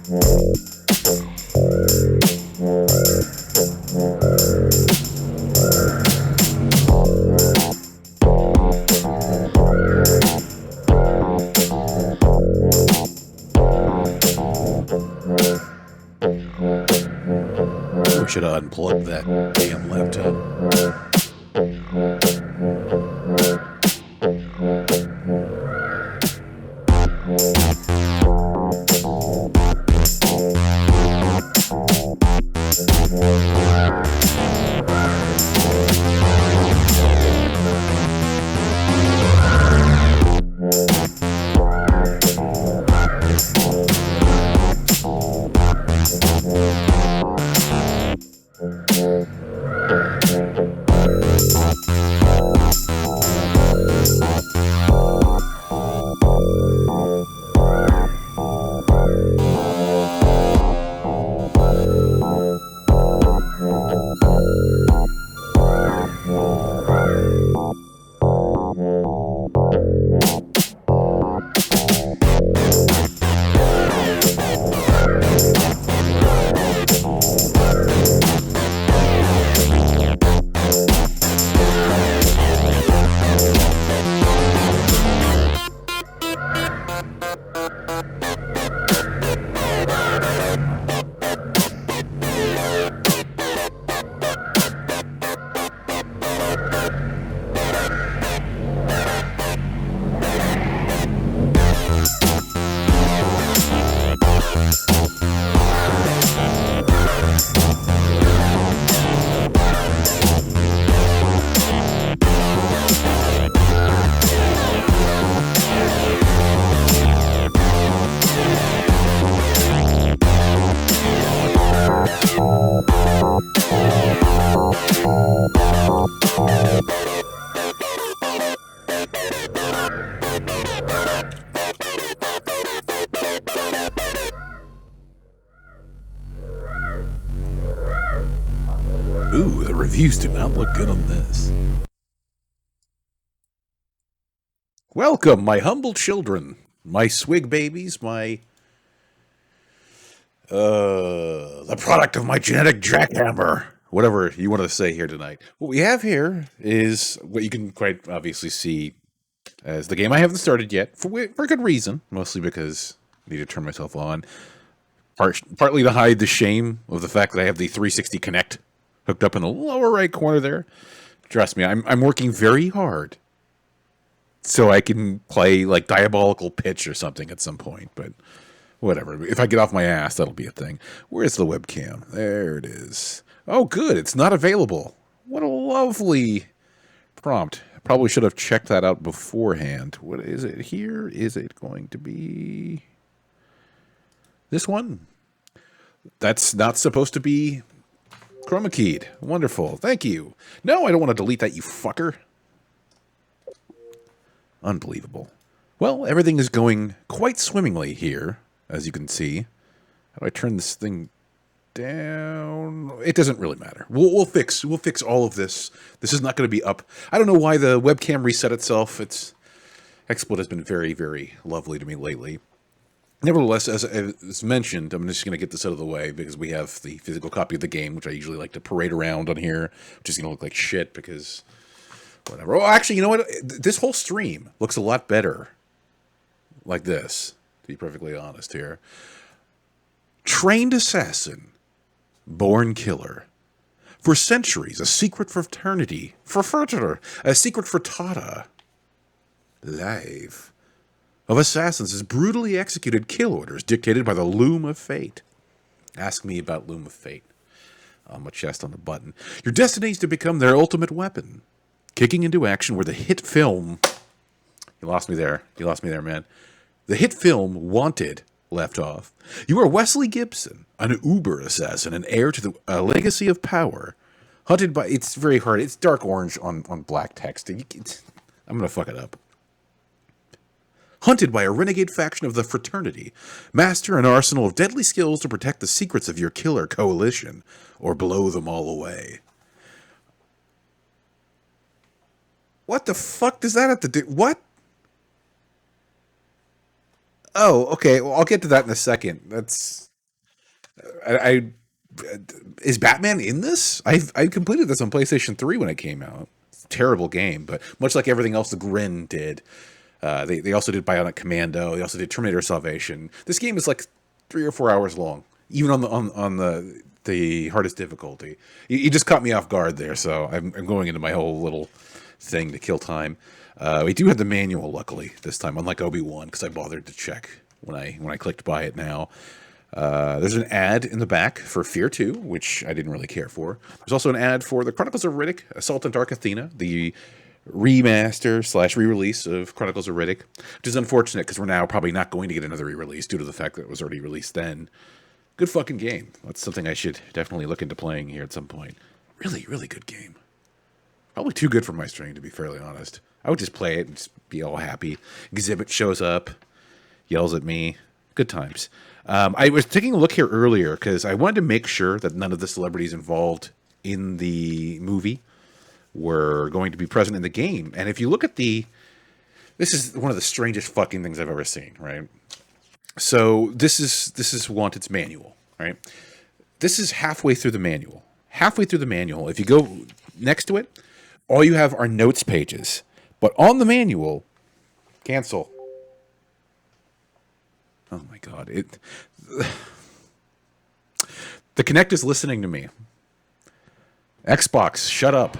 We should unplug that damn laptop. Ooh, the reviews do not look good on this. Welcome, my humble children, my swig babies, the product of my genetic jackhammer, whatever you want to say here tonight. What we have here is what you can quite obviously see as the game I haven't started yet, for good reason, mostly because I need to turn myself on. Partly to hide the shame of the fact that I have the 360 Connect hooked up in the lower right corner there. Trust me, I'm working very hard so I can play like Diabolical Pitch or something at some point, but whatever. If I get off my ass, that'll be a thing. Where's the webcam? There it is. Oh, good. It's not available. What a lovely prompt. Probably should have checked that out beforehand. What is it here? Is it going to be this one? That's not supposed to be chroma keyed. Wonderful. Thank you. No, I don't want to delete that, you fucker. Unbelievable. Well, everything is going quite swimmingly here, as you can see. How do I turn this thing down? It doesn't really matter. We'll fix all of this. This is not going to be up. I don't know why the webcam reset itself. XSplit has been very, very lovely to me lately. Nevertheless, as mentioned, I'm just going to get this out of the way because we have the physical copy of the game, which I usually like to parade around on here, which is going to look like shit because whatever. Oh, actually, you know what? This whole stream looks a lot better like this, to be perfectly honest here. Trained assassin, born killer. For centuries, a secret fraternity, a secret frittata, live, of assassins has brutally executed kill orders dictated by the Loom of Fate. Ask me about Loom of Fate. On my chest on the button. Your destiny is to become their ultimate weapon. Kicking into action where the hit film... You lost me there, man. The hit film Wanted left off. You are Wesley Gibson, an uber assassin and heir to the legacy of power. Hunted by... It's very hard. It's dark orange on black text. I'm going to fuck it up. Hunted by a renegade faction of the fraternity. Master an arsenal of deadly skills to protect the secrets of your killer coalition, or blow them all away. What the fuck does that have to do? What? Oh, okay. Well, I'll get to that in a second. I is Batman in this? I completed this on PlayStation 3 when it came out. It's a terrible game, but much like everything else the Grin did, they also did Bionic Commando. They also did Terminator Salvation. This game is like 3 or 4 hours long, even on the hardest difficulty. You just caught me off guard there, so I'm going into my whole little thing to kill time. We do have the manual, luckily this time, unlike Obi-Wan, because I bothered to check when I clicked buy it now. There's an ad in the back for Fear 2, which I didn't really care for. There's also an ad for the Chronicles of Riddick, Assault on Dark Athena, the remaster / re-release of Chronicles of Riddick, which is unfortunate because we're now probably not going to get another re-release due to the fact that it was already released then. Good fucking game. That's something I should definitely look into playing here at some point. Really, really good game. Probably too good for my string, to be fairly honest. I would just play it and just be all happy. Exhibit shows up, yells at me. Good times. I was taking a look here earlier because I wanted to make sure that none of the celebrities involved in the movie were going to be present in the game. And if you look at this is one of the strangest fucking things I've ever seen, right? So this is Wanted's manual, right? This is halfway through the manual. Halfway through the manual, if you go next to it, all you have are notes pages. But on the manual, cancel. Oh my god. The Kinect is listening to me. Xbox, shut up.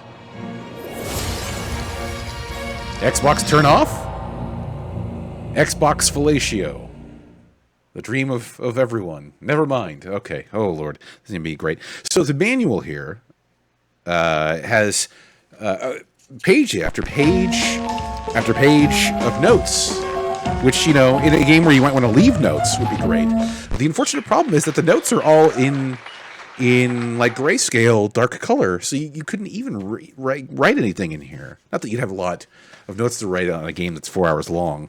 Xbox, turn off. Xbox fellatio. The dream of everyone. Never mind. Okay. Oh, Lord. This is going to be great. So the manual here has page after page after page of notes, which, you know, in a game where you might want to leave notes would be great. The unfortunate problem is that the notes are all in like grayscale, dark color, so you couldn't even write anything in here. Not that you'd have a lot of notes to write on a game that's 4 hours long.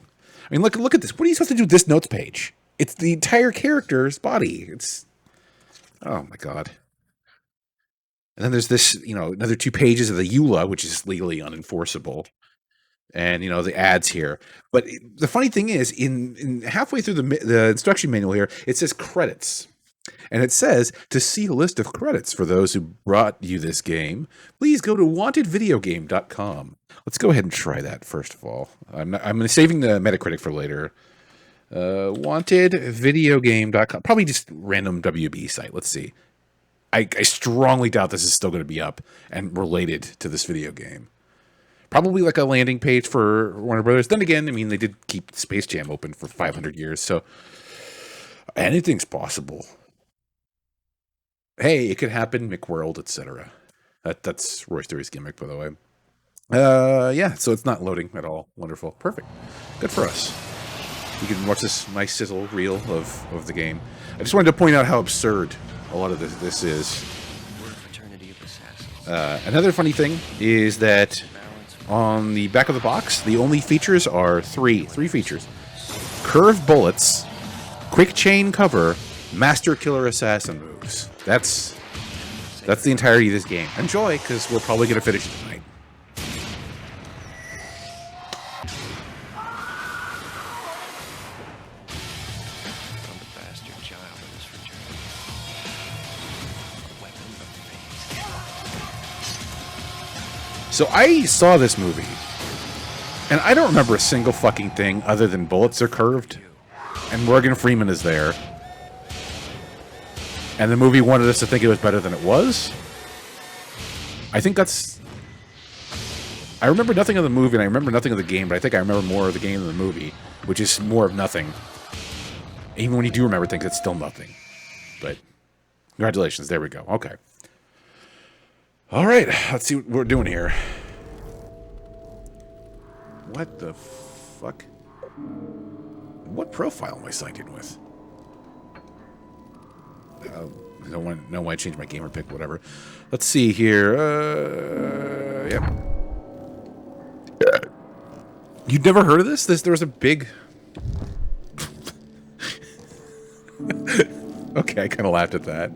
I mean, look at this. What are you supposed to do with this notes page? It's the entire character's body. It's, oh my god. And then there's this, you know, another 2 pages of the EULA, which is legally unenforceable. And, you know, the ads here. But the funny thing is, in halfway through the instruction manual here, it says credits. And it says, to see a list of credits for those who brought you this game, please go to wantedvideogame.com. Let's go ahead and try that, first of all. I'm saving the Metacritic for later. Wantedvideogame.com. Probably just random WB site. Let's see. I strongly doubt this is still going to be up and related to this video game. Probably like a landing page for Warner Brothers. Then again, I mean, they did keep Space Jam open for 500 years, so anything's possible. Hey, it could happen, McWorld, etc. That's Roy Story's gimmick, by the way. Yeah, so it's not loading at all. Wonderful. Perfect. Good for us. You can watch this nice sizzle reel of the game. I just wanted to point out how absurd a lot of this is. Another funny thing is that on the back of the box, the only features are three features: curved bullets, quick chain cover, master killer assassin moves. That's the entirety of this game. Enjoy, because we're probably going to finish it tonight. So I saw this movie, and I don't remember a single fucking thing other than bullets are curved, and Morgan Freeman is there. And the movie wanted us to think it was better than it was. I think that's... I remember nothing of the movie, and I remember nothing of the game, but I think I remember more of the game than the movie, which is more of nothing. Even when you do remember things, it's still nothing. But congratulations, there we go. Okay. All right, let's see what we're doing here. What the fuck? What profile am I signed in with? I don't want to know why I changed my gamer pick, whatever. Let's see here. Yep. You'd never heard of this? There was a big... Okay, I kind of laughed at that.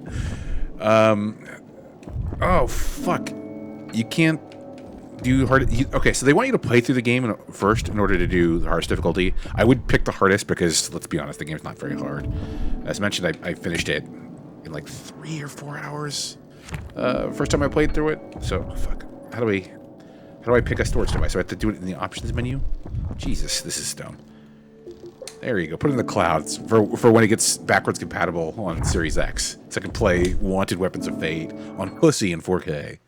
Oh, fuck. You can't do hard... Okay, so they want you to play through the game first in order to do the hardest difficulty. I would pick the hardest because, let's be honest, the game's not very hard. As mentioned, I finished it in like 3 or 4 hours. First time I played through it. So fuck. How do I pick a storage device? Do I have to do it in the options menu? Jesus, this is dumb. There you go. Put it in the clouds for when it gets backwards compatible on Series X, so I can play Wanted Weapons of Fate on Pussy in 4K.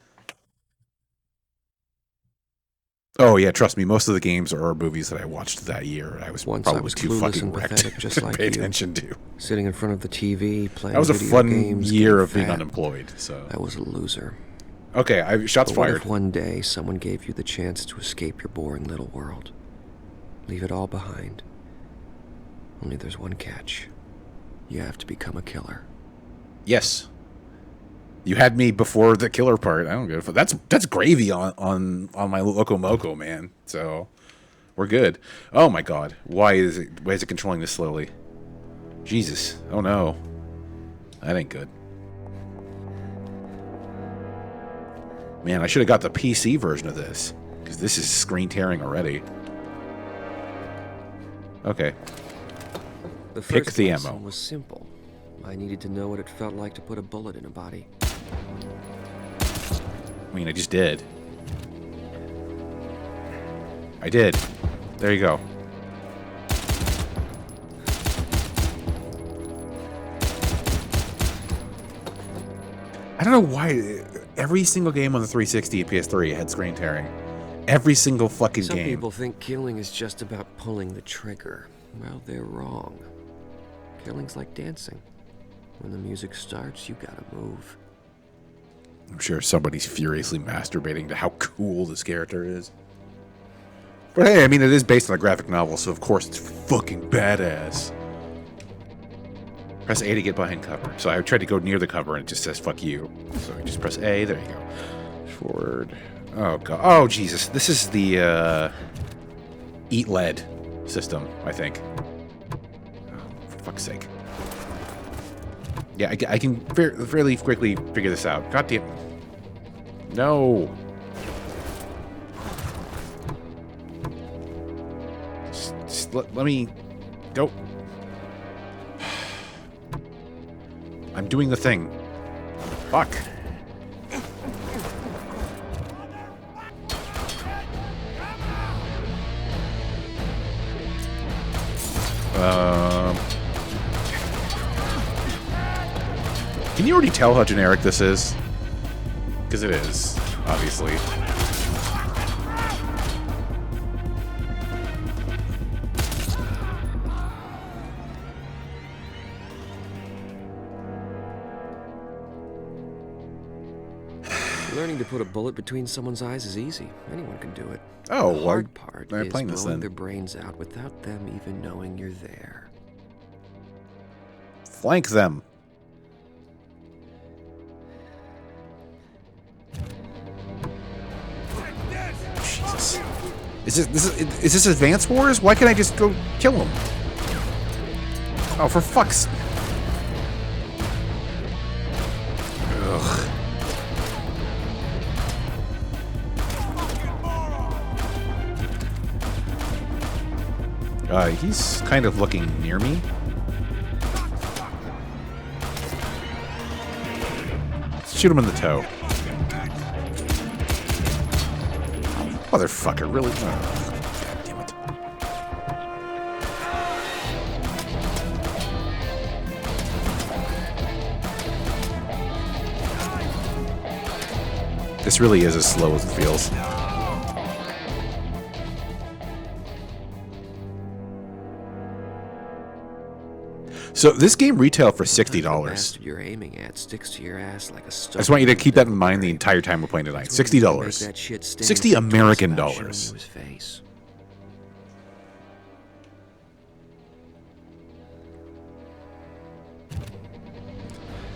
Oh yeah, trust me. Most of the games or movies that I watched that year, I was probably too fucking wrecked just to like pay you, attention to. sitting in front of the TV, playing. That was a video fun games, year of getting being fat. unemployed. So I was a loser. okay, shots But what fired. if one day someone gave you the chance to escape your boring little world? Leave it all behind. Only there's one catch. You have to become a killer. Yes. You had me before the killer part. I don't give a fuck. That's gravy on my Loco Moco, man. So we're good. Oh my god. Why is it controlling this slowly? Jesus. Oh no. That ain't good. Man, I should have got the PC version of this, because this is screen tearing already. Okay. The Pick first the lesson ammo. was simple. I needed to know what it felt like to put a bullet in a body. I mean, I just did. I did. There you go. I don't know why every single game on the 360 and PS3 had screen tearing. Every single fucking Some game. people think killing is just about pulling the trigger. Well, they're wrong. Killing's like dancing. When the music starts, you gotta move. I'm sure somebody's furiously masturbating to how cool this character is. But hey, I mean, it is based on a graphic novel, so of course it's fucking badass. Press A to get behind cover. So I tried to go near the cover and it just says fuck you. So I just press A, there you go. Forward. Oh god. Oh Jesus. This is the Eat Lead system, I think. Oh, for fuck's sake. Yeah, I can fairly quickly figure this out. God damn. No. Just let me go. I'm doing the thing. Fuck. Can you already tell how generic this is? Because it is, obviously. Learning to put a bullet between someone's eyes is easy. Anyone can do it. Oh, the hard part I'm is playing this blowing then. their brains out without them even knowing you're there. Flank them. Jesus. Is this Advance Wars? Why can't I just go kill him? Oh, for fuck's... Ugh. He's kind of looking near me. Shoot him in the toe. Motherfucker, really? Oh, God damn it. This really is as slow as it feels. So this game retailed for $60. The bastard you're aiming at sticks to your ass like a I stone. just want you to keep that in mind the entire time we're playing tonight. $60. That shit stand 60 for American twice about dollars. showing you his face.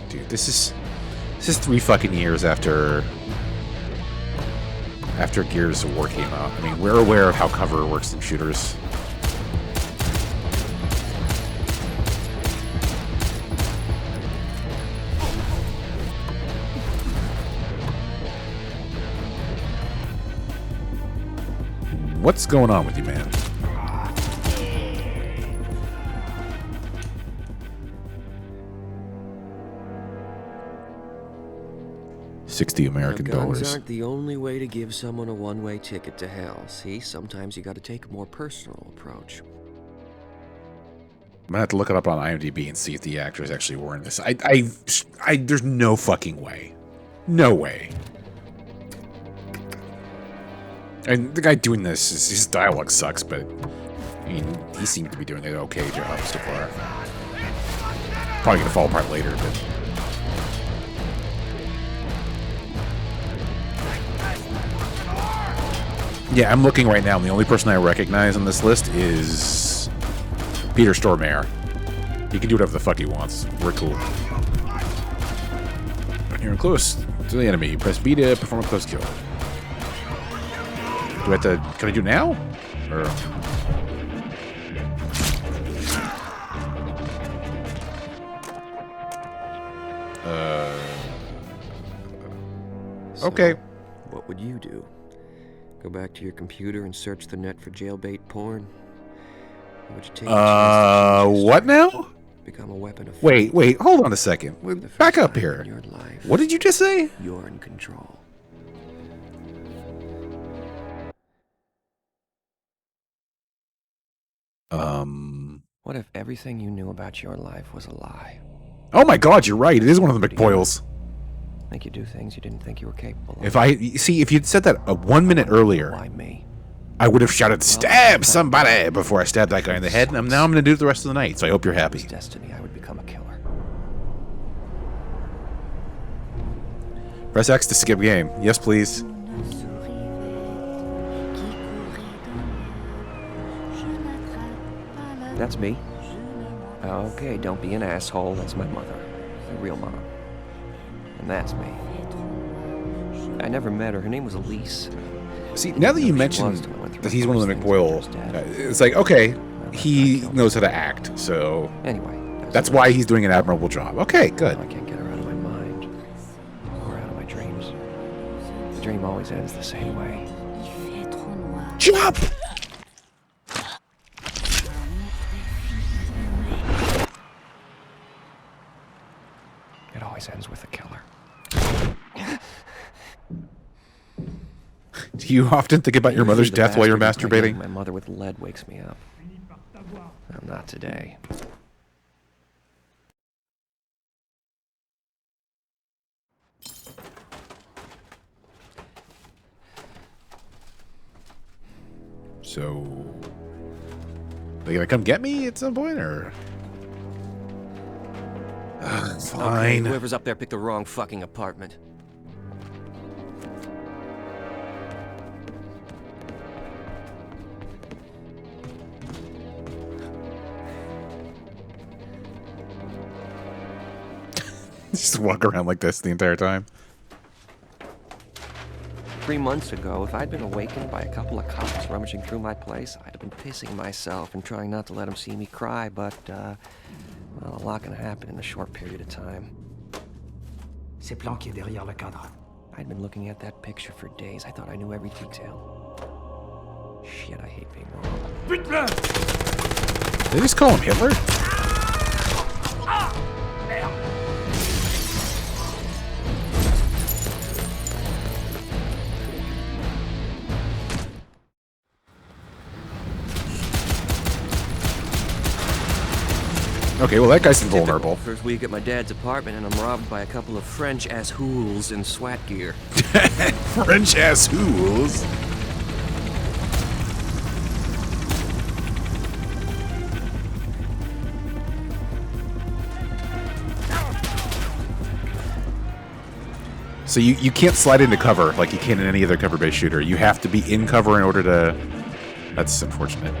Dude, this is 3 fucking years after Gears of War came out. I mean, we're aware of how cover works in shooters. What's going on with you, man? $60 American Now, guns dollars. aren't the only way to give someone a one-way ticket to hell. See, sometimes you got to take a more personal approach. I'm gonna have to look it up on IMDb and see if the actors actually were in this. There's no fucking way. No way. And the guy doing this, his dialogue sucks, but I mean, he seemed to be doing an okay job so far. Probably gonna fall apart later, but. Yeah, I'm looking right now, and the only person I recognize on this list is Peter Stormare. He can do whatever the fuck he wants. We're cool. When you're close to the enemy, press B to perform a close kill. Do I have to... Can I do now? Or... Okay. So, what would you do? Go back to your computer and search the net for jailbait porn? Or would you take a chance to what now? become a weapon of Wait, hold on a second. for the first Back up time here. in your life? What did you just say? You're in control. What if everything you knew about your life was a lie? Oh my god, you're right. It is one of the McBoyles. Make you do things you didn't think you were capable of. If you'd said that 1 minute earlier, Why me? I would have shouted, "Stab somebody!" before I stabbed that guy in the head, and now I'm going to do it the rest of the night, so I hope you're It was happy. destiny I would become a killer. Press X to skip game. Yes, please. That's me. Okay, don't be an asshole. That's my mother. My real mom. And that's me. I never met her. Her name was Elise. See, now that you mentioned that he's one of the McBoyle, it's like, okay, he knows how to act, so Anyway. that's why he's doing an admirable job. Okay, good. I can't get her out of my mind. Or out of my dreams. The dream always ends the same way. Jump! It always ends with a killer. Do you often think about your mother's Usually the death while you're bastard masturbating? My mother with lead wakes me up. Well, not today. So, they gonna come get me at some point, or? Okay, Fine. whoever's up there picked the wrong fucking apartment. Just walk around like this the entire time. 3 months ago, if I'd been awakened by a couple of cops rummaging through my place, I'd have been pissing myself and trying not to let them see me cry, but, well, a lot can happen in a short period of time. C'est planqué derrière le cadre. I'd been looking at that picture for days. I thought I knew every detail. Shit, I hate being wrong. Putain! Did they just call him Hitler? Okay, well that guy's invulnerable. First week at my dad's apartment, and I'm robbed by a couple of French-ass hools in SWAT gear. French ass hools. So you can't slide into cover like you can in any other cover-based shooter. You have to be in cover in order to... That's unfortunate.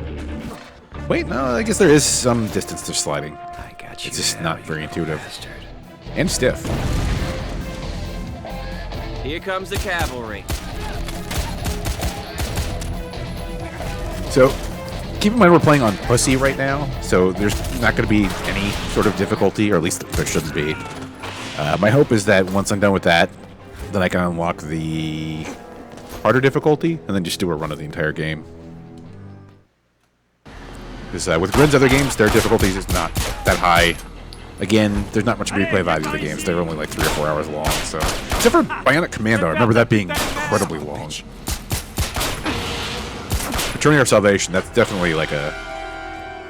Wait, no, I guess there is some distance to sliding. I got you. It's just now, not you very little intuitive. bastard. And stiff. Here comes the cavalry. So, keep in mind we're playing on Pussy right now, so there's not going to be any sort of difficulty, or at least there shouldn't be. My hope is that once I'm done with that, then I can unlock the harder difficulty, and then just do a run of the entire game. Because with Grin's other games, their difficulty is not that high. Again, there's not much replay value of the games. They're only like 3 or 4 hours long. So, except for Bionic Commando, I remember that being incredibly long. Returning of Salvation, that's definitely like a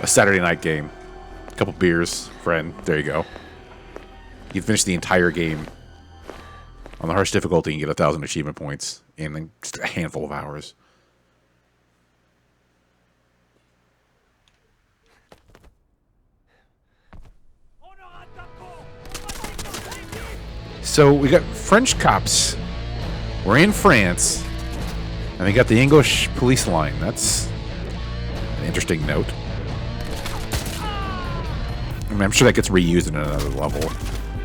Saturday night game. A couple beers, friend. There you go. You finish the entire game on the harsh difficulty and get 1,000 achievement points in just a handful of hours. So we got French cops. We're in France. And we got the English police line. That's an interesting note. I mean, I'm sure that gets reused in another level.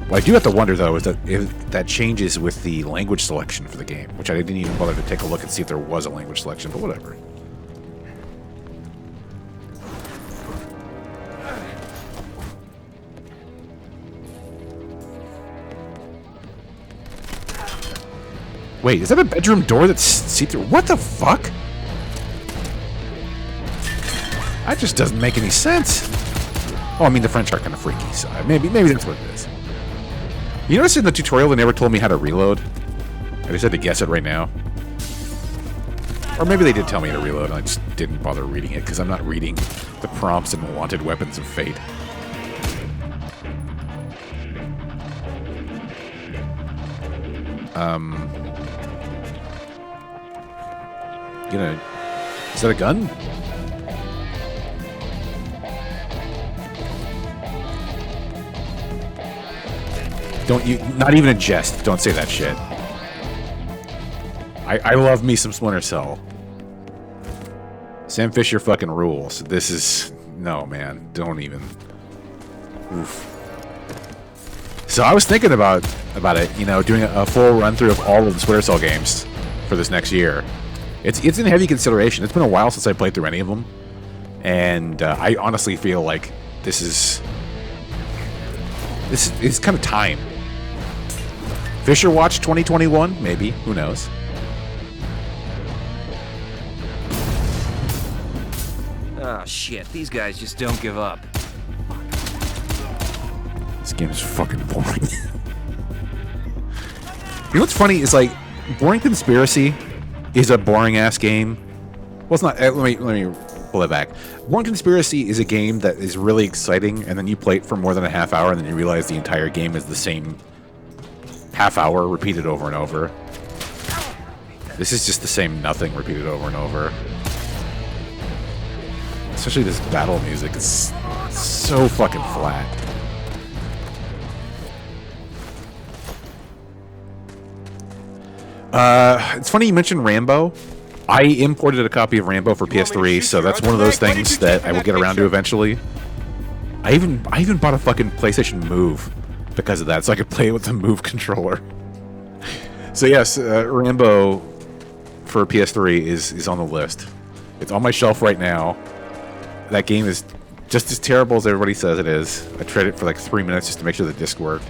What I do have to wonder, though, is that if that changes with the language selection for the game, which I didn't even bother to take a look and see if there was a language selection, but whatever. Wait, is that a bedroom door that's see-through? What the fuck? That just doesn't make any sense. Oh, I mean, the French are kind of freaky, so maybe that's what it is. You notice in the tutorial they never told me how to reload? I just had to guess it right now. Or maybe they did tell me to reload and I just didn't bother reading it because I'm not reading the prompts in Wanted Weapons of Fate. Is that a gun? Don't you, not even a jest, don't say that shit. I love me some Splinter Cell. Sam Fisher fucking rules. This is, no man, don't even. Oof. So I was thinking about it, you know, doing a full run through of all of the Splinter Cell games for this next year. It's in heavy consideration. It's been a while since I played through any of them, and I honestly feel like this is kind of time. Fisher Watch 2021, maybe, who knows? Oh shit, these guys just don't give up. This game is fucking boring. You know what's funny is, like, Boring Conspiracy is a boring ass game. Well, it's not. Let me pull it back. Boring Conspiracy is a game that is really exciting, and then you play it for more than a half hour, and then you realize the entire game is the same half hour repeated over and over. This is just the same nothing repeated over and over. Especially this battle music is so fucking flat. It's funny you mentioned Rambo. I imported a copy of Rambo for PS3, so that's one of those things that I will get around to eventually. I even bought a fucking PlayStation Move because of that, so I could play it with the Move controller. So yes, Rambo for PS3 is on the list. It's on my shelf right now. That game is just as terrible as everybody says it is. I tried it for like 3 minutes just to make sure the disc worked.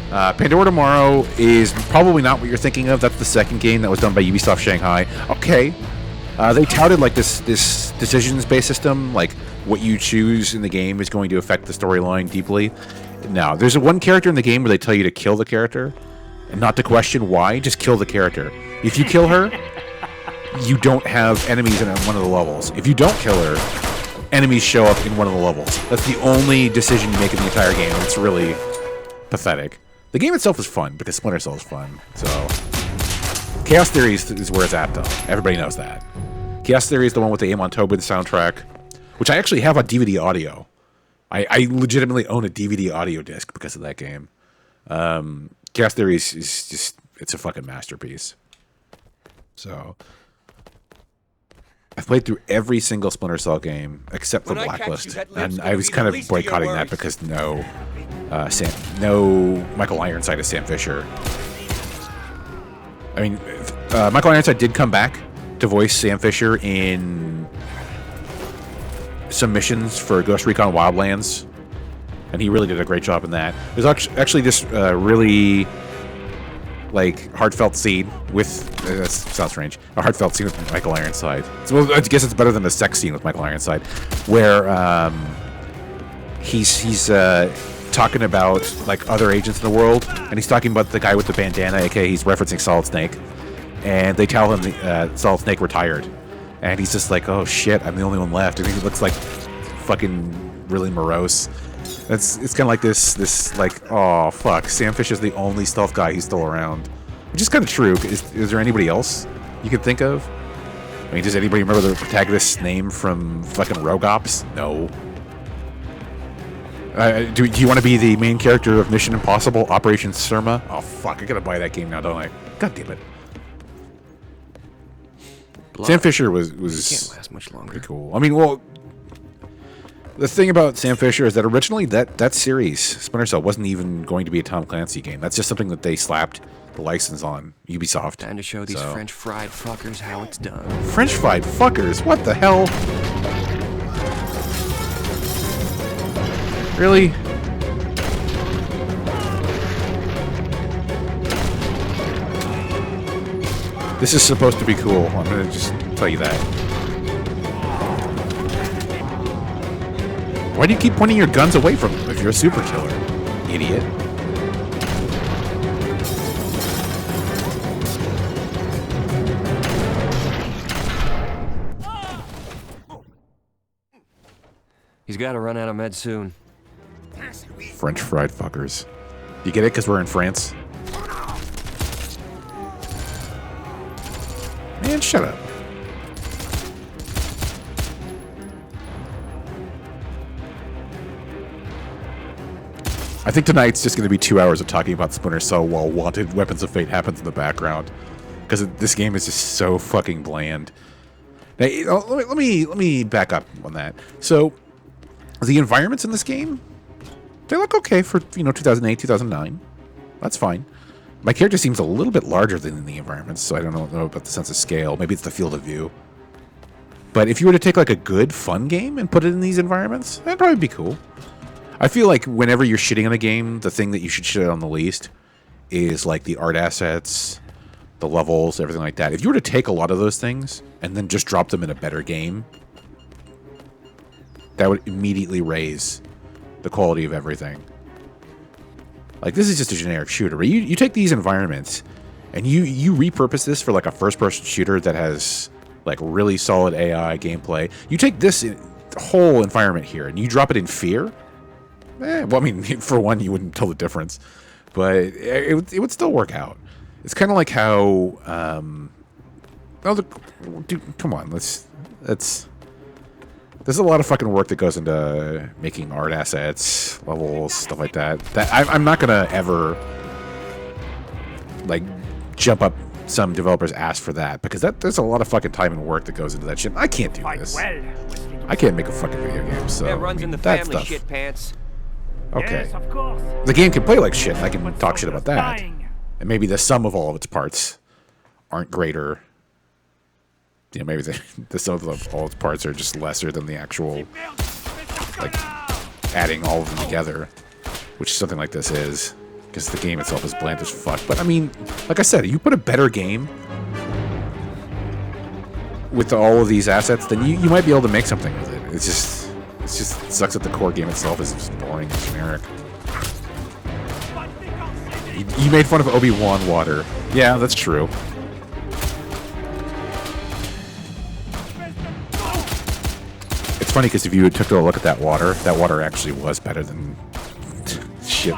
Pandora Tomorrow is probably not what you're thinking of. That's the second game that was done by Ubisoft Shanghai. Okay. They touted like this decisions-based system, like what you choose in the game is going to affect the storyline deeply. Now, there's one character in the game where they tell you to kill the character and not to question why, just kill the character. If you kill her, you don't have enemies in one of the levels. If you don't kill her, enemies show up in one of the levels. That's the only decision you make in the entire game. It's really pathetic. The game itself is fun because Splinter Cell is fun. So, Chaos Theory is where it's at, though. Everybody knows that. Chaos Theory is the one with the Amon Tobin soundtrack, which I actually have on DVD audio. I legitimately own a DVD audio disc because of that game. Chaos Theory is just, it's a fucking masterpiece. So, I've played through every single Splinter Cell game except for Blacklist, and I was kind of boycotting that because no Michael Ironside as Sam Fisher. I mean, Michael Ironside did come back to voice Sam Fisher in some missions for Ghost Recon Wildlands, and he really did a great job in that. There's actually this really like heartfelt scene with that sounds strange. A heartfelt scene with Michael Ironside. So, well, I guess it's better than the sex scene with Michael Ironside, where he's talking about like other agents in the world, and he's talking about the guy with the bandana, aka he's referencing Solid Snake, and they tell him Solid Snake retired, and he's just like, oh shit, I'm the only one left, and he looks like fucking really morose. It's kind of like this like, oh fuck, Sam Fisher's the only stealth guy who's still around, which is kind of true. Is there anybody else you can think of? I mean, does anybody remember the protagonist's name from fucking Rogue Ops? No. Do you want to be the main character of Mission Impossible, Operation Surma? Oh fuck, I gotta buy that game now, don't I? God damn it. Sam Fisher was Can't last much longer. pretty cool. I mean, well, the thing about Sam Fisher is that originally that series, Splinter Cell, wasn't even going to be a Tom Clancy game. That's just something that they slapped the license on, Ubisoft. Time to show these French fried fuckers how it's done. French fried fuckers? What the hell? Really? This is supposed to be cool. I'm gonna just tell you that. Why do you keep pointing your guns away from them if you're a super killer, idiot? He's got to run out of meds soon. French fried fuckers. You get it because we're in France? Man, shut up. I think tonight's just going to be 2 hours of talking about Splinter Cell while Wanted Weapons of Fate happens in the background. Because this game is just so fucking bland. Now, let me back up on that. So, the environments in this game, they look okay for, 2008, 2009. That's fine. My character seems a little bit larger than the environments, so I don't know about the sense of scale. Maybe it's the field of view. But if you were to take like a good, fun game and put it in these environments, that'd probably be cool. I feel like whenever you're shitting on a game, the thing that you should shit on the least is like the art assets, the levels, everything like that. If you were to take a lot of those things and then just drop them in a better game, that would immediately raise the quality of everything. Like, this is just a generic shooter. But you take these environments and you repurpose this for like a first-person shooter that has like really solid AI gameplay. You take this whole environment here and you drop it in Fear. Well, I mean, for one, you wouldn't tell the difference, but it would still work out. It's kind of like how, dude, come on, there's a lot of fucking work that goes into making art assets, levels, stuff like that. I'm not gonna ever like jump up some developer's ass for that, because there's a lot of fucking time and work that goes into that shit. I can't do this. I can't make a fucking video game. So It runs in the that family, stuff. shit pants. Okay. Yes, of course. The game can play like shit, and I can But talk so shit about does that. dying. And maybe the sum of all of its parts aren't greater. Maybe the sum of all its parts are just lesser than the actual, like, adding all of them together, which something like this is, because the game itself is bland as fuck. But I mean, like I said, you put a better game with all of these assets, then you might be able to make something with it. It sucks that the core game itself is just boring and generic. You made fun of Obi-Wan water. Yeah, that's true. It's funny because if you took a look at that water actually was better than shit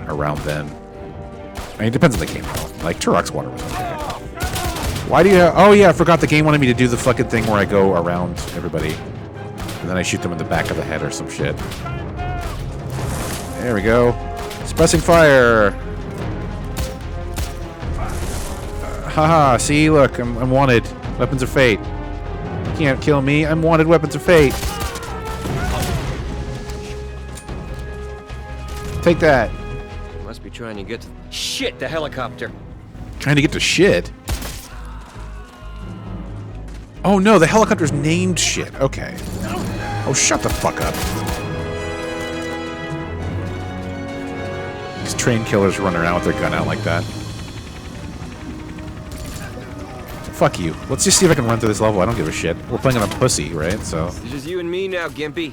around then. I mean, it depends on the game though. Like, Turok's water was okay. Why do you... Oh yeah, I forgot the game wanted me to do the fucking thing where I go around everybody. And then I shoot them in the back of the head or some shit. There we go. Suppressing fire. Haha, see, look, I'm wanted. Weapons of Fate. You can't kill me. I'm wanted. Weapons of Fate. Take that. Must be trying to get to... Shit, the helicopter. Trying to get to shit. Oh no, the helicopter's named shit. Okay. Oh, shut the fuck up. These train killers run around with their gun out like that. Fuck you. Let's just see if I can run through this level. I don't give a shit. We're playing on a pussy, right? So. It's just you and me now, Gimpy.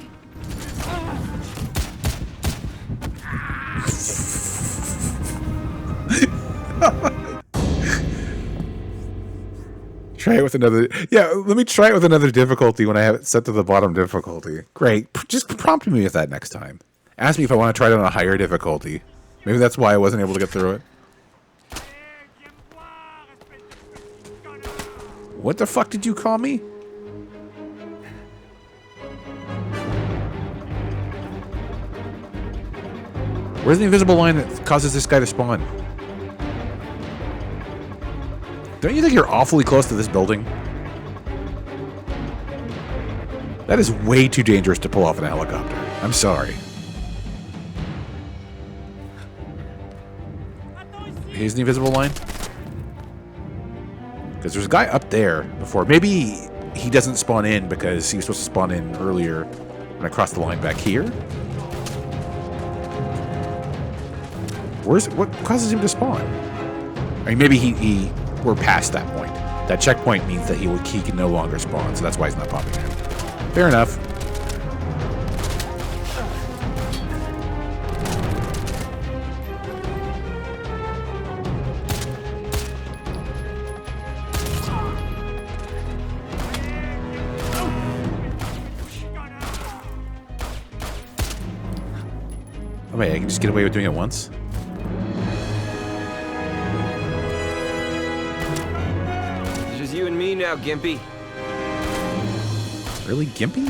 Try it with another. Yeah, let me try it with another difficulty when I have it set to the bottom difficulty. Great. Just prompt me with that next time. Ask me if I want to try it on a higher difficulty. Maybe that's why I wasn't able to get through it. What the fuck did you call me? Where's the invisible line that causes this guy to spawn? Don't you think you're awfully close to this building? That is way too dangerous to pull off in a helicopter. I'm sorry. Here's the invisible line. Because there's a guy up there before. Maybe he doesn't spawn in because he was supposed to spawn in earlier when I crossed the line back here. What causes him to spawn? I mean, maybe we're past that point. That checkpoint means that he can no longer spawn, so that's why he's not popping in. Fair enough. Oh wait, I can just get away with doing it once? You and me now, Gimpy. Really, Gimpy?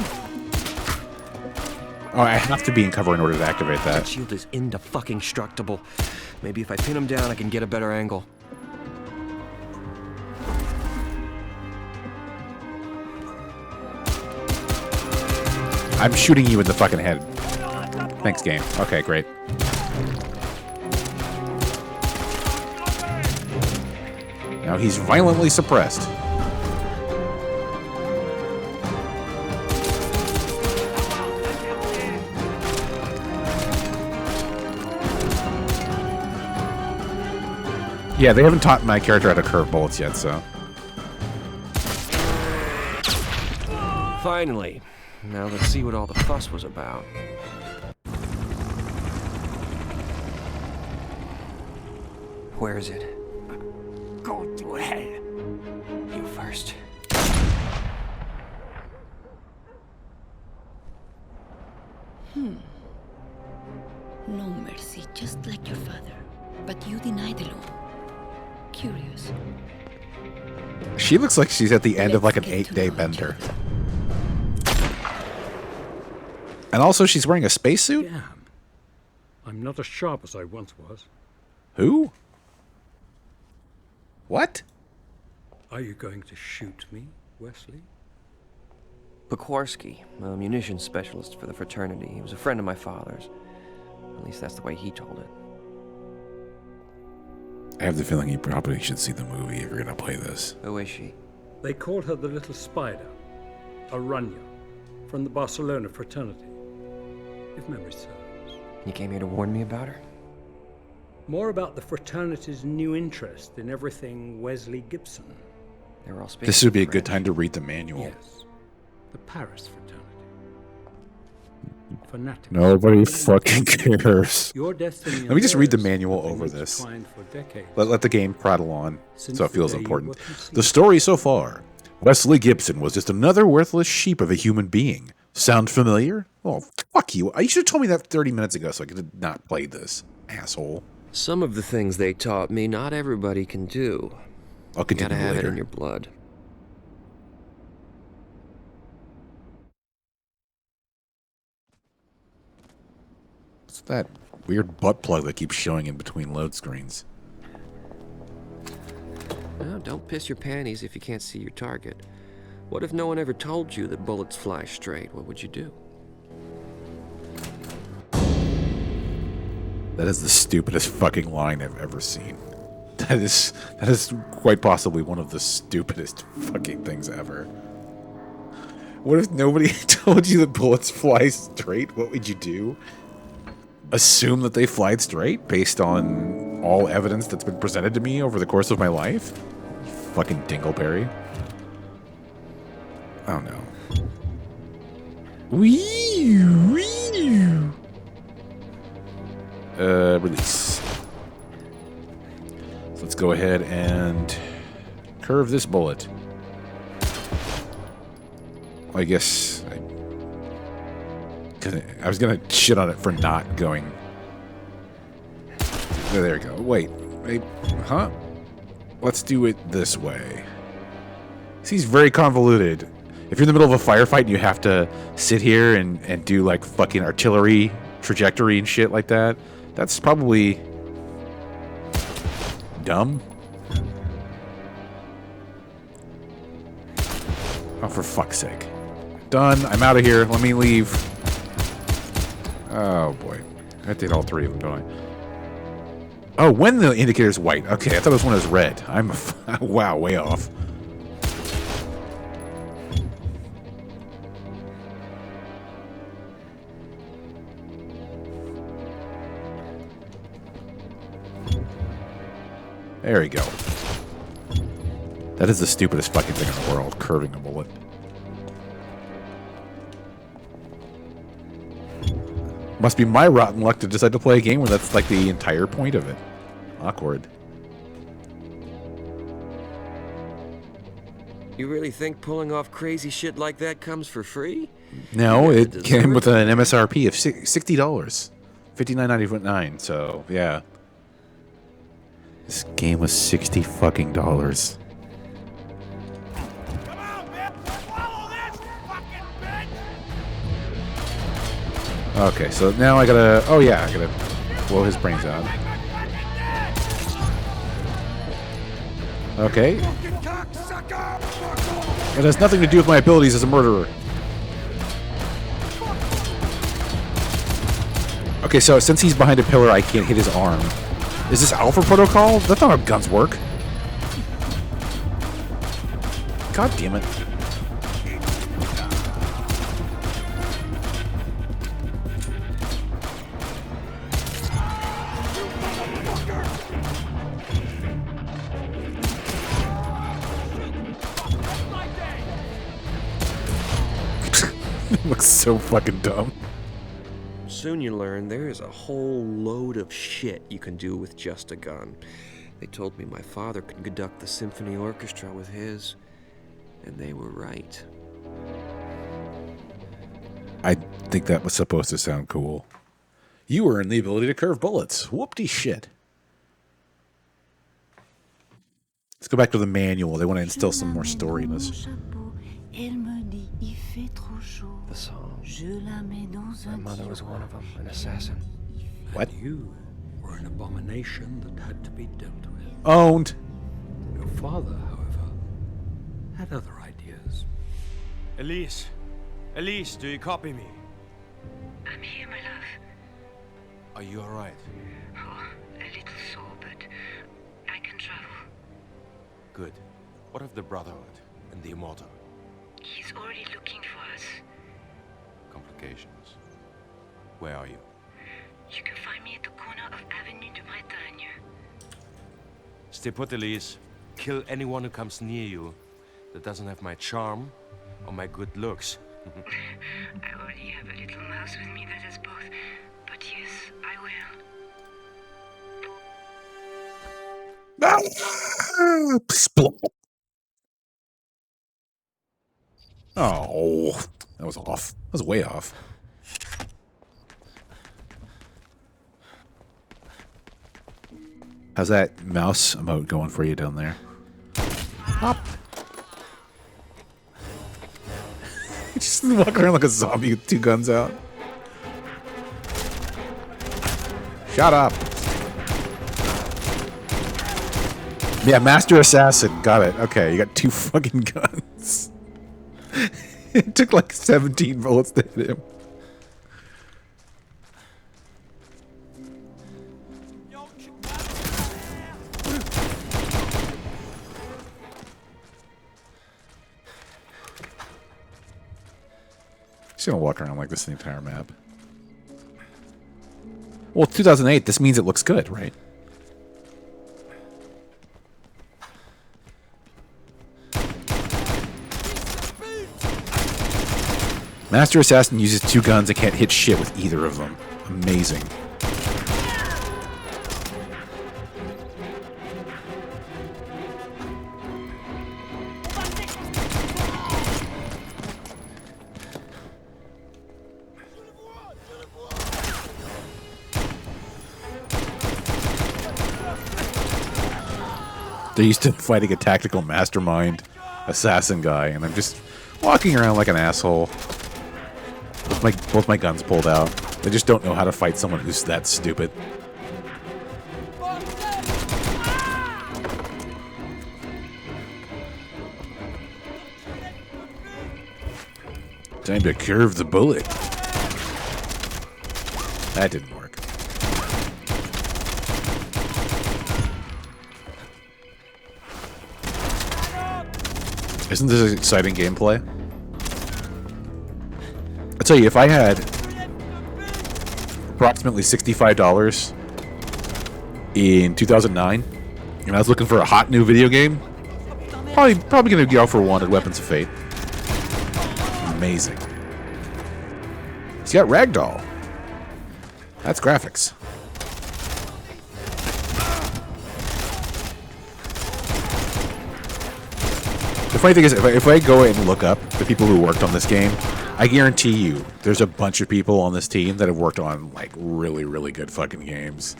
Oh, I have to be in cover in order to activate that. That shield is indestructible. Maybe if I pin him down, I can get a better angle. I'm shooting you in the fucking head. Thanks, game. Okay, great. Now he's violently suppressed. Yeah, they haven't taught my character how to curve bullets yet, so. Finally. Now let's see what all the fuss was about. Where is it? Go to hell. You first. No mercy, just like your father. But you denied the law. Curious. She looks like she's at the end of like an Let's get to 8-day know each bender. other. And also she's wearing a spacesuit? Damn. I'm not as sharp as I once was. Who? What? Are you going to shoot me, Wesley? Pekorski, a munitions specialist for the fraternity. He was a friend of my father's. At least that's the way he told it. I have the feeling you probably should see the movie if you're gonna play this. Who is she? They called her the Little Spider, Aranya, from the Barcelona fraternity, if memory serves. You came here to warn me about her? More about the fraternity's new interest in everything Wesley Gibson. They were all speaking This would be a French. good time to read the manual. Yes, the Paris fraternity. Fanatics. Nobody fucking cares. Your destiny. Let me just read the and manual theirs over have been this. intertwined for decades. Let the game prattle on Since so it the feels day you important. were conceived. The story so far. Wesley Gibson was just another worthless sheep of a human being. Sound familiar? Oh, fuck you. You should have told me that 30 minutes ago so I could have not played this. Asshole. Some of the things they taught me, not everybody can do. I'll You continue gotta have later. it in your blood. What's that weird butt plug that keeps showing in between load screens? Now, don't piss your panties if you can't see your target. What if no one ever told you that bullets fly straight? What would you do? That is the stupidest fucking line I've ever seen. That is quite possibly one of the stupidest fucking things ever. What if nobody told you that bullets fly straight? What would you do? Assume that they fly straight based on all evidence that's been presented to me over the course of my life? Fucking dingleberry. Oh no. Wee. Release. So let's go ahead and curve this bullet. I guess I was gonna shit on it for not going. There we go. Wait, huh? Let's do it this way. He's very convoluted. If you're in the middle of a firefight and you have to sit here and do like fucking artillery trajectory and shit like that, that's probably dumb. Oh, for fuck's sake. Done. I'm out of here. Let me leave. Oh, boy. I did all three of them, don't I? Oh, when the indicator's white. Okay, I thought it was when it was red. I'm... wow, way off. There we go. That is the stupidest fucking thing in the world, curving a bullet. Must be my rotten luck to decide to play a game where that's like the entire point of it. Awkward. You really think pulling off crazy shit like that comes for free? No, Yeah, it came with an MSRP of $60. $59.99, so yeah. This game was $60 fucking dollars. Come on, man! Swallow this, fucking bitch! Okay, so now I gotta... oh yeah, I gotta blow his brains out. Okay. It has nothing to do with my abilities as a murderer. Okay, so since he's behind a pillar, I can't hit his arm. Is this Alpha Protocol? That's not how guns work. God damn it. Looks so fucking dumb. Soon you learn there is a whole load of shit you can do with just a gun. They told me my father could conduct the symphony orchestra with his, and they were right. I think that was supposed to sound cool. You earned the ability to curve bullets. Whoop-de shit. Let's go back to the manual. They want to instill some more story in this. The song. My mother was one of them, an assassin. What? You were an abomination that had to be dealt with. Owned. Your father, however, had other ideas. Elise! Elise, do you copy me? I'm here, my love. Are you alright? Oh, a little sore, but I can travel. Good. What of the Brotherhood and the Immortal? He's already looking for us. Complications. Where are you? You can find me at the corner of Avenue de Bretagne. Stay put, Elise. Kill anyone who comes near you that doesn't have my charm or my good looks. I already have a little mouse with me that has both. But yes, I will. Splat. Oh, that was off. That was way off. How's that mouse emote going for you down there? Hop. Just walk around like a zombie with two guns out. Shut up. Yeah, Master Assassin. Got it. Okay, you got two fucking guns. It took like 17 bullets to hit him. Just gonna walk around like this the entire map. Well, 2008, this means it looks good, right? Master Assassin uses two guns and can't hit shit with either of them. Amazing. They're used to fighting a tactical mastermind assassin guy, and I'm just walking around like an asshole with both my guns pulled out. They just don't know how to fight someone who's that stupid. Time to curve the bullet. That didn't work. Isn't this exciting gameplay? I'll tell you, if I had approximately $65 in 2009 and I was looking for a hot new video game, probably gonna go for Wanted Weapons of Fate. Amazing. He's got Ragdoll. That's graphics. The funny thing is, if I go and look up the people who worked on this game, I guarantee you there's a bunch of people on this team that have worked on, like, really, really good fucking games.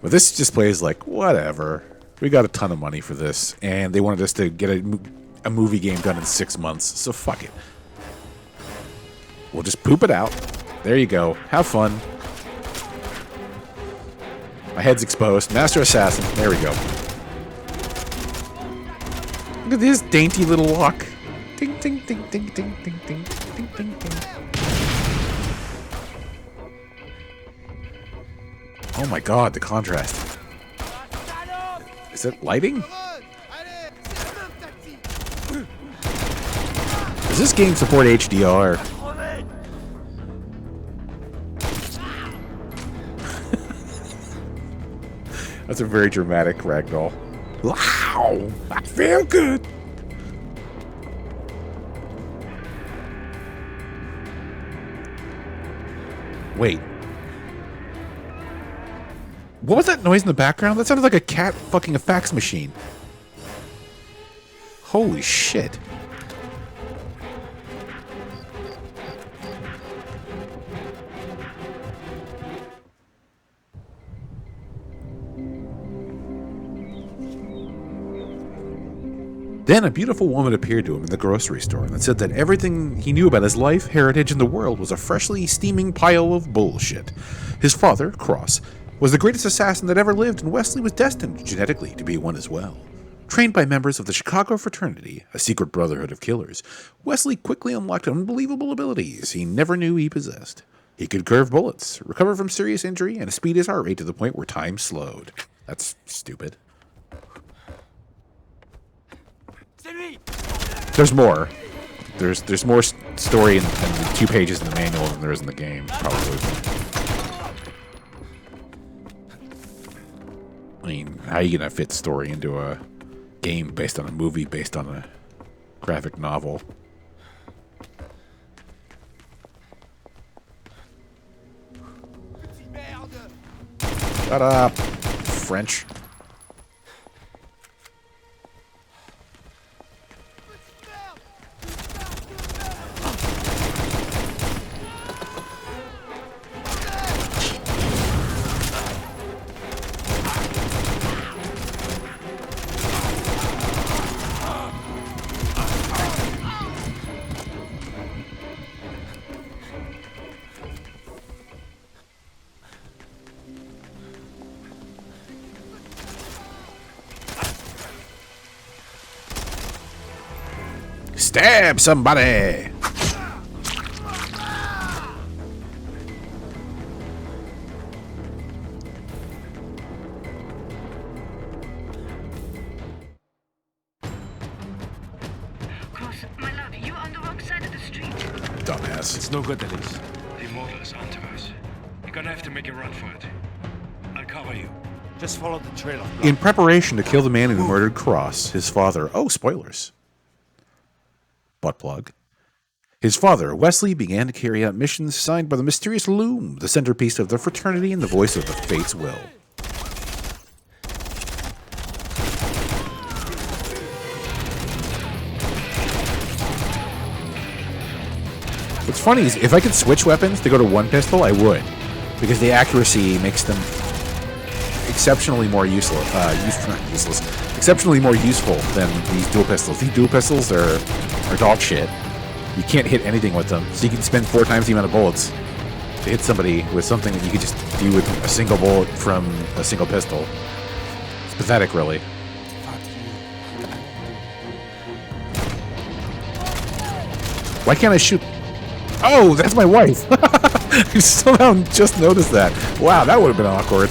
But this just plays like, whatever. We got a ton of money for this, and they wanted us to get a movie game done in 6 months, so fuck it. We'll just poop it out. There you go. Have fun. My head's exposed. Master Assassin. There we go. Look at this dainty little walk. Ding, ding, ding, ding, ding, ding, ding, ding, ding, ding. Oh my god, the contrast. Is it lighting? Does this game support HDR? That's a very dramatic ragdoll. Wow! I feel good! Wait. What was that noise in the background? That sounded like a cat fucking a fax machine. Holy shit. Then a beautiful woman appeared to him in the grocery store and said that everything he knew about his life, heritage, and the world was a freshly steaming pile of bullshit. His father, Cross, was the greatest assassin that ever lived, and Wesley was destined genetically to be one as well. Trained by members of the Chicago Fraternity, a secret brotherhood of killers, Wesley quickly unlocked unbelievable abilities he never knew he possessed. He could curve bullets, recover from serious injury, and speed his heart rate to the point where time slowed. That's stupid. There's more. There's more story in the 2 pages in the manual than there is in the game, probably. I mean, how are you gonna fit story into a game based on a movie based on a graphic novel? Shut up, French. Stab somebody! Cross, my love, you're on the wrong side of the street. Dumbass. It's no good, Elise. The immortal is onto us. You're gonna have to make a run for it. I'll cover you. Just follow the trail of blood. In preparation to kill the man who murdered Cross, his father... Oh, spoilers. Butt plug. His father, Wesley, began to carry out missions assigned by the mysterious Loom, the centerpiece of the fraternity and the voice of the Fates' will. What's funny is if I could switch weapons to go to one pistol, I would, because the accuracy makes them exceptionally more useless. Not useless. exceptionally more useful than these dual pistols. These dual pistols are dog shit. You can't hit anything with them, so you can spend 4 times the amount of bullets to hit somebody with something that you could just do with a single bullet from a single pistol. It's pathetic, really. Why can't I shoot? Oh, that's my wife! I somehow just noticed that. Wow, that would have been awkward.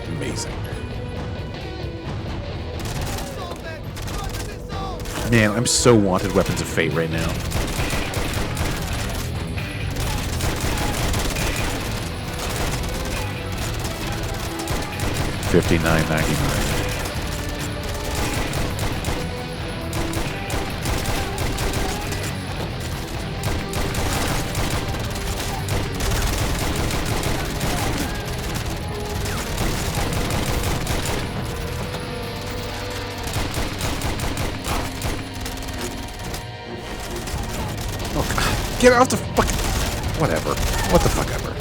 Amazing. Man, I'm so wanted Weapons of Fate right now. $59.99. Get off the fucking... Whatever. What the fuck ever.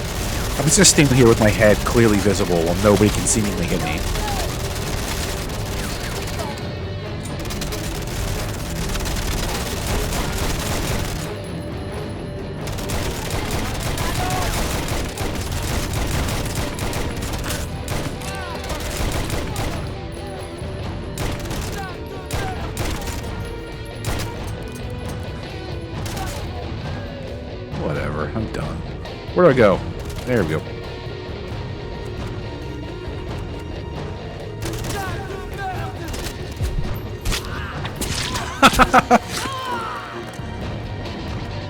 I'm just standing here with my head clearly visible while nobody can seemingly hit me. Whatever, I'm done. Where do I go? There we go.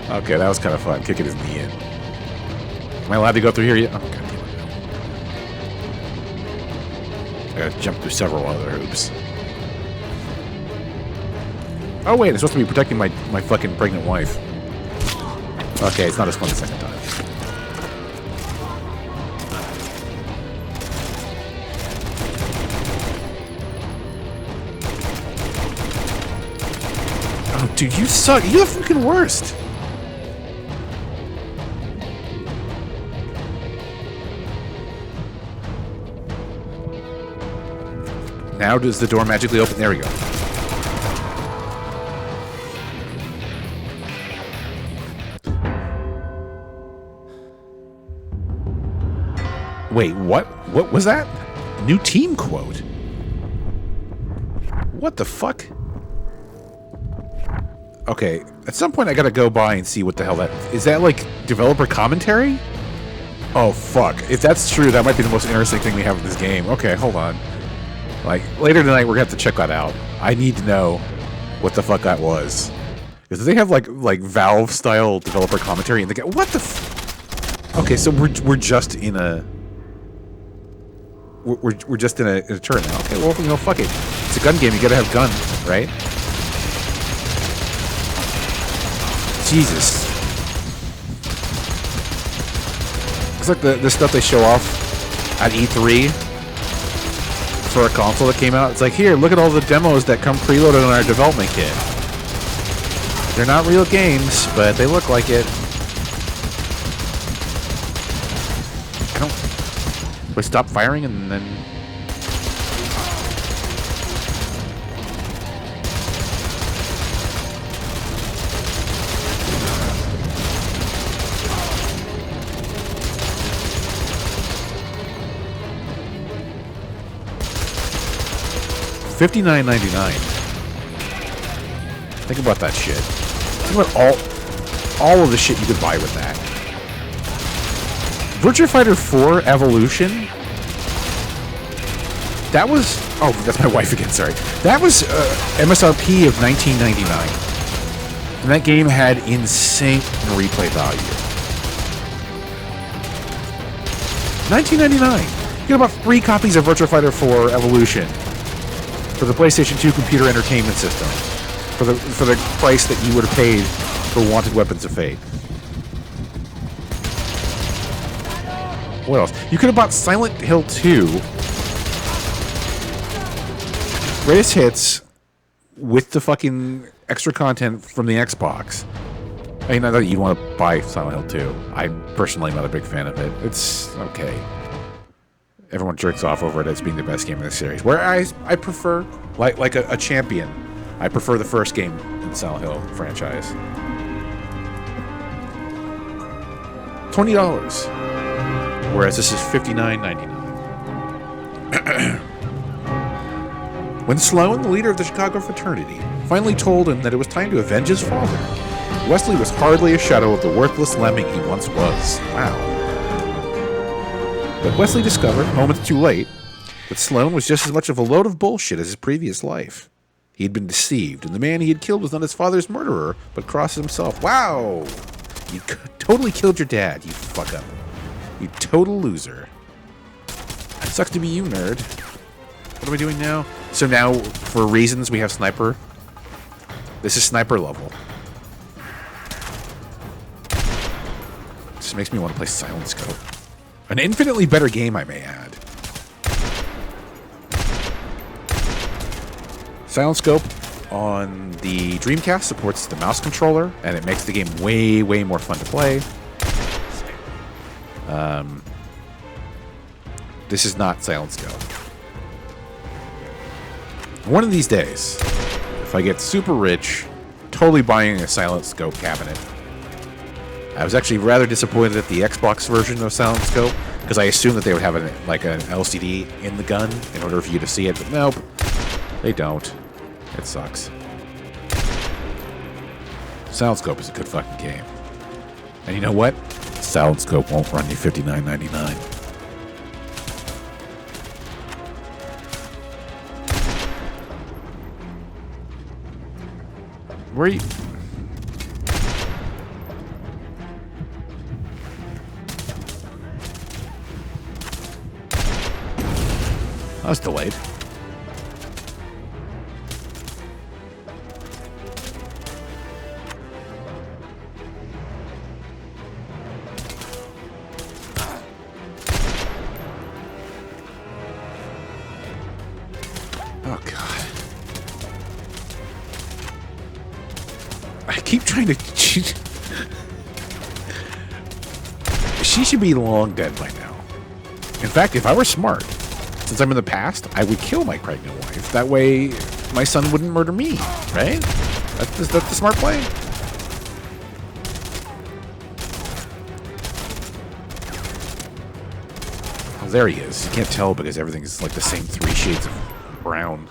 Okay, that was kind of fun. Kicking his knee in. Am I allowed to go through here yet? Oh, God damn it. I gotta jump through several other hoops. Oh, wait, I'm supposed to be protecting my fucking pregnant wife. Okay, it's not as fun the second time. Oh, dude, you suck. You're the fucking worst. Now does the door magically open? There we go. Wait, what? What was that? New team quote? What the fuck? Okay, at some point I gotta go by and see what the hell that... Is that, like, developer commentary? Oh, fuck. If that's true, that might be the most interesting thing we have in this game. Okay, hold on. Like, later tonight we're gonna have to check that out. I need to know what the fuck that was. Because they have, like Valve-style developer commentary, and they get... What the f... Okay, so we're just in a... We're just in a turn now. Okay, well, you know, fuck it. It's a gun game. You gotta have gun, right? Jesus. It's like the stuff they show off at E3 for a console that came out. It's like, here, look at all the demos that come preloaded on our development kit. They're not real games, but they look like it. I don't... We stop firing and then... $59.99. Think about that shit. Think about all of the shit you could buy with that. Virtua Fighter 4 Evolution. That was... Oh, that's my wife again, sorry. That was MSRP of $19.99. And that game had insane replay value. $19.99. You get about 3 copies of Virtua Fighter 4 Evolution for the PlayStation 2 computer entertainment system. For the price that you would have paid for Wanted Weapons of Fate. What else? You could have bought Silent Hill 2 Greatest Hits with the fucking extra content from the Xbox. I mean, not that you want to buy Silent Hill 2. I'm personally not a big fan of it. It's okay. Everyone jerks off over it as being the best game in the series. Whereas I prefer, like a champion, I prefer the first game in the Silent Hill franchise. $20. Whereas this is $59.99. When Sloan, the leader of the Chicago fraternity, finally told him that it was time to avenge his father, Wesley was hardly a shadow of the worthless lemming he once was. Wow. But Wesley discovered, moments too late, that Sloan was just as much of a load of bullshit as his previous life. He had been deceived, and the man he had killed was not his father's murderer, but Cross himself. Wow! You totally killed your dad, you fuck up. You total loser. Sucks to be you, nerd. What are we doing now? So now, for reasons, we have Sniper. This is Sniper level. This makes me want to play Silent Scope. An infinitely better game, I may add. Silent Scope on the Dreamcast supports the mouse controller, and it makes the game way, way more fun to play. This is not Silent Scope. One of these days, if I get super rich, totally buying a Silent Scope cabinet. I was actually rather disappointed at the Xbox version of Silent Scope, because I assumed that they would have an LCD in the gun in order for you to see it, but nope, they don't. It sucks. Silent Scope is a good fucking game. And you know what? Silent Scope won't run you $59.99. Where are you? I was delayed. Oh, God. I keep trying to... She should be long dead by now. In fact, if I were smart, since I'm in the past, I would kill my pregnant wife. That way, my son wouldn't murder me, right? That's the smart play. Oh, there he is. You can't tell because everything's like the same 3 shades of brown.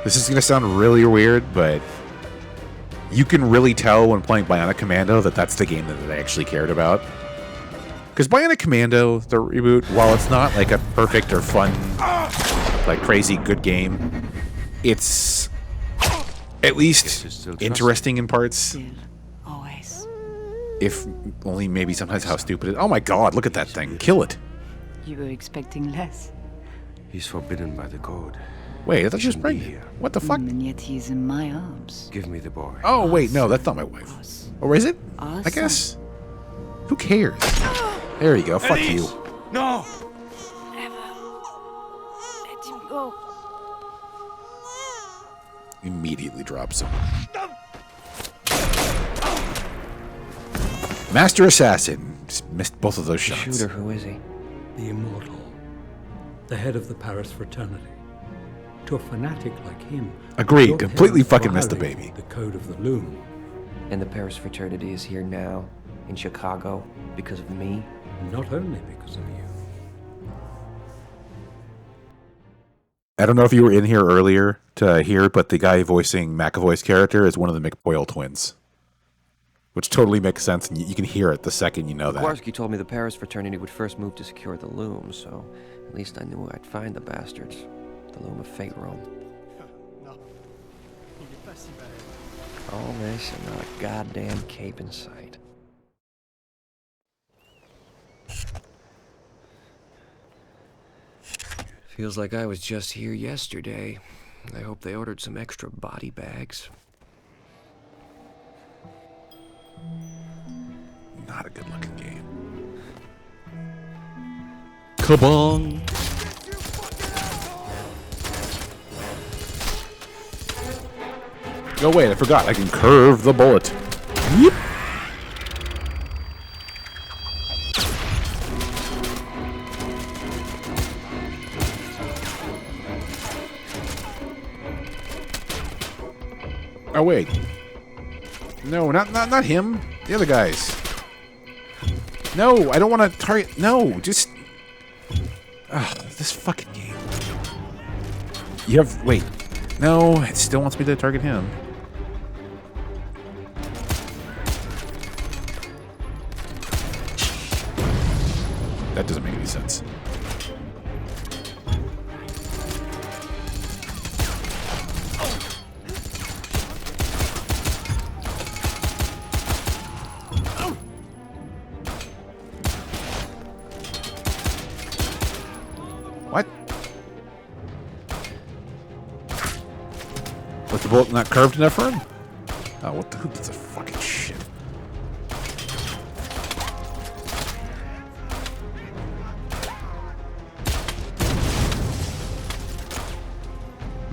This is going to sound really weird, but you can really tell when playing Bionic Commando that that's the game that they actually cared about. Because Bionic Commando, the reboot, while it's not like a perfect or fun, like crazy good game, it's at least interesting in parts. Always. If only maybe sometimes how stupid it is. Oh my God, look at that thing. Kill it. You were expecting less. He's forbidden by the code. Wait, I thought she was Shouldn't be pregnant. here. What the fuck? And yet he's in my arms. Give me the boy. Oh, wait, no, that's not my wife. Or is it? I Awesome. guess. Who cares? There you go. Fuck you. No! Let him go. Immediately drops him. Master Assassin. Just missed both of those shots. Shooter, who is he? The Immortal, the head of the Paris fraternity. To a fanatic like him, Agreed. your Completely parents fucking missed the violated baby. The code of the loom. And the Paris fraternity is here now, in Chicago, because of me? Not only because of you. I don't know if you were in here earlier to hear, but the guy voicing McAvoy's character is one of the McPoyle twins. Which totally makes sense, and you can hear it the second you know that. Kowarski told me the Paris fraternity would first move to secure the loom, so at least I knew where I'd find the bastards. The loom of fate realm. All this and not a goddamn cape in sight. Feels like I was just here yesterday. I hope they ordered some extra body bags. Not a good looking game. Kabong! Oh wait, I forgot. I can curve the bullet. Yep. Oh wait. No, not him. The other guys. No, I don't want to target. No, just. Ugh, this fucking game. You have. Wait. No, it still wants me to target him. That doesn't make any sense. What? Was the bullet not curved enough for him? Oh, what the? Who gives a fucking shit?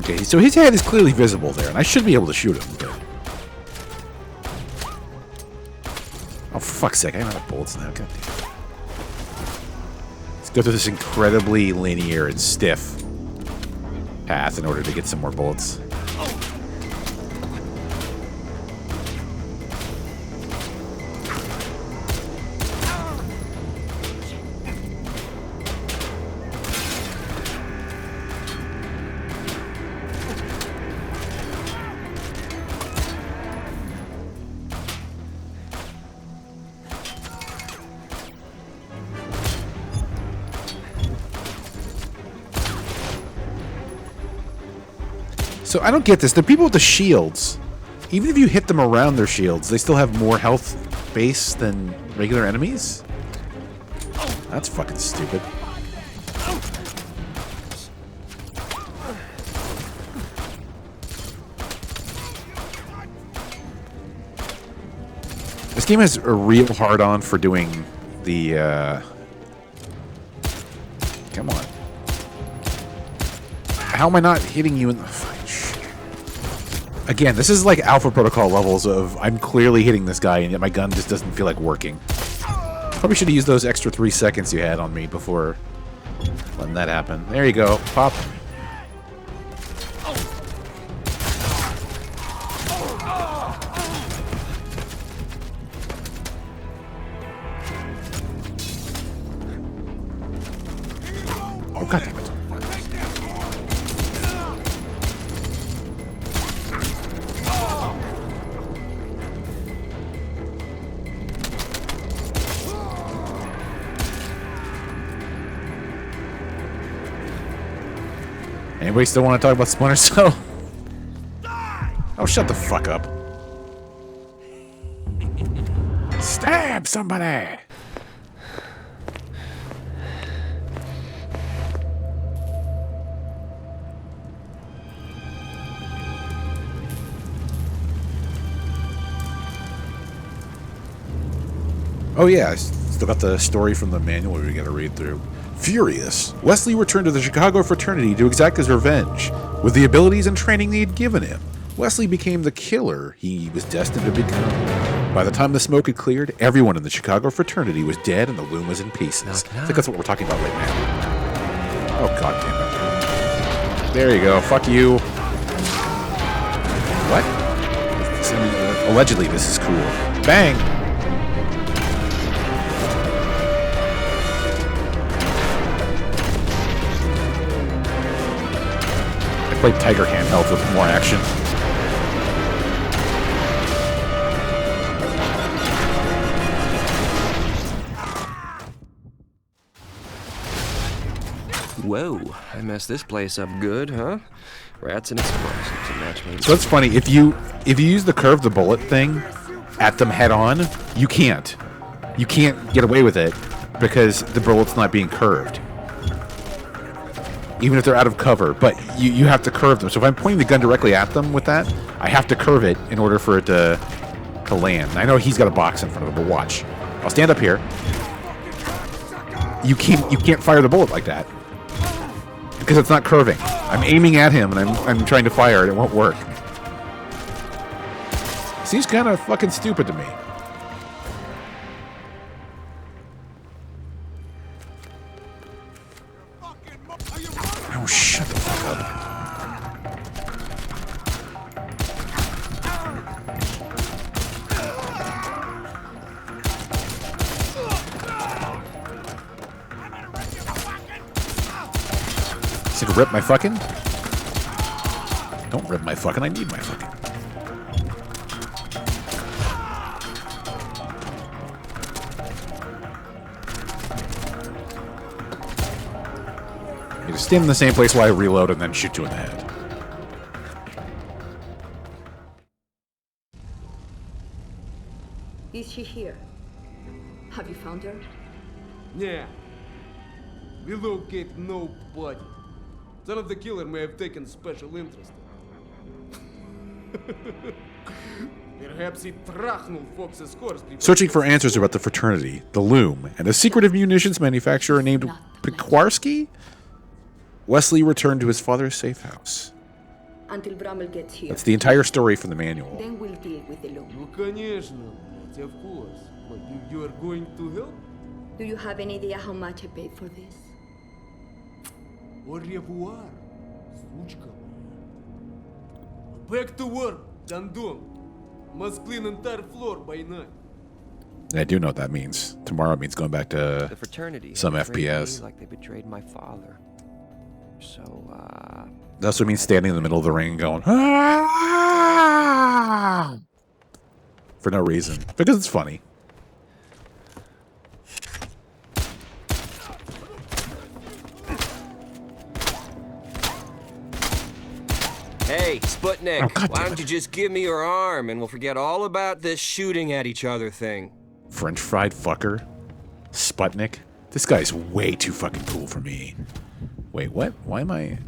Okay, so his head is clearly visible there, and I should be able to shoot him. But... oh, for fuck's sake, I don't have bullets now. God damn it. Let's go through this incredibly linear and stiff path in order to get some more bullets. So I don't get this. The people with the shields, even if you hit them around their shields, they still have more health base than regular enemies? That's fucking stupid. This game has a real hard-on for doing the, come on. How am I not hitting you in the... Again, this is like Alpha Protocol levels of I'm clearly hitting this guy and yet my gun just doesn't feel like working. Probably should have used those extra 3 seconds you had on me before letting that happen. There you go. Pop. Oh, God damn it. Anybody still want to talk about Splinter Cell? Oh, shut the fuck up. Stab somebody! Oh yeah, I still got the story from the manual we gotta read through. Furious, Wesley returned to the Chicago fraternity to exact his revenge. With the abilities and training they had given him, Wesley became the killer he was destined to become. By the time the smoke had cleared, everyone in the Chicago fraternity was dead and the loom was in pieces. I think that's what we're talking about right now. Oh, God damn it. There you go. Fuck you. What? Allegedly, this is cool. Bang! Play Tiger handheld with more action. Whoa, I messed this place up good, huh? Rats and explosions, a match made. So it's funny, if you use the curve the bullet thing at them head on, you can't. You can't get away with it because the bullet's not being curved. even if they're out of cover. But you have to curve them. So if I'm pointing the gun directly at them with that, I have to curve it in order for it to land. I know he's got a box in front of him, but watch. I'll stand up here. You can't fire the bullet like that because it's not curving. I'm aiming at him and I'm trying to fire it. It won't work. Seems kind of fucking stupid to me. Oh, shut the fuck up. Is it rip my fucking? Don't rip my fucking. I need my fucking. You just stand in the same place while I reload and then shoot you in the head. Is she here? Have you found her? Yeah. We locate no body. Son of the killer may have taken special interest in. Perhaps he trachnul Fox's horse. Searching for answers about the fraternity, the Loom, and a secretive munitions manufacturer named Pekwarski, Wesley returned to his father's safe house. Until Bramel gets here. That's the entire story from the manual. Then we'll deal with the Loom. Ну, конечно, блядь, of course. But you are going to help? Do you have any idea how much I paid for this? Au revoir, сучка. Back to work, Dandon. Must clean entire floor by night. I do know what that means. Tomorrow means going back to The fraternity some had betrayed FPS. me like they betrayed my father. So, That's what it means standing in the middle of the ring and going, "Ah!" For no reason. Because it's funny. Hey, Sputnik, Oh, God why damn don't it. you just give me your arm and we'll forget all about this shooting at each other thing? French fried fucker. Sputnik. This guy's way too fucking cool for me. Wait, what? Why am I...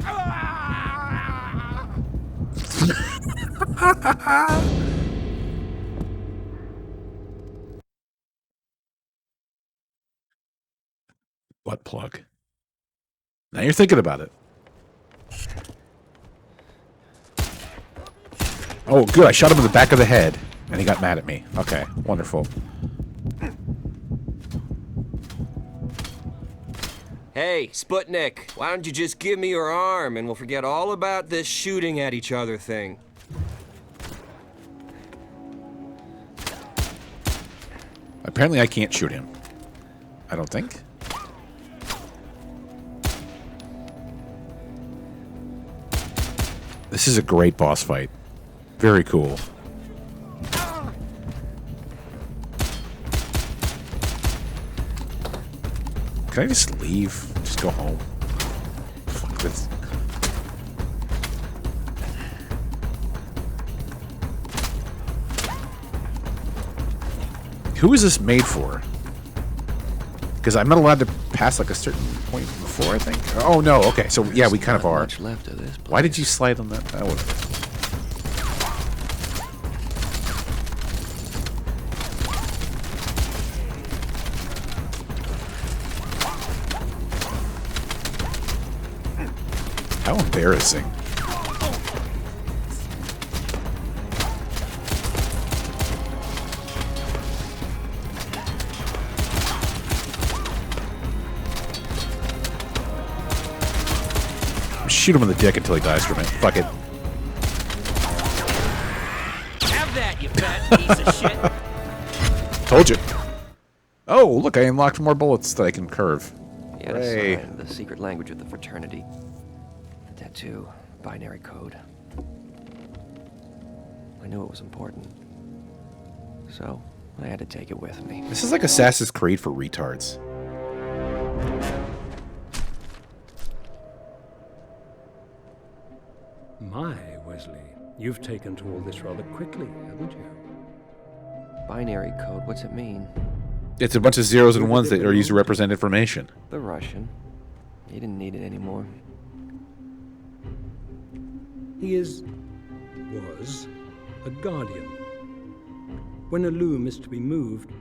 Butt plug. Now you're thinking about it. Oh, good. I shot him in the back of the head, and he got mad at me. Okay, wonderful. Hey, Sputnik, why don't you just give me your arm and we'll forget all about this shooting at each other thing? Apparently I can't shoot him. I don't think. This is a great boss fight. Very cool. Can I just leave? Just go home? Fuck this. Who is this made for? Because I'm not allowed to pass like a certain point before, I think. Oh no, okay. So yeah, we kind of are. Much left of this Why did you slide on that? That would. How embarrassing. Shoot him in the dick until he dies from it. Fuck it. Have that, you fat piece of shit. Told you. Oh, look, I unlocked more bullets that I can curve. He had a Hooray. sign, the secret language of the fraternity. The tattoo, binary code. I knew it was important. So, I had to take it with me. This is like Assassin's Creed for retards. My, Wesley, you've taken to all this rather quickly, haven't you? Binary code, what's it mean? It's a bunch of zeros and ones that are used to represent information. The Russian. He didn't need it anymore. He was a guardian. When a loom is to be moved,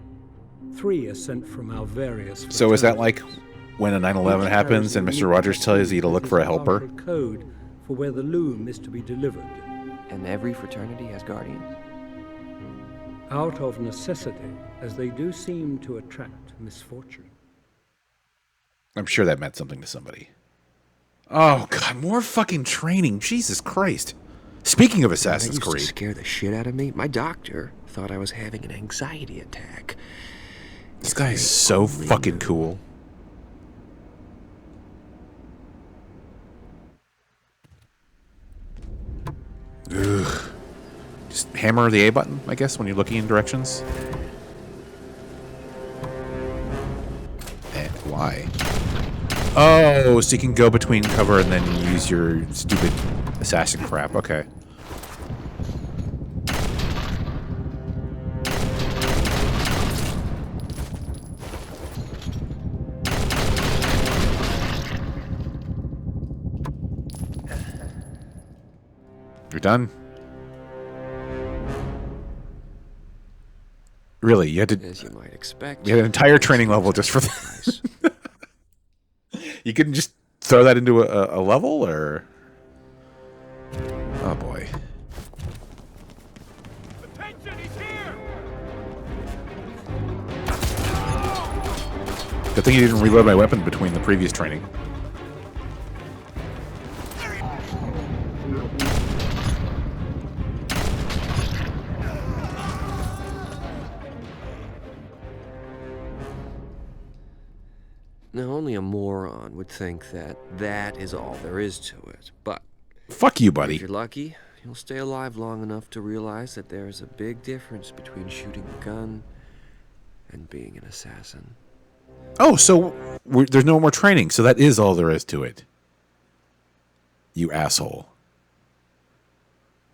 3 are sent from our various... So is that like fraternities. when a 9/11 happens and Mr. Rogers tells you to look for a helper? There's a code for where the loom is to be delivered. And every fraternity has guardians? Out of necessity, as they do seem to attract misfortune. I'm sure that meant something to somebody. Oh, God, more fucking training. Jesus Christ. Speaking of Assassin's That used to Creed. scare the shit out of me. My doctor thought I was having an anxiety attack. This guy is so fucking cool. Ugh. Just hammer the A button, I guess, when you're looking in directions. And why? Oh, so you can go between cover and then use your stupid assassin crap. Okay. You're done? Really? You had to... As you might expect. You had an entire training level just for this? You couldn't just throw that into a level, or... Oh, boy. Attention, he's here! Good thing you didn't reload my weapon between the previous training. Now, only a moron would think that that is all there is to it. But Fuck you, buddy. if you're lucky, you'll stay alive long enough to realize that there is a big difference between shooting a gun and being an assassin. Oh, so there's no more training, so that is all there is to it. You asshole.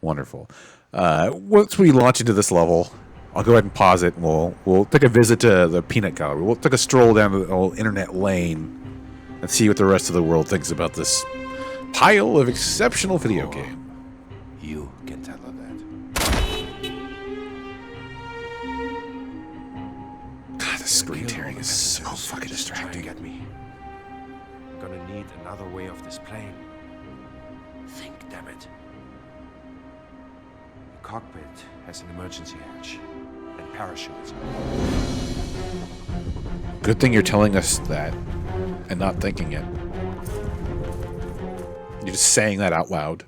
Wonderful. Once we launch into this level, I'll go ahead and pause it, and we'll take a visit to the peanut gallery. We'll take a stroll down the old internet lane and see what the rest of the world thinks about this pile of exceptional video game. You can tell her that. God, the screen tearing is so Messengers fucking just try and distracting. get me. I'm gonna need another way off this plane. Think, damn it. The cockpit has an emergency hatch and parachutes. Good thing you're telling us that and not thinking it. You're just saying that out loud.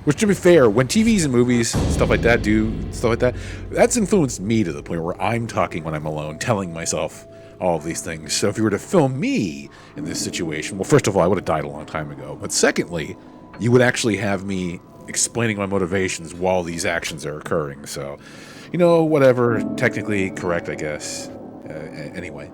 Which, to be fair, when TVs and movies, stuff like that do stuff like that, that's influenced me to the point where I'm talking when I'm alone, telling myself all of these things. So if you were to film me in this situation, well, first of all, I would have died a long time ago. But secondly, you would actually have me explaining my motivations while these actions are occurring. So, you know, whatever, technically correct, I guess. Anyway,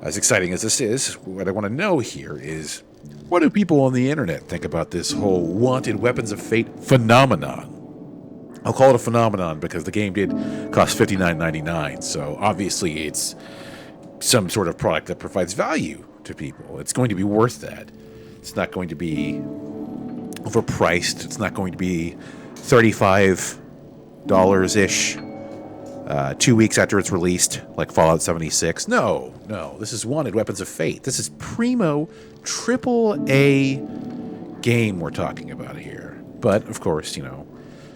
as exciting as this is, what I want to know here is, what do people on the internet think about this whole Wanted Weapons of Fate phenomenon? I'll call it a phenomenon because the game did cost $59.99, so obviously it's some sort of product that provides value to people. It's going to be worth that. It's not going to be overpriced. It's not going to be $35-ish 2 weeks after it's released, like Fallout 76. No. This is Wanted Weapons of Fate. This is primo AAA game we're talking about here. But, of course, you know,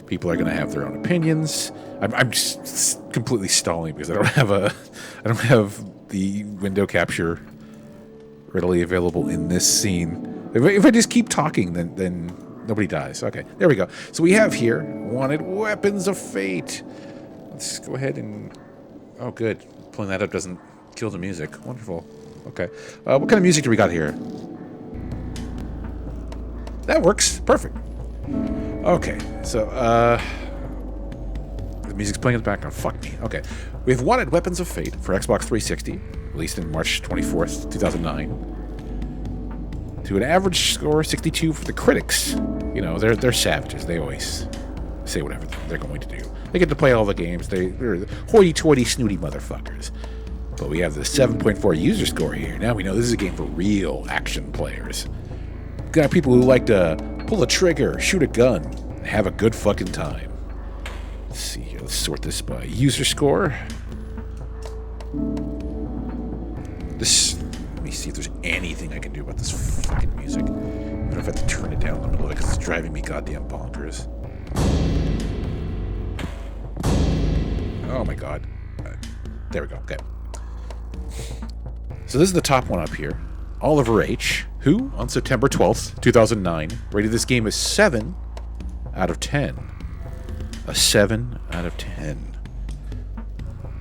people are going to have their own opinions. I'm just completely stalling because I don't have the window capture readily available in this scene. If I just keep talking, then nobody dies. Okay, there we go. So we have here Wanted Weapons of Fate. Let's go ahead and... Oh, good. Pulling that up doesn't kill the music. Wonderful. Okay. What kind of music do we got here? That works. Perfect. Okay. So, the music's playing in the background. Fuck me. Okay. We have Wanted Weapons of Fate for Xbox 360, released in March 24th, 2009. To an average score, 62 for the critics. You know, they're savages. They always say whatever they're going to do. They get to play all the games. They're hoity-toity, snooty motherfuckers. But we have the 7.4 user score here. Now we know this is a game for real action players. Got people who like to pull a trigger, shoot a gun, have a good fucking time. Let's see here. Let's sort this by user score. Let me see if there's anything I can do about this fucking music. I don't know if I have to turn it down in the middle of it because it's driving me goddamn bonkers. Oh my god. There we go. Okay. So this is the top one up here. Oliver H., who, on September 12th, 2009, rated this game as 7 out of 10. A 7 out of 10.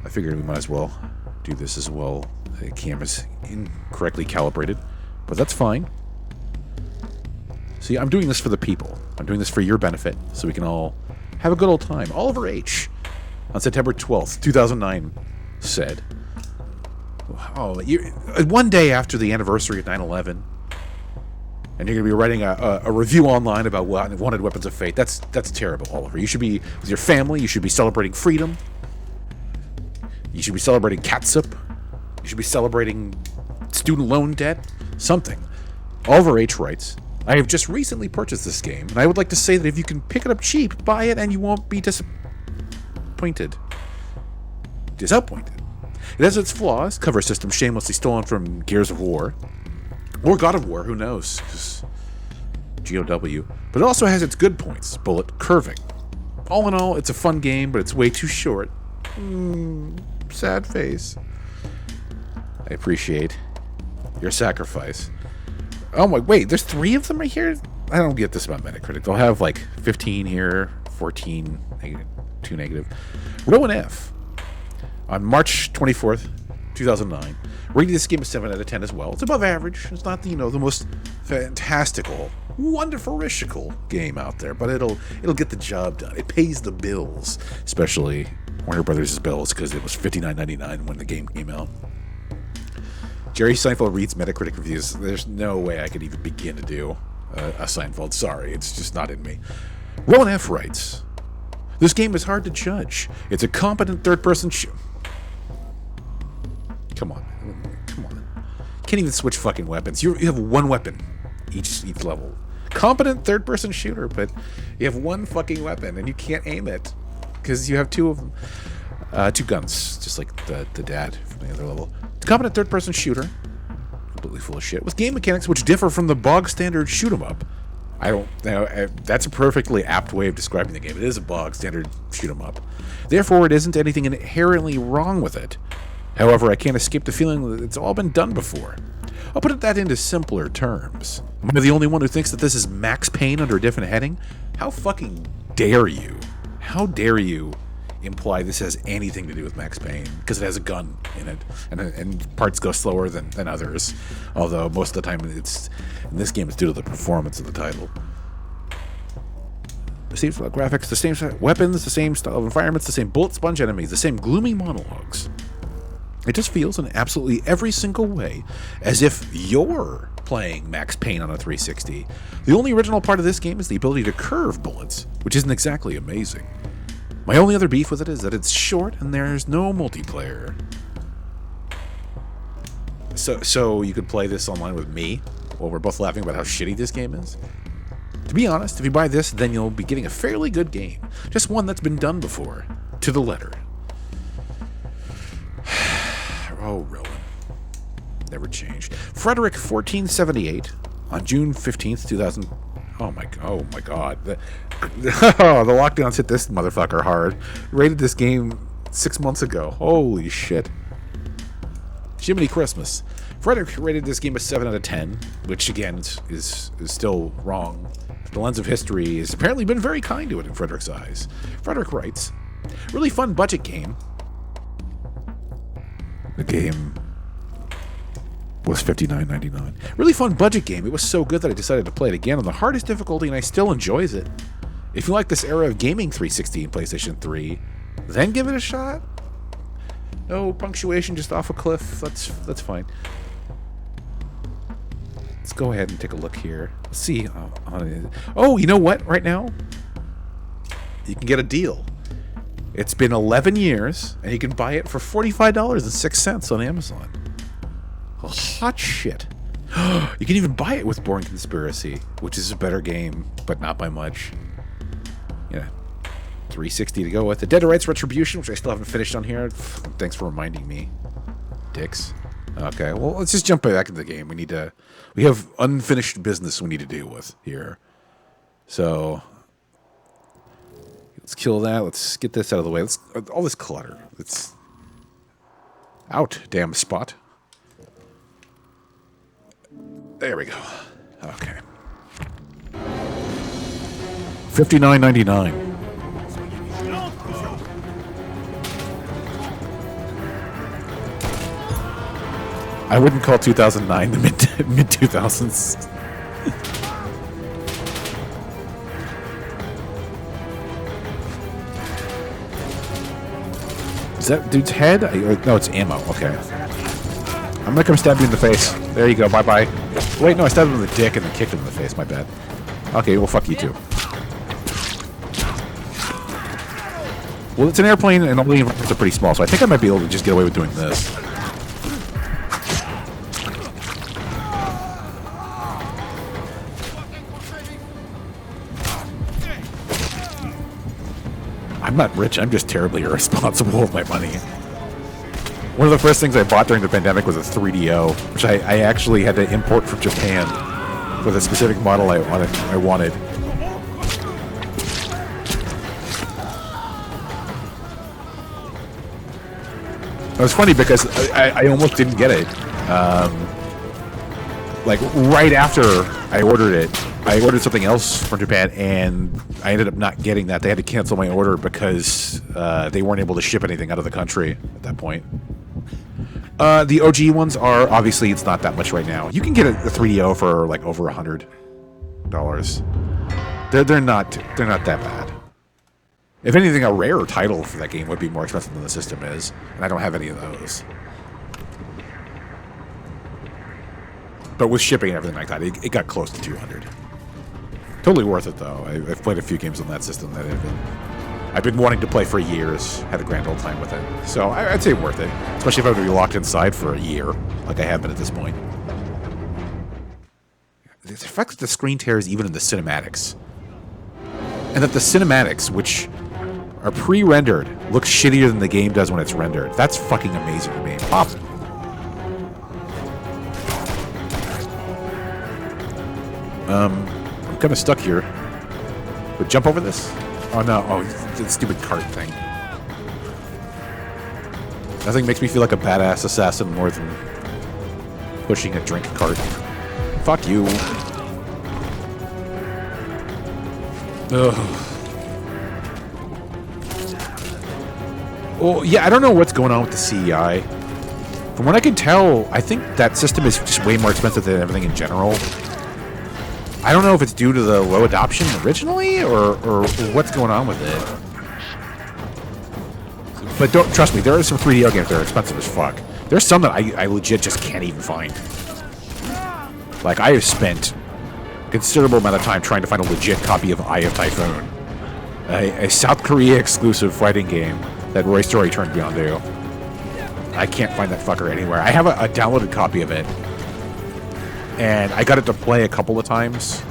I figured we might as well do this as well. The camera's incorrectly calibrated, but that's fine. See, I'm doing this for the people. I'm doing this for your benefit, so we can all have a good old time. Oliver H., on September 12th, 2009, said, one day after the anniversary of 9/11, and you're going to be writing a review online about Wanted Weapons of Fate. That's terrible, Oliver. You should be with your family. You should be celebrating freedom. You should be celebrating catsup. You should be celebrating student loan debt. Something. Oliver H. writes, I have just recently purchased this game, and I would like to say that if you can pick it up cheap, buy it and you won't be disappointed. It has its flaws. Cover system shamelessly stolen from Gears of War. Or God of War, who knows? 'Cause GOW. But it also has its good points. Bullet curving. All in all, it's a fun game, but it's way too short. Sad face. I appreciate your sacrifice. Oh my, wait, there's 3 of them right here? I don't get this about Metacritic. They'll have like 15 here, 14, negative, 2 negative. Rowan F., on March 24th, 2009, rated this game a 7 out of 10 as well. It's above average. It's not the most fantastical, wonderful game out there, but it'll get the job done. It pays the bills, especially Warner Brothers' bills, because it was $59.99 when the game came out. Jerry Seinfeld reads Metacritic reviews. There's no way I could even begin to do a Seinfeld. Sorry, it's just not in me. Rowan F. writes, this game is hard to judge. It's a competent third-person Come on. Can't even switch fucking weapons. You have one weapon each level. Competent third-person shooter, but you have one fucking weapon and you can't aim it because you have 2 of them. 2 guns, just like the dad from the other level. Competent third-person shooter, completely full of shit, with game mechanics which differ from the bog standard shoot 'em up. I don't know. That's a perfectly apt way of describing the game. It is a bog standard shoot 'em up. Therefore, it isn't anything inherently wrong with it. However, I can't escape the feeling that it's all been done before. I'll put that into simpler terms. Am I the only one who thinks that this is Max Payne under a different heading? How fucking dare you? How dare you imply this has anything to do with Max Payne? Because it has a gun in it, and parts go slower than others. Although most of the time, in this game, it's due to the performance of the title. The same style of graphics, the same style of weapons, the same style of environments, the same bullet sponge enemies, the same gloomy monologues. It just feels in absolutely every single way as if you're playing Max Payne on a 360. The only original part of this game is the ability to curve bullets, which isn't exactly amazing. My only other beef with it is that it's short and there's no multiplayer. So you could play this online with me while we're both laughing about how shitty this game is? To be honest, if you buy this, then you'll be getting a fairly good game. Just one that's been done before. To the letter. Oh, Rowan. Never changed. Frederick 1478 on June 15th, 2000. Oh my god. The lockdowns hit this motherfucker hard. Rated this game 6 months ago. Holy shit. Jiminy Christmas. Frederick rated this game a 7 out of 10, which again is still wrong. The lens of history has apparently been very kind to it in Frederick's eyes. Frederick writes, really fun budget game. The game was $59.99. Really fun budget game. It was so good that I decided to play it again on the hardest difficulty, and I still enjoys it. If you like this era of gaming 360 and PlayStation 3, then give it a shot. No punctuation, just off a cliff. That's fine. Let's go ahead and take a look here. Let's see. Oh, you know what? Right now, you can get a deal. It's been 11 years, and you can buy it for $45.06 on Amazon. Oh, hot shit. You can even buy it with Boring Conspiracy, which is a better game, but not by much. Yeah. 360 to go with. The Dead to Rights Retribution, which I still haven't finished on here. Thanks for reminding me. Dicks. Okay, well, let's just jump back into the game. We have unfinished business we need to deal with here. So, let's kill that. Let's get this out of the way. All this clutter. It's out, damn spot. There we go. Okay. $59.99. I wouldn't call 2009 the mid 2000s. Is that dude's head? No, it's ammo. Okay. I'm gonna come stab you in the face. There you go. Bye bye. Wait, no, I stabbed him in the dick and then kicked him in the face. My bad. Okay, well, fuck you too. Well, it's an airplane and all the environments are pretty small, so I think I might be able to just get away with doing this. I'm not rich, I'm just terribly irresponsible with my money. One of the first things I bought during the pandemic was a 3DO, which I actually had to import from Japan for the specific model I wanted. It was funny because I almost didn't get it. Like, right after I ordered it, I ordered something else from Japan, and I ended up not getting that. They had to cancel my order because they weren't able to ship anything out of the country at that point. The OG ones are, obviously, it's not that much right now. You can get a 3DO for, like, over $100. They're not that bad. If anything, a rare title for that game would be more expensive than the system is, and I don't have any of those. But with shipping and everything like that, it got close to $200. Totally worth it, though. I've played a few games on that system that I've been wanting to play for years. Had a grand old time with it. So I'd say worth it. Especially if I were to be locked inside for a year, like I have been at this point. The fact that the screen tears even in the cinematics. And that the cinematics, which are pre-rendered, look shittier than the game does when it's rendered. That's fucking amazing to me. Pop. I'm kind of stuck here. But jump over this? Oh no, oh, the stupid cart thing. Nothing makes me feel like a badass assassin more than pushing a drink cart. Fuck you. Ugh. Well, yeah, I don't know what's going on with the CEI. From what I can tell, I think that system is just way more expensive than everything in general. I don't know if it's due to the low adoption originally, or what's going on with it. But don't trust me, there are some 3DO games that are expensive as fuck. There's some that I legit just can't even find. Like, I have spent a considerable amount of time trying to find a legit copy of Eye of Typhoon, a South Korea exclusive fighting game that Roy Story turned me on to. I can't find that fucker anywhere. I have a downloaded copy of it, and I got it to play a couple of times,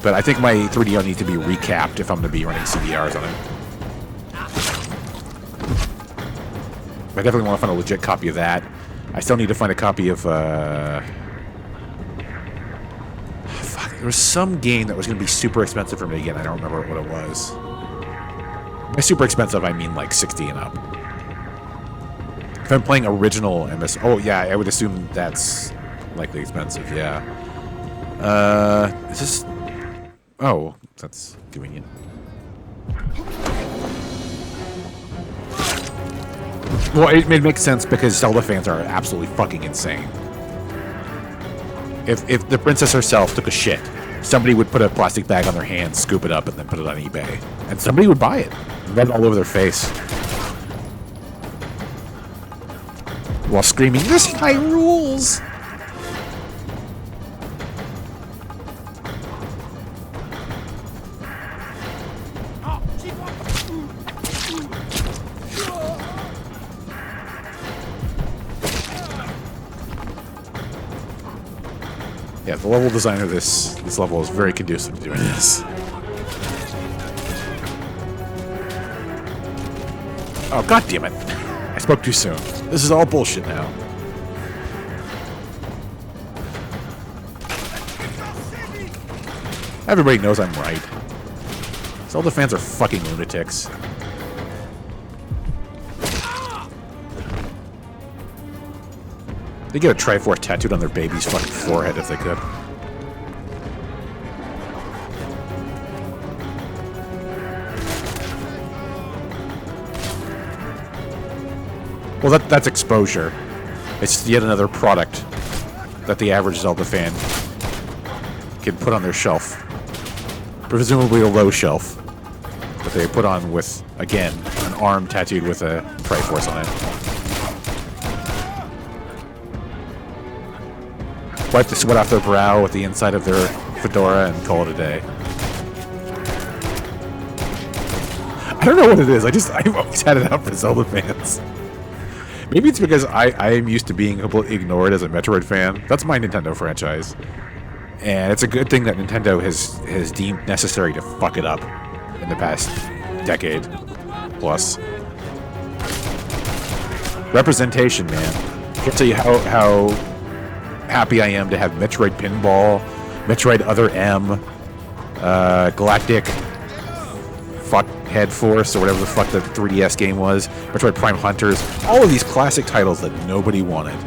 but I think my 3DO needs to be recapped if I'm going to be running CDRs on it. I definitely want to find a legit copy of that. I still need to find a copy of, fuck, there was some game that was going to be super expensive for me again. I don't remember what it was. By super expensive, I mean like 60 and up. If I'm playing original MS... Oh, yeah, I would assume that's likely expensive, yeah. Is this... Oh, that's convenient. Well, it makes sense because Zelda fans are absolutely fucking insane. If the princess herself took a shit, somebody would put a plastic bag on their hand, scoop it up, and then put it on eBay. And somebody would buy it. Rub it all over their face. While screaming, "This is my rules!" Yeah, the level design of this level is very conducive to doing this. Oh, god damn it. I spoke too soon. This is all bullshit now. Everybody knows I'm right. Zelda fans are fucking lunatics. They get a Triforce tattooed on their baby's fucking forehead if they could. Well, that's exposure. It's yet another product that the average Zelda fan can put on their shelf. Presumably a low shelf. That they put on with, again, an arm tattooed with a Triforce on it. Wipe the sweat off their brow with the inside of their fedora and call it a day. I don't know what it is. I've always had it out for Zelda fans. Maybe it's because I am used to being completely ignored as a Metroid fan. That's my Nintendo franchise. And it's a good thing that Nintendo has deemed necessary to fuck it up in the past decade plus. Representation, man. I can't tell you how happy I am to have Metroid Pinball, Metroid Other M, Galactic Fuckhead Force, or whatever the fuck the 3DS game was, Metroid Prime Hunters, all of these classic titles that nobody wanted.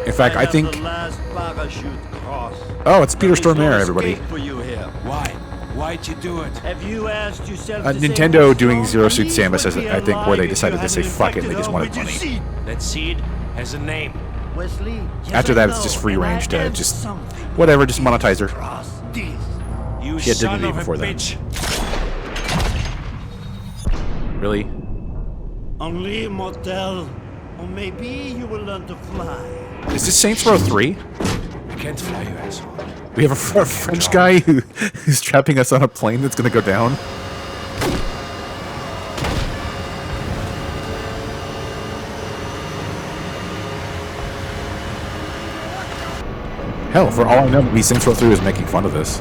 In fact, I think... Oh, it's Peter Stormare, everybody. Why? Why'd you do it? Have you asked yourself Nintendo doing Zero Suit Samus is, I think, where they decided to say fuck it and they just wanted money. That seed has a name. Wesley, After that, it's just free range to just... Whatever, just monetize her. You She had son dignity of a before that. bitch. Really? Only immortal, or maybe you will learn to fly. Is this Saints Row 3? I can't fly, you asshole. We have a French guy who's trapping us on a plane that's gonna go down. Hell, for all I know, maybe Saints Row 3 was making fun of this.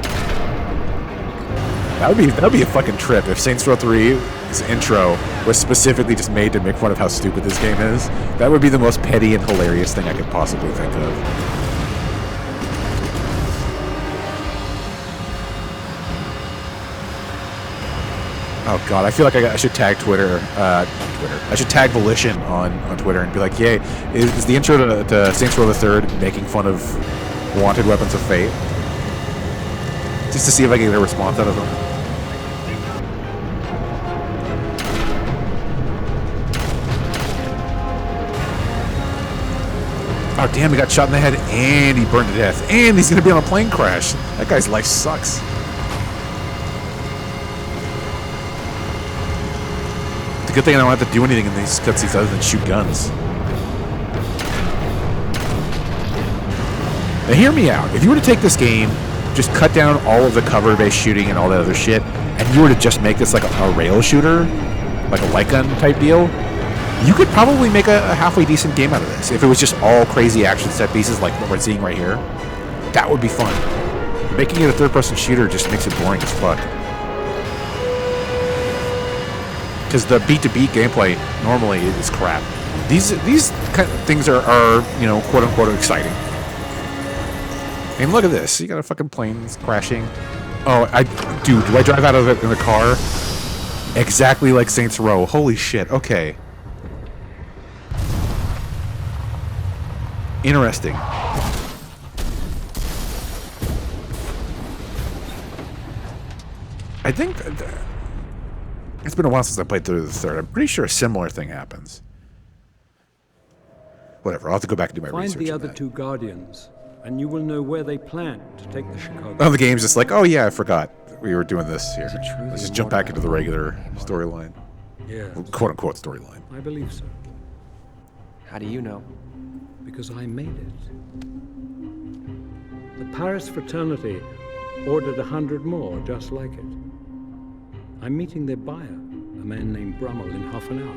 That would be a fucking trip if Saints Row 3's intro was specifically just made to make fun of how stupid this game is. That would be the most petty and hilarious thing I could possibly think of. Oh god, I feel like I should tag Twitter. I should tag Volition on Twitter and be like, "Yay, is the intro to Saints Row the Third making fun of Wanted Weapons of Fate?" Just to see if I can get a response out of them. Oh damn, he got shot in the head and he burned to death. And he's gonna be on a plane crash. That guy's life sucks. It's a good thing I don't have to do anything in these cutscenes other than shoot guns. Now hear me out. If you were to take this game, just cut down all of the cover-based shooting and all that other shit, and you were to just make this like a rail shooter, like a light gun type deal, you could probably make a halfway decent game out of this. If it was just all crazy action set pieces like what we're seeing right here, that would be fun. Making it a third-person shooter just makes it boring as fuck. Because the beat-to-beat gameplay normally is crap. These kind of things are you know, quote-unquote exciting. And look at this. You got a fucking plane crashing. Oh, dude, do I drive out of it in a car? Exactly like Saints Row. Holy shit. Okay. Interesting. I think it's been a while since I played through the third. I'm pretty sure a similar thing happens. Whatever. I'll have to go back and do my research. Find the on other that. two Guardians, and you will know where they plan to take the Chicago. Oh, the game's just like, oh yeah, I forgot we were doing this here. Let's just jump back into the regular storyline. Yeah, Quote unquote storyline. I believe so. How do you know? Because I made it. The Paris fraternity ordered 100 more just like it. I'm meeting their buyer, a man named Brummel, in half an hour.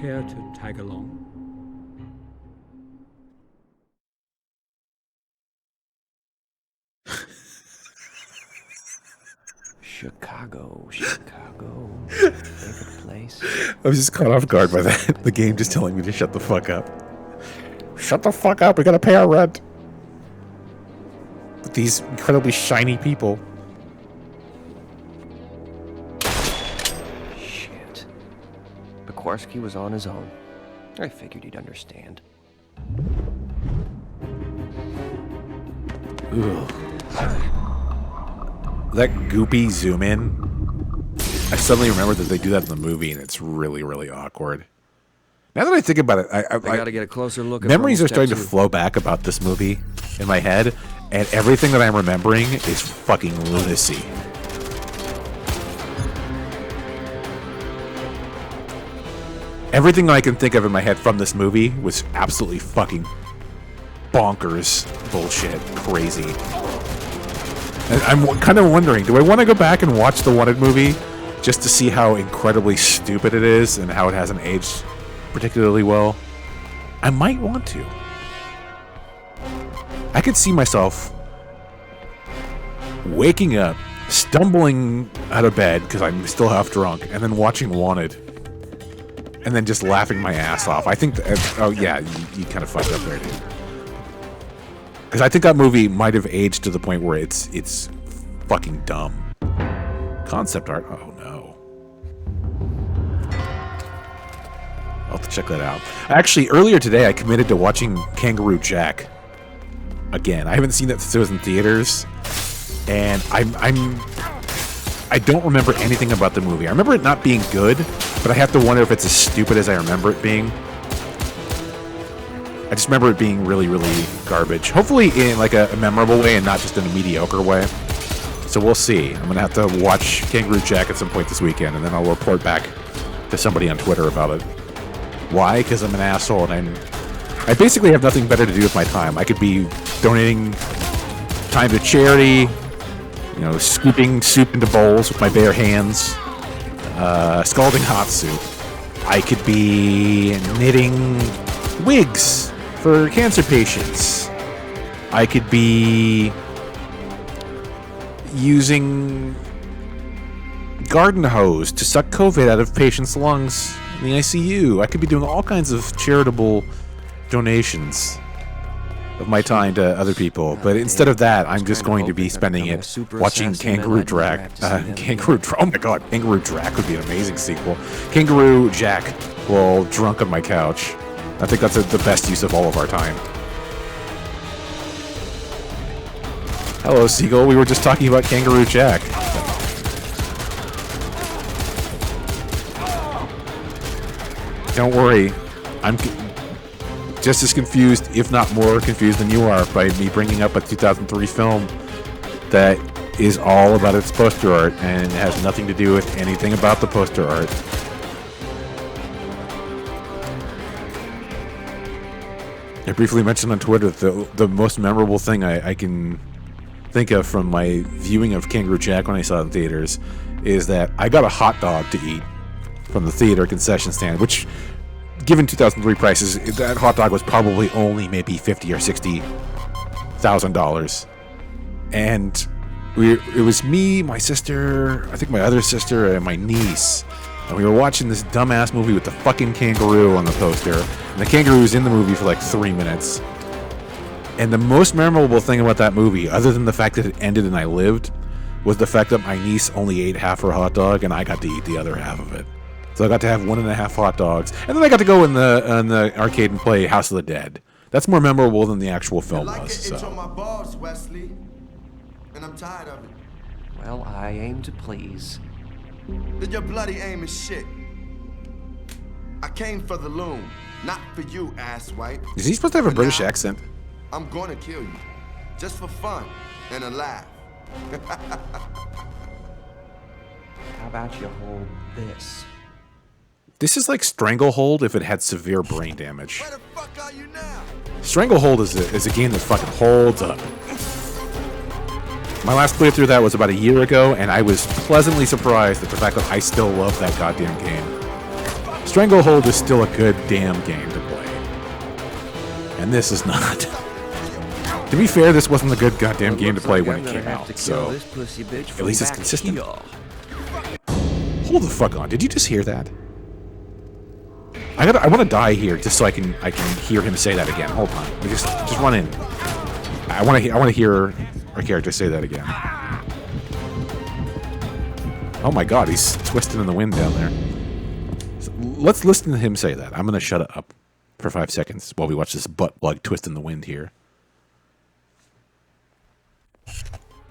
care to tag along? Chicago. Favorite place? I was just caught off guard by that. The game just telling me to shut the fuck up. Shut the fuck up, we gotta pay our rent. With these incredibly shiny people. Shit. Pekorsky was on his own. I figured he'd understand. Ugh. That goopy zoom in. I suddenly remember that they do that in the movie, and it's really, really awkward. Now that I think about it, I gotta get a closer look at memories are Step starting to 2. flow back about this movie in my head, and everything that I'm remembering is fucking lunacy. Everything I can think of in my head from this movie was absolutely fucking bonkers bullshit, crazy. And I'm kind of wondering, do I want to go back and watch the Wanted movie just to see how incredibly stupid it is and how it hasn't aged particularly well? I might want to. I could see myself waking up, stumbling out of bed because I'm still half drunk, and then watching Wanted, and then just laughing my ass off. I think, oh yeah, you kind of fucked up there, dude. Because I think that movie might have aged to the point where it's fucking dumb. Concept art? Oh no. I'll have to check that out. Actually, earlier today I committed to watching Kangaroo Jack again. I haven't seen it since it was in theaters, and I don't remember anything about the movie. I remember it not being good, but I have to wonder if it's as stupid as I remember it being. I just remember it being really, really garbage. Hopefully in like a memorable way and not just in a mediocre way. So we'll see. I'm going to have to watch Kangaroo Jack at some point this weekend, and then I'll report back to somebody on Twitter about it. Why? Because I'm an asshole, and I basically have nothing better to do with my time. I could be donating time to charity, you know, scooping soup into bowls with my bare hands, scalding hot soup. I could be knitting wigs for cancer patients. I could be using garden hose to suck COVID out of patients' lungs in the ICU. I could be doing all kinds of charitable donations of my time to other people, but instead of that, I'm just going to be spending it watching Kangaroo Jack. Oh my god, Kangaroo Jack would be an amazing sequel. Kangaroo Jack while drunk on my couch. I think that's the best use of all of our time. Hello, Seagull. We were just talking about Kangaroo Jack. Don't worry. I'm just as confused, if not more confused than you are, by me bringing up a 2003 film that is all about its poster art and has nothing to do with anything about the poster art. I briefly mentioned on Twitter that the most memorable thing I can think of from my viewing of Kangaroo Jack when I saw it in theaters is that I got a hot dog to eat from the theater concession stand, which, given 2003 prices, that hot dog was probably only maybe $50,000 or $60,000. And it was me, my sister, I think my other sister, and my niece. And we were watching this dumbass movie with the fucking kangaroo on the poster. And the kangaroo was in the movie for like 3 minutes. And the most memorable thing about that movie, other than the fact that it ended and I lived, was the fact that my niece only ate half her hot dog and I got to eat the other half of it. So I got to have 1.5 hot dogs. And then I got to go in the arcade and play House of the Dead. That's more memorable than the actual film was. So. my balls, Wesley. And I'm tired of it. Well, I aim to please. Then your bloody aim is shit. I came for the loom, not for you, asswipe. Is he supposed to have a British accent? I'm gonna kill you. Just for fun and a laugh. How about you hold this? This is like Stranglehold if it had severe brain damage. Where the fuck are you now? Stranglehold is a game that fucking holds up. My last playthrough of that was about a year ago, and I was pleasantly surprised at the fact that I still love that goddamn game. Stranglehold is still a good damn game to play. And this is not. To be fair, this wasn't a good goddamn game to play when it came out, so at least it's consistent. Hold the fuck on, did you just hear that? I want to die here just so I can hear him say that again. Hold on, just run in. I want to hear our character say that again. Oh my god, he's twisting in the wind down there. So let's listen to him say that. I'm gonna shut it up for 5 seconds while we watch this butt plug twist in the wind here.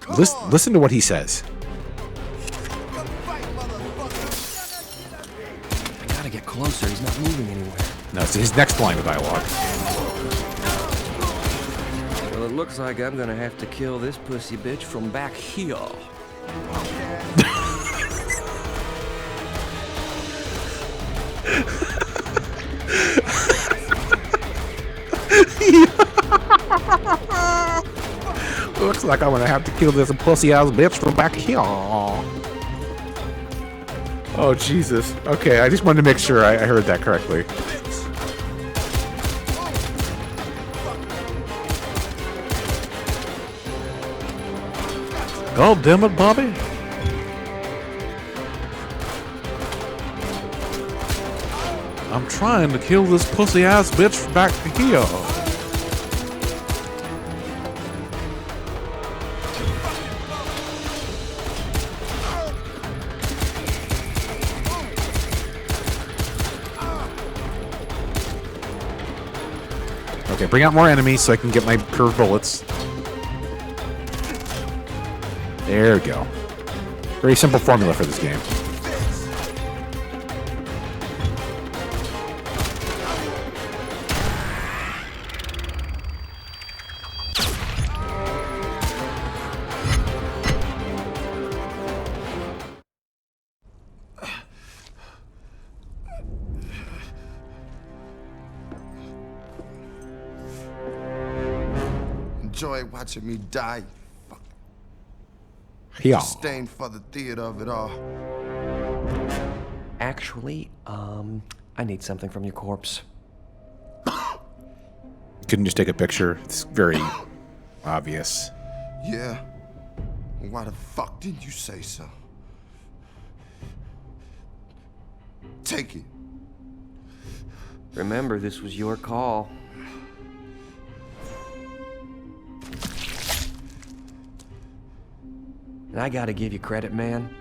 Listen to what he says. I gotta get closer. He's not moving anywhere. No, it's his next line of dialogue. Well, it looks like I'm gonna have to kill this pussy bitch from back here. Looks like I'm gonna have to kill this pussy-ass bitch from back here. Oh, Jesus. Okay, I just wanted to make sure I heard that correctly. God damn it, Bobby. I'm trying to kill this pussy-ass bitch from back here. Okay, bring out more enemies so I can get my curved bullets. There we go. Very simple formula for this game. Enjoy watching me die. Yeah. Staying for the theater of it all. Actually, I need something from your corpse. Couldn't just take a picture. It's very obvious. Yeah? Why the fuck didn't you say so? Take it. Remember, this was your call. And I gotta give you credit, man.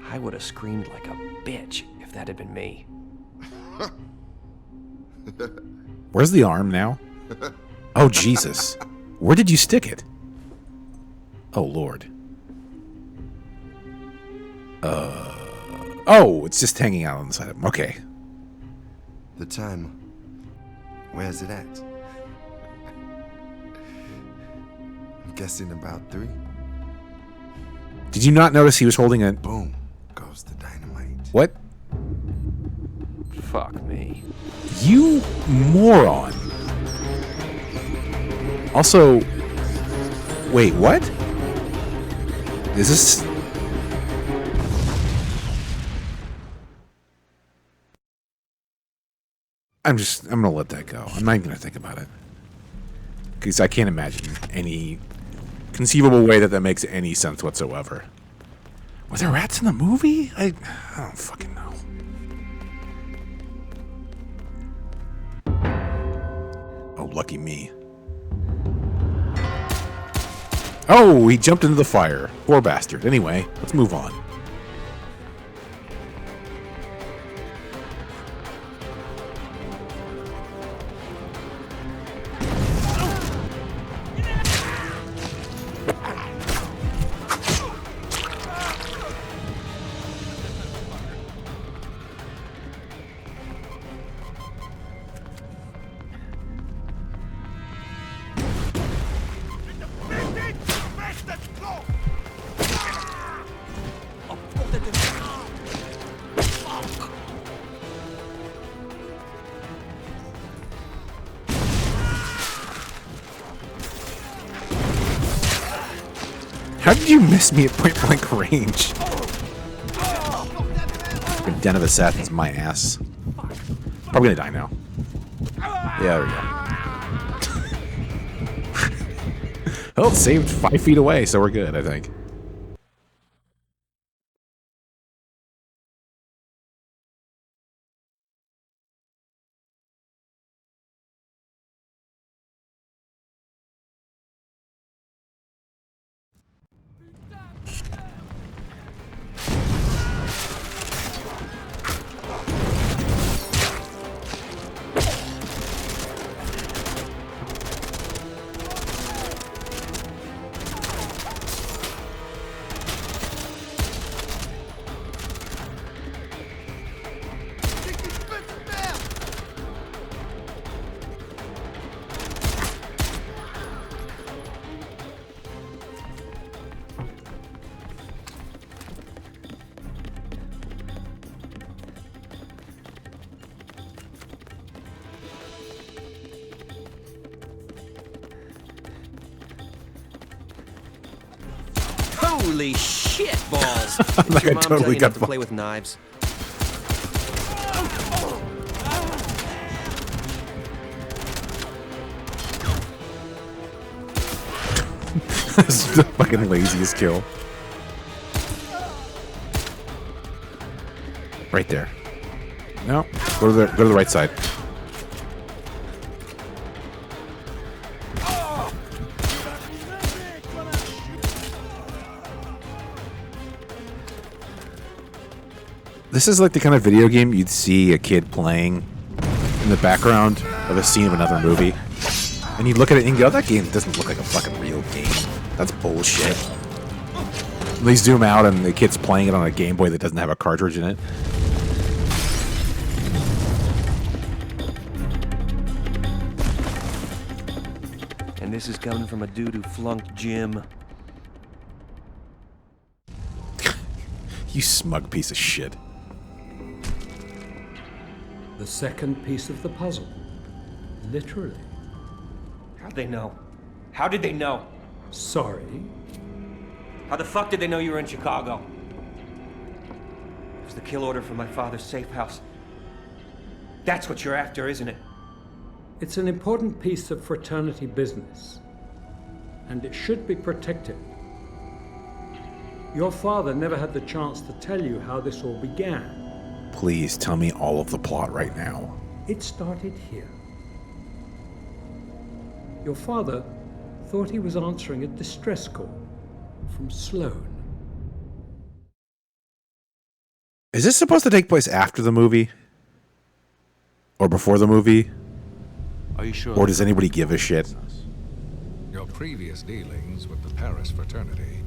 I would have screamed like a bitch if that had been me. Where's the arm now? Oh, Jesus. Where did you stick it? Oh, Lord. Oh, it's just hanging out on the side of him. Okay. The timer. Where's it at? I'm guessing about 3. Did you not notice he was holding a... Boom goes the dynamite. What? Fuck me. You moron. Also... Wait, what? Is this... I'm gonna let that go. I'm not even gonna think about it. Because I can't imagine any conceivable way that makes any sense whatsoever. Were there rats in the movie? I don't fucking know. Oh, lucky me. Oh, he jumped into the fire. Poor bastard. Anyway, let's move on. How did you miss me at point blank range? Den of Assassins, my ass. Probably gonna die now. Yeah, there we go. Well, it saved 5 feet away, so we're good, I think. Holy shit balls! Did Like your I mom totally tell you got not to play with knives? This is the fucking laziest kill. Right there. No, go to the right side. This is like the kind of video game you'd see a kid playing in the background of a scene of another movie. And you look at it and go, that game doesn't look like a fucking real game. That's bullshit. And they zoom out and the kid's playing it on a Game Boy that doesn't have a cartridge in it. And this is coming from a dude who flunked gym. You smug piece of shit. The second piece of the puzzle. Literally. How'd they know? How did they know? Sorry. How the fuck did they know you were in Chicago? It was the kill order from my father's safe house. That's what you're after, isn't it? It's an important piece of fraternity business, and it should be protected. Your father never had the chance to tell you how this all began. Please tell me all of the plot right now. It started here. Your father thought he was answering a distress call from Sloan. Is this supposed to take place after the movie? Or before the movie? Are you sure? Or does anybody give a shit? Your previous dealings with the Paris fraternity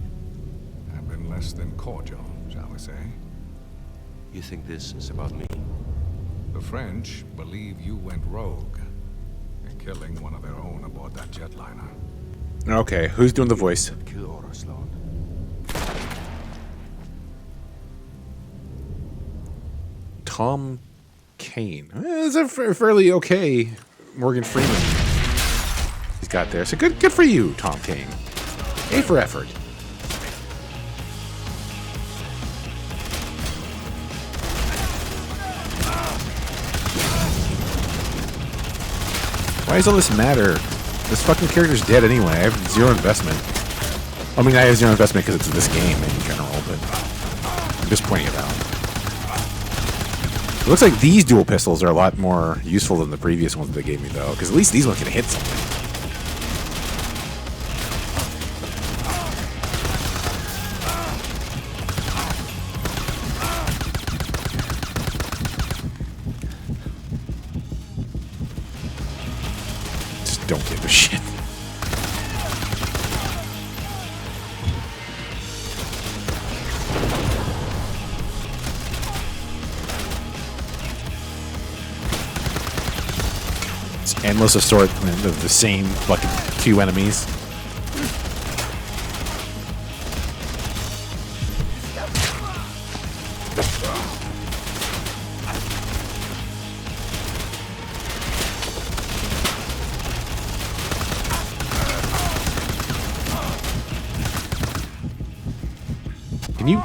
have been less than cordial, shall we say. You think this is about me? The French believe you went rogue in killing one of their own aboard that jetliner. Okay, who's doing the voice? Kill order, Sloan. Tom Kane. It's a fairly okay Morgan Freeman he's got there. So good for you, Tom Kane. A for effort. Why does all this matter? This fucking character's dead anyway. I have zero investment. I mean, I have zero investment because it's this game in general, but I'm just pointing it out. It looks like these dual pistols are a lot more useful than the previous ones they gave me, though, because at least these ones can hit something. Just don't give a shit. Endless assortment of the same fucking few enemies.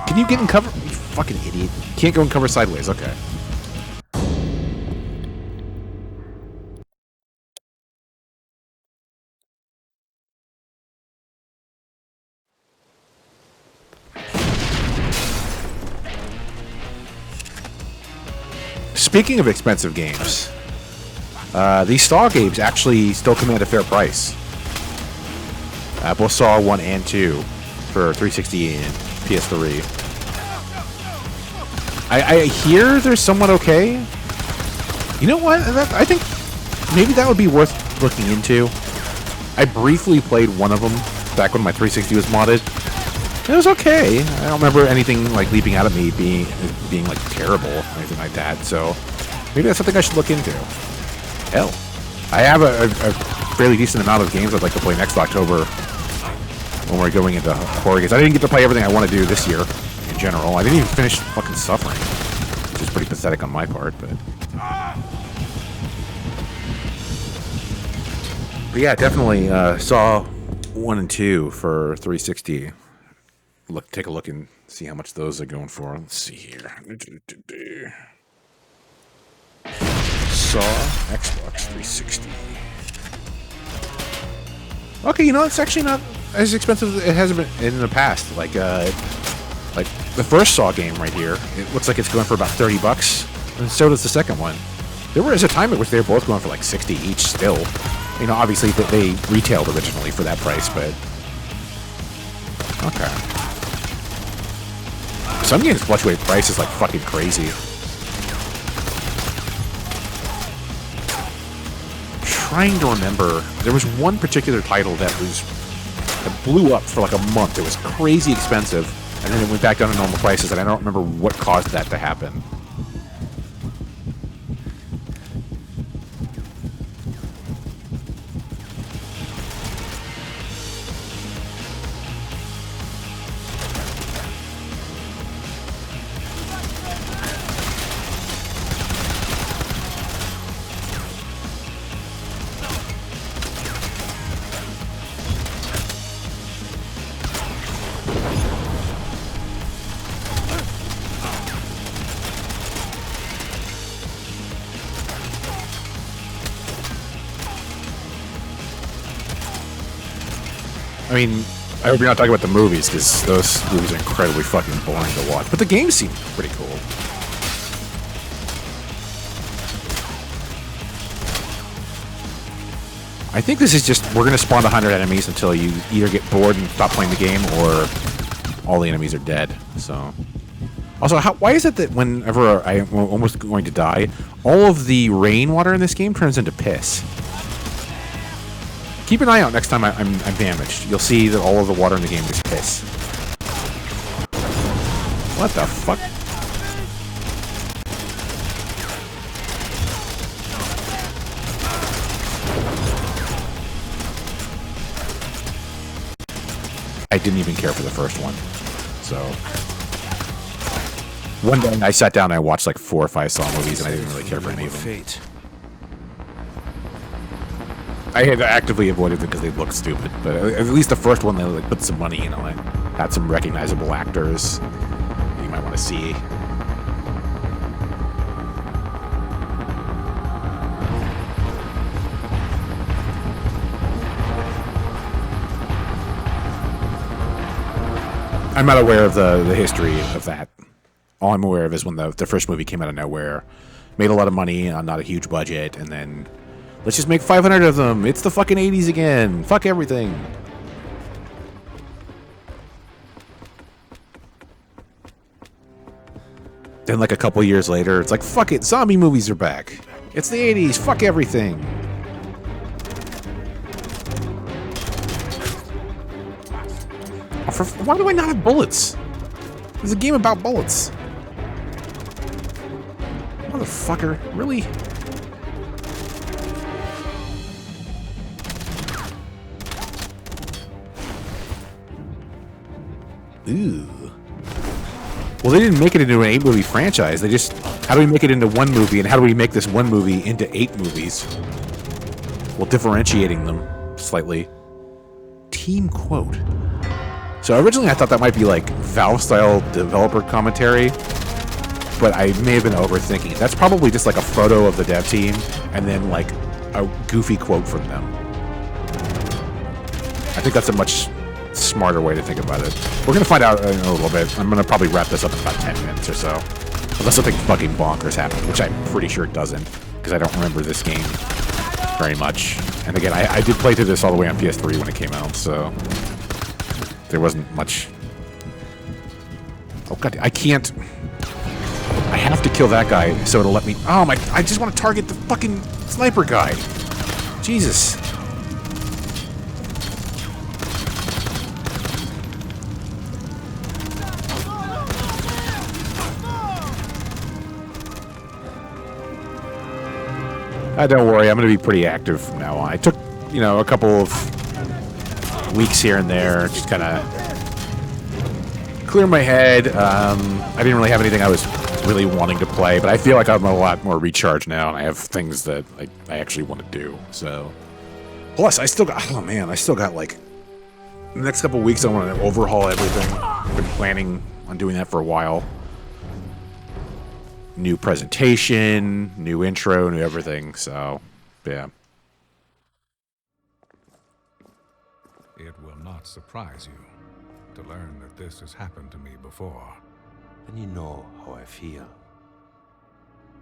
Can you get in cover? You fucking idiot. You can't go in cover sideways, okay. speaking of expensive games, these Saw games actually still command a fair price. Both Saw 1 and 2 for 360 and PS3. I hear they're somewhat okay. You know what? I think maybe that would be worth looking into. I briefly played one of them back when my 360 was modded. It was okay. I don't remember anything like leaping out at me being like terrible or anything like that. So maybe that's something I should look into. Hell, I have a fairly decent amount of games I'd like to play next October when we're going into horror games. I didn't get to play everything I want to do this year in general. I didn't even finish fucking Suffering, which is pretty pathetic on my part, but yeah, definitely Saw 1 and 2 for 360. Take a look and see how much those are going for. Let's see here. Saw Xbox 360. Okay, you know, it's actually not as expensive as it has been in the past. Like the first Saw game right here, it looks like it's going for about $30, and so does the second one. There was a time at which they were both going for like 60 each still. You know, obviously they retailed originally for that price, but okay. Some games fluctuate prices like fucking crazy. Trying to remember, there was one particular title that blew up for like a month. It was crazy expensive, and then it went back down to normal prices, and I don't remember what caused that to happen. I mean, I hope you're not talking about the movies, because those movies are incredibly fucking boring to watch. But the games seem pretty cool. I think this is just, we're going to spawn 100 enemies until you either get bored and stop playing the game, or all the enemies are dead. So, also, why is it that whenever I'm almost going to die, all of the rainwater in this game turns into piss? Keep an eye out next time I'm damaged. You'll see that all of the water in the game is piss. What the fuck? I didn't even care for the first one. So one day I sat down and I watched like 4 or 5 Saw movies, and I didn't really care for any of them. I had actively avoided them because they looked stupid, but at least the first one, they like put some money, you know, like had some recognizable actors you might want to see. I'm not aware of the history of that. All I'm aware of is when the first movie came out of nowhere, made a lot of money on not a huge budget, and then let's just make 500 of them. It's the fucking 80s again. Fuck everything. Then like a couple years later, it's like, fuck it, zombie movies are back. It's the 80s. Fuck everything. Why do I not have bullets? There's a game about bullets. Motherfucker. Really? Ooh. Well, they didn't make it into an 8-movie franchise. They just, how do we make it into one movie, and how do we make this one movie into 8 movies? Well, differentiating them slightly. Team quote. So originally I thought that might be like Valve-style developer commentary, but I may have been overthinking it. That's probably just like a photo of the dev team, and then like a goofy quote from them. I think that's a much smarter way to think about it. We're going to find out in a little bit. I'm going to probably wrap this up in about 10 minutes or so. Unless something fucking bonkers happens, which I'm pretty sure it doesn't, because I don't remember this game very much. And again, I did play through this all the way on PS3 when it came out, so there wasn't much. Oh god, I can't. I have to kill that guy so it'll let me. Oh my! I just want to target the fucking sniper guy. Jesus. Don't worry, I'm going to be pretty active from now on. I took, you know, a couple of weeks here and there, just kind of clear my head. I didn't really have anything I was really wanting to play, but I feel like I'm a lot more recharged now, and I have things that I actually want to do. So, plus, I still got, oh man, I still got like, the next couple of weeks I want to overhaul everything. I've been planning on doing that for a while. New presentation, new intro, new everything, so, yeah. It will not surprise you to learn that this has happened to me before. And you know how I feel.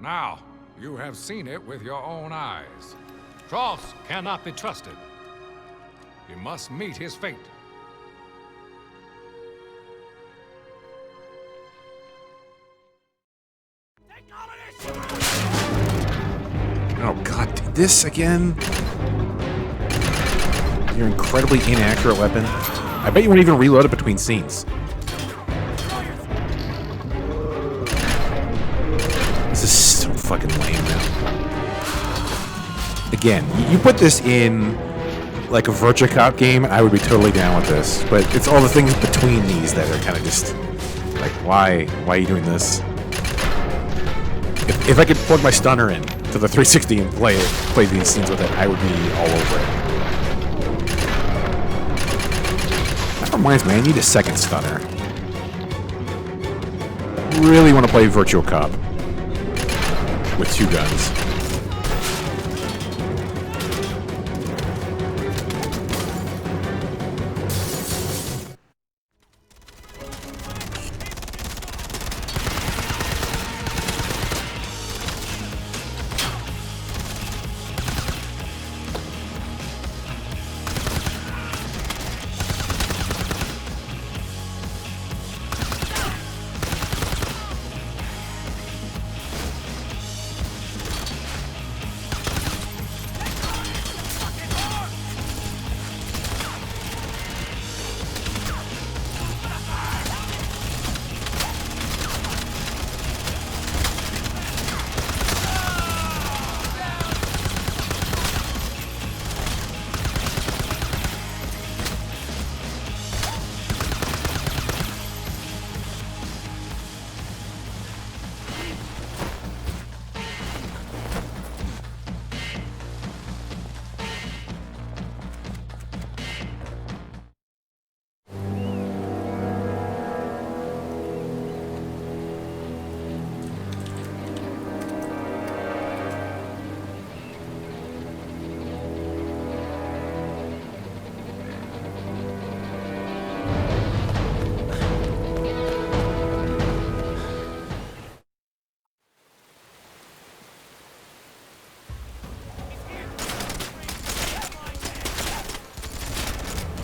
Now, you have seen it with your own eyes. Tross cannot be trusted. He must meet his fate. Oh god, this again? Your incredibly inaccurate weapon. I bet you won't even reload it between scenes. This is so fucking lame now. Again, you put this in like a Virtua Cop game, I would be totally down with this. But it's all the things between these that are kind of just like, why? Why are you doing this? If I could plug my stunner in to the 360 and play these scenes with it, I would be all over it. That reminds me, I need a second stunner. Really want to play Virtua Cop with two guns.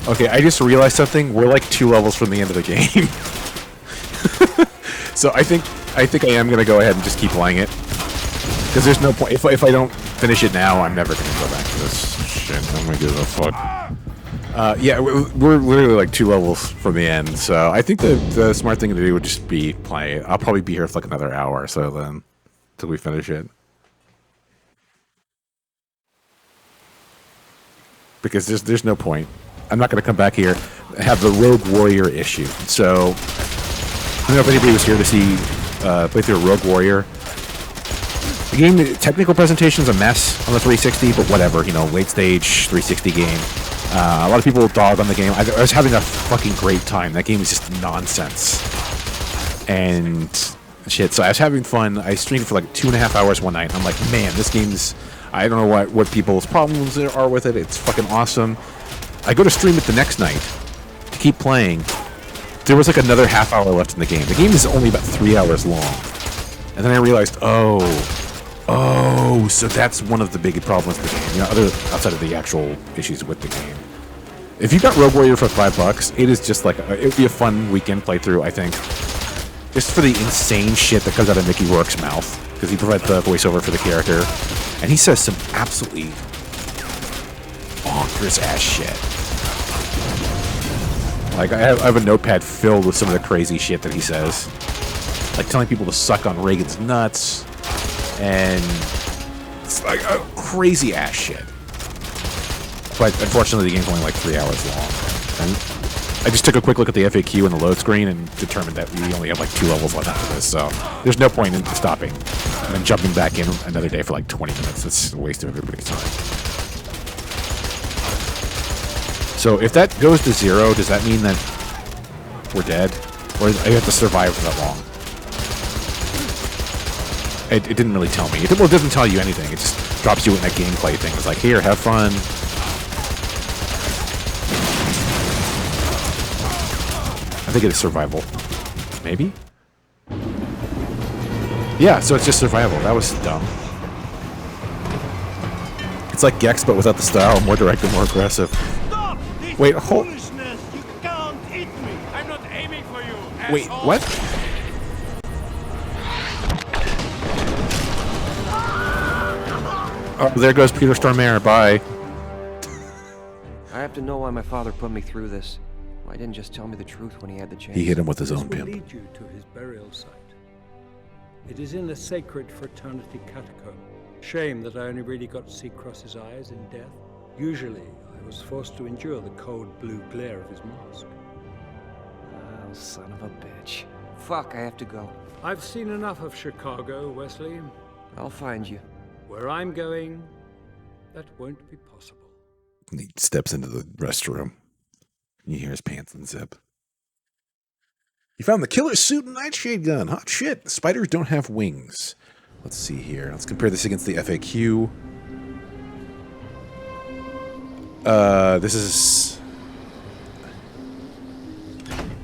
Okay, I just realized something. We're like 2 levels from the end of the game. So I think I am gonna go ahead and just keep playing it, because there's no point if I don't finish it now. I'm never gonna go back to this shit. I'm gonna give a fuck. Yeah, we're literally like 2 levels from the end. So I think the smart thing to do would just be play it. I'll probably be here for like another hour or so then, till we finish it. Because there's no point. I'm not going to come back here and have the Rogue Warrior issue. So, I don't know if anybody was here to see play through Rogue Warrior. The game, technical presentation is a mess on the 360, but whatever, you know, late stage 360 game. A lot of people dog on the game. I was having a fucking great time. That game is just nonsense. And shit, so I was having fun. I streamed for like 2.5 hours one night. I'm like, man, this game's, I don't know what people's problems are with it. It's fucking awesome. I go to stream it the next night to keep playing. There was like another half hour left in the game. The game is only about 3 hours long. And then I realized, oh, so that's one of the big problems with the game. You know, outside of the actual issues with the game. If you got Rogue Warrior for $5, it is just like it would be a fun weekend playthrough, I think. Just for the insane shit that comes out of Mickey Rourke's mouth, because he provides the voiceover for the character, and he says some absolutely bonkers ass shit. Like I have a notepad filled with some of the crazy shit that he says, like telling people to suck on Reagan's nuts, and it's like crazy ass shit. But unfortunately, the game's only like 3 hours long. And I just took a quick look at the FAQ and the load screen and determined that we only have like 2 levels left after this, so there's no point in stopping and then jumping back in another day for like 20 minutes. That's a waste of everybody's time. So if that goes to 0, does that mean that we're dead? Or I have to survive for that long? It didn't really tell me. It doesn't tell you anything. It just drops you in that gameplay thing. It's like, here, have fun. I think it is survival. Maybe? Yeah, so it's just survival. That was dumb. It's like Gex, but without the style, more direct and more aggressive. Stop! This Wait, hold. foolishness! You can't hit me! I'm not aiming for you, Wait, asshole. what? Oh, there goes Peter Stormare. Bye. I have to know why my father put me through this. Why didn't just tell me the truth when he had the chance? He hit him with his This own will pimp. lead you to his burial site. It is in a sacred fraternity catacomb. Shame that I only really got to see Cross's eyes in death. Usually, I was forced to endure the cold blue glare of his mask. Oh, son of a bitch. Fuck, I have to go. I've seen enough of Chicago, Wesley. I'll find you. Where I'm going, that won't be possible. And he steps into the restroom. You hear his pants unzip. You found the killer suit and nightshade gun. Hot shit. Spiders don't have wings. Let's see here. Let's compare this against the FAQ. This is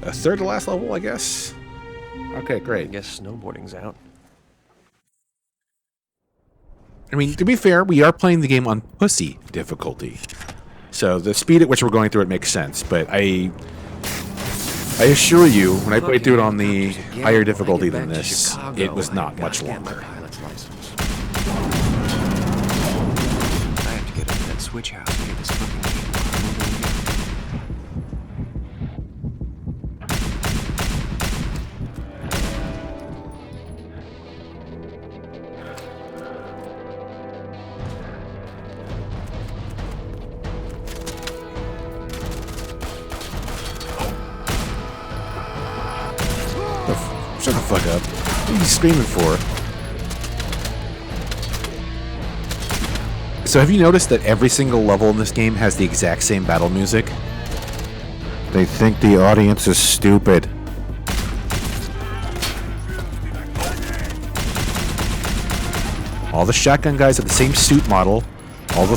a third to last level, I guess. Okay, I great. guess snowboarding's out. I mean, to be fair, we are playing the game on pussy difficulty. So the speed at which we're going through it makes sense, but I assure you, when I played through it on the higher difficulty than this, it was not much longer. I have to get up to that switch house and get this fucking game moving again. Shut the fuck up. What are you screaming for? So have you noticed that every single level in this game has the exact same battle music? They think the audience is stupid. All the shotgun guys have the same suit model. All the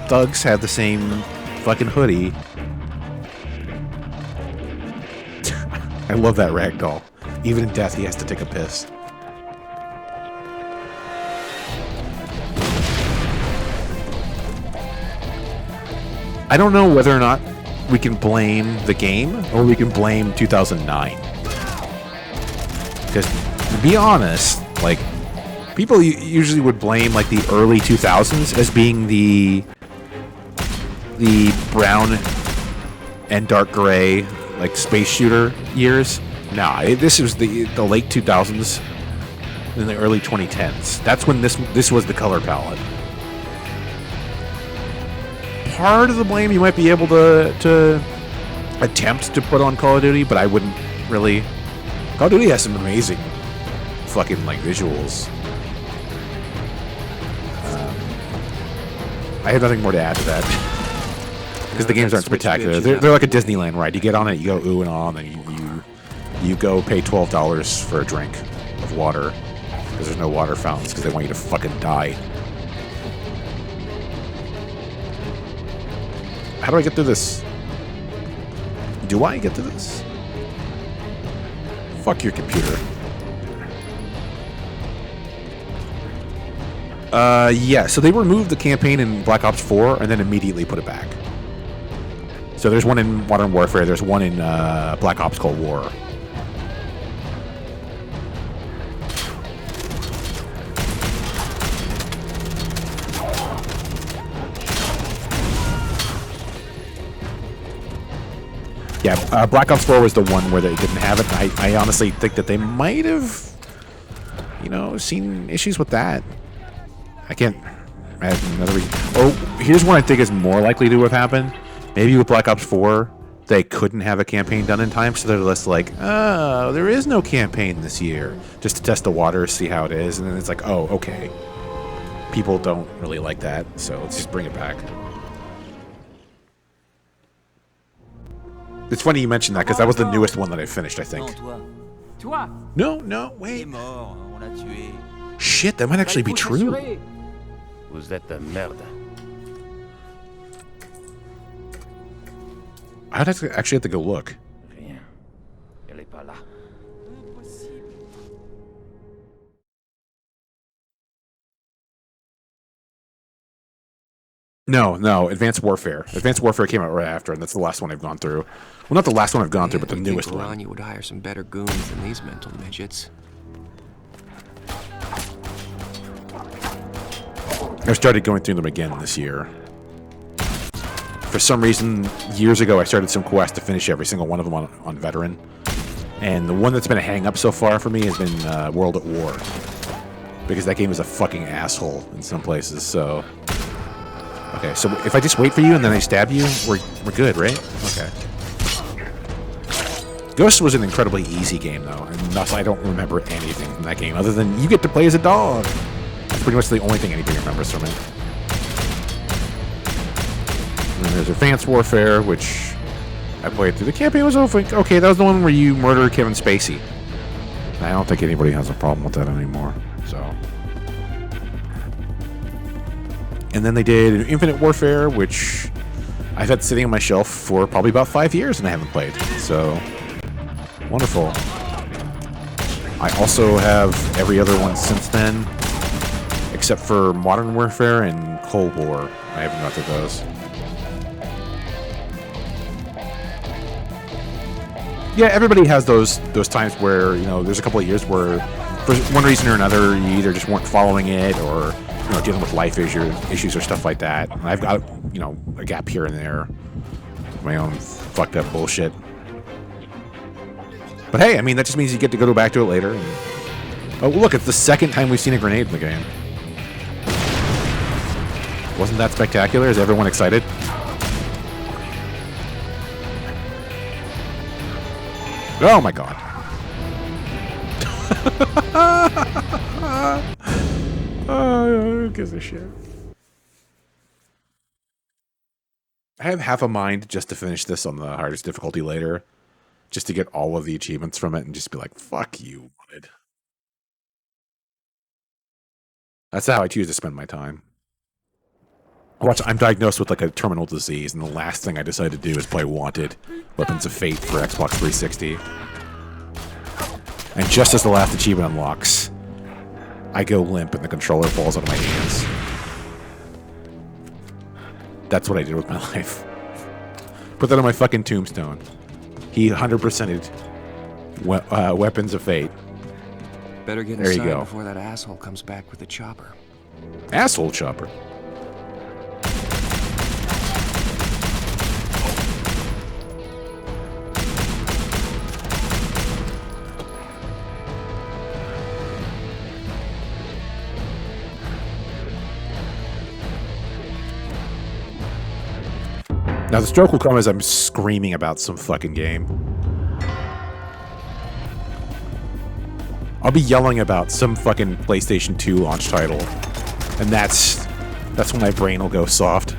thugs have the same fucking hoodie. I love that ragdoll. Even in death, he has to take a piss. I don't know whether or not we can blame the game or we can blame 2009. Because, to be honest, like, people usually would blame, like, the early 2000s as being the brown and dark gray, like, space shooter years. Nah, this was the late 2000s and the early 2010s. That's when this was the color palette. Part of the blame you might be able to attempt to put on Call of Duty, but I wouldn't really. Call of Duty has some amazing fucking like visuals. I have nothing more to add to that because the games aren't spectacular. They're like a Disneyland ride. You get on it, you go ooh and ah, and then you go pay $12 for a drink of water because there's no water fountains because they want you to fucking die. How do I get through this? Do I get through this? Fuck your computer. Yeah, so they removed the campaign in Black Ops 4 and then immediately put it back. So there's one in Modern Warfare, there's one in Black Ops Cold War. Yeah, Black Ops 4 was the one where they didn't have it. And I honestly think that they might have, you know, seen issues with that. I can't imagine another reason. Oh, here's one I think is more likely to have happened. Maybe with Black Ops 4, they couldn't have a campaign done in time, so they're just like, oh, there is no campaign this year. Just to test the waters, see how it is, and then it's like, oh, okay. People don't really like that, so let's just bring it back. It's funny you mentioned that, because that was the newest one that I finished, I think. No, wait. Shit, that might actually be true. Vous êtes de merde. I'd actually have to go look. Rien. Elle est pas là. No, Advanced Warfare. Advanced Warfare came out right after, and that's the last one I've gone through. Well, not the last one I've gone through, but the newest one. You would hire some better goons than these mental midgets. I started going through them again this year. For some reason, years ago, I started some quest to finish every single one of them on Veteran. And the one that's been a hang-up so far for me has been World at War. Because that game is a fucking asshole in some places, so... Okay, so if I just wait for you and then I stab you, we're good, right? Okay. Ghost was an incredibly easy game, though, and thus I don't remember anything from that game, other than you get to play as a dog. That's pretty much the only thing anybody remembers from it. And then there's Advanced Warfare, which I played through. The campaign was over. Okay, that was the one where you murder Kevin Spacey. I don't think anybody has a problem with that anymore, so... And then they did Infinite Warfare, which I've had sitting on my shelf for probably about 5 years and I haven't played. So, wonderful. I also have every other one since then, except for Modern Warfare and Cold War. I haven't got to those. Yeah, everybody has those times where, you know, there's a couple of years where, for one reason or another, you either just weren't following it or... you know, dealing with life issues or stuff like that. And I've got, you know, a gap here and there. My own fucked up bullshit. But hey, I mean, that just means you get to go back to it later. And... oh, look, it's the second time we've seen a grenade in the game. Wasn't that spectacular? Is everyone excited? Oh my god. Who gives a shit? I have half a mind just to finish this on the hardest difficulty later. Just to get all of the achievements from it and just be like, fuck you, Wood. That's how I choose to spend my time. Watch, I'm diagnosed with like a terminal disease, and the last thing I decide to do is play Wanted, Weapons of Fate for Xbox 360. And just as the last achievement unlocks, I go limp and the controller falls out of my hands. That's what I did with my life. Put that on my fucking tombstone. He 100%ed Weapons of Fate. Better get there you inside go. Before that asshole comes back with a chopper. Asshole chopper. Now, the stroke will come as I'm screaming about some fucking game. I'll be yelling about some fucking PlayStation 2 launch title. And that's when my brain will go soft.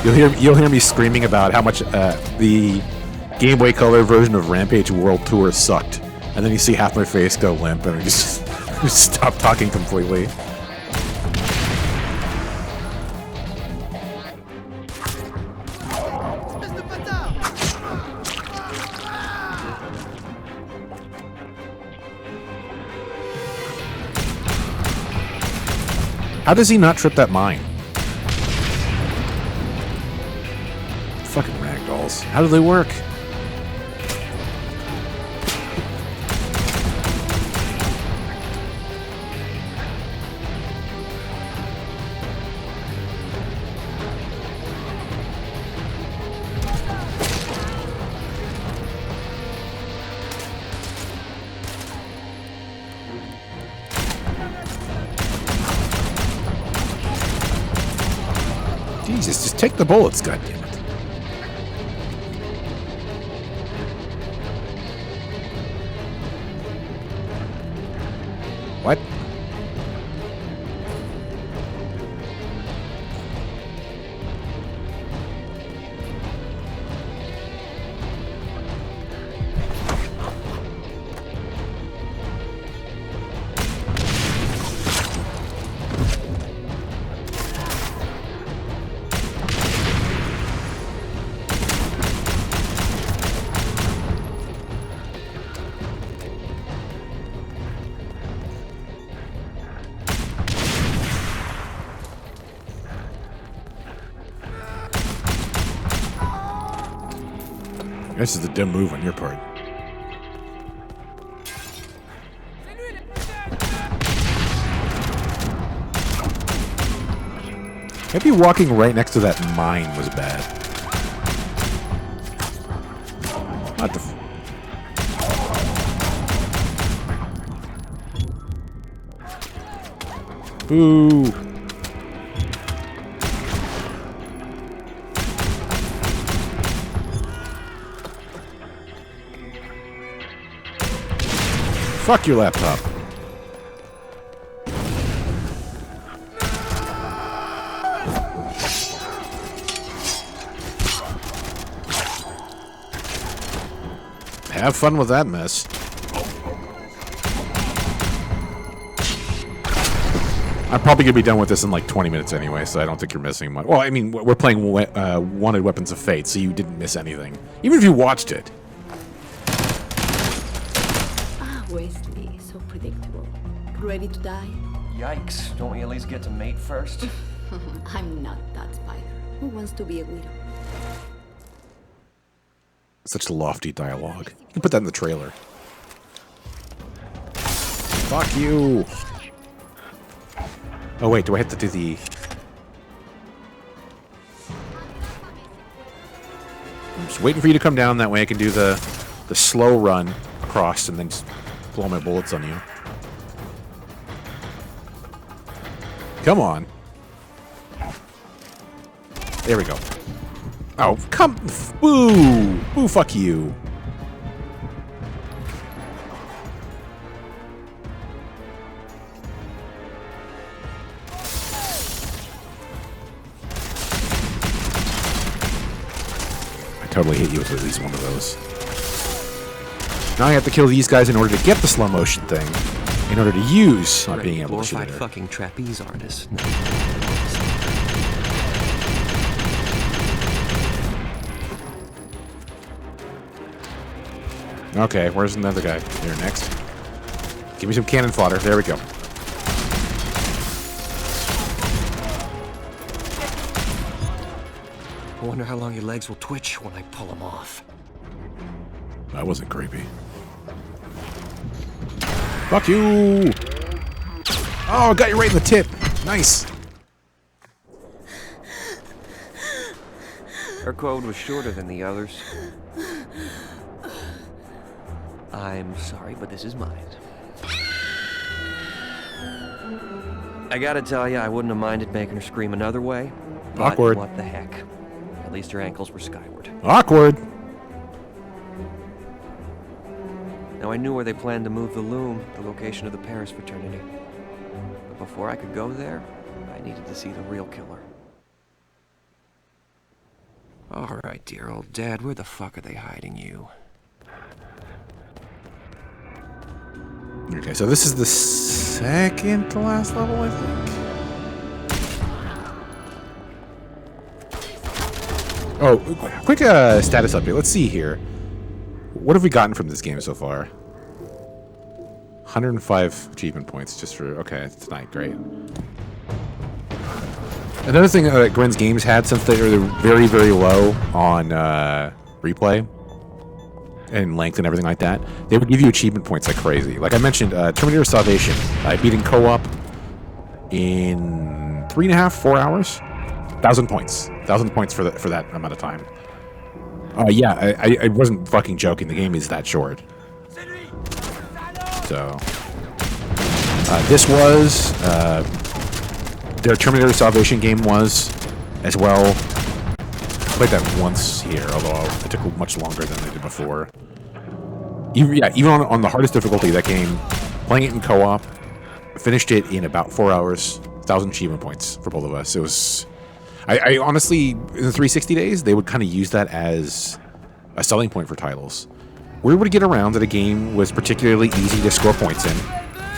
You'll hear me screaming about how much the Game Boy Color version of Rampage World Tour sucked, and then you see half my face go limp, and I just stop talking completely. How does he not trip that mine? Fucking ragdolls. How do they work? Jesus, just take the bullets, goddammit. What? This is a dumb move on your part. Maybe walking right next to that mine was bad. What the Boo! Fuck your laptop. Have fun with that mess. I'm probably going to be done with this in like 20 minutes anyway, so I don't think you're missing much. Well, I mean, we're playing Wanted Weapons of Fate, so you didn't miss anything. Even if you watched it. Wesley, so predictable. Ready to die? Yikes. Don't we at least get to mate first? I'm not that spider. Who wants to be a widow? Such lofty dialogue. You can put that in the trailer. Fuck you! Oh wait, do I have to do the... I'm just waiting for you to come down, that way I can do the slow run across and then just blow my bullets on you. Come on. There we go. Oh, come... Boo! Boo, fuck you. I totally hit you with at least one of those. Now I have to kill these guys in order to get the slow motion thing. In order to use not being able to shoot glorified it. fucking trapeze artist. Okay, where's another guy? Here, next. Give me some cannon fodder. There we go. I wonder how long your legs will twitch when I pull them off. That wasn't creepy. Fuck you! Oh, I got you right in the tip. Nice. Her code was shorter than the others. I'm sorry, but this is mine. I gotta tell you, I wouldn't have minded making her scream another way. But Awkward. what the heck? At least her ankles were skyward. Awkward. Now, I knew where they planned to move the loom, the location of the Paris fraternity. But before I could go there, I needed to see the real killer. All right, dear old dad, where the fuck are they hiding you? Okay, so this is the second to last level, I think. Oh, quick status update. Let's see here. What have we gotten from this game so far? 105 achievement points just for... Okay, tonight. Great. Another thing that Gwen's Games had, since they're very, very low on replay and length and everything like that, they would give you achievement points like crazy. Like I mentioned, Terminator Salvation, I beat in co-op in 3.5, 4 hours. 1,000 points. 1,000 points for that amount of time. Yeah, I wasn't fucking joking. The game is that short. So, this was their Terminator Salvation game was as well. I played that once here, although it took much longer than they did before. Even on the hardest difficulty, that game, playing it in co-op, finished it in about 4 hours. 1,000 achievement points for both of us. It was, I honestly, in the 360 days, they would kind of use that as a selling point for titles. We were able to get around that a game was particularly easy to score points in,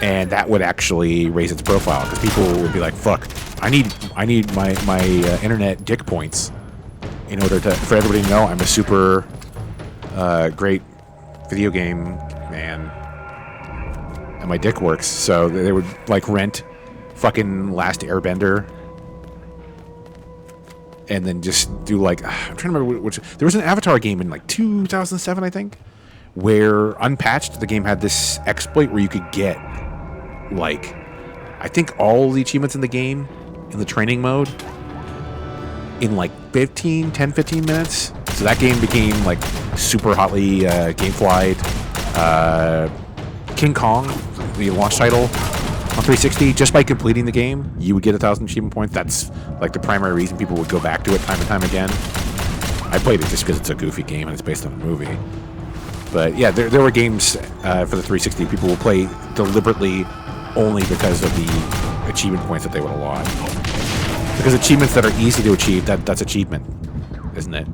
and that would actually raise its profile because people would be like, "Fuck, I need my internet dick points in order for everybody to know I'm a super great video game man and my dick works." So they would like rent fucking Last Airbender and then just do like, I'm trying to remember which, there was an Avatar game in like 2007, I think, where unpatched, the game had this exploit where you could get like, I think all the achievements in the game in the training mode in like 10, 15 minutes. So that game became like super hotly gameflied. King Kong, the launch title on 360, just by completing the game, you would get 1,000 achievement points. That's like the primary reason people would go back to it time and time again. I played it just because it's a goofy game and it's based on a movie. But yeah, there were games for the 360 people will play deliberately only because of the achievement points that they would allot. Because achievements that are easy to achieve, that's achievement, isn't it?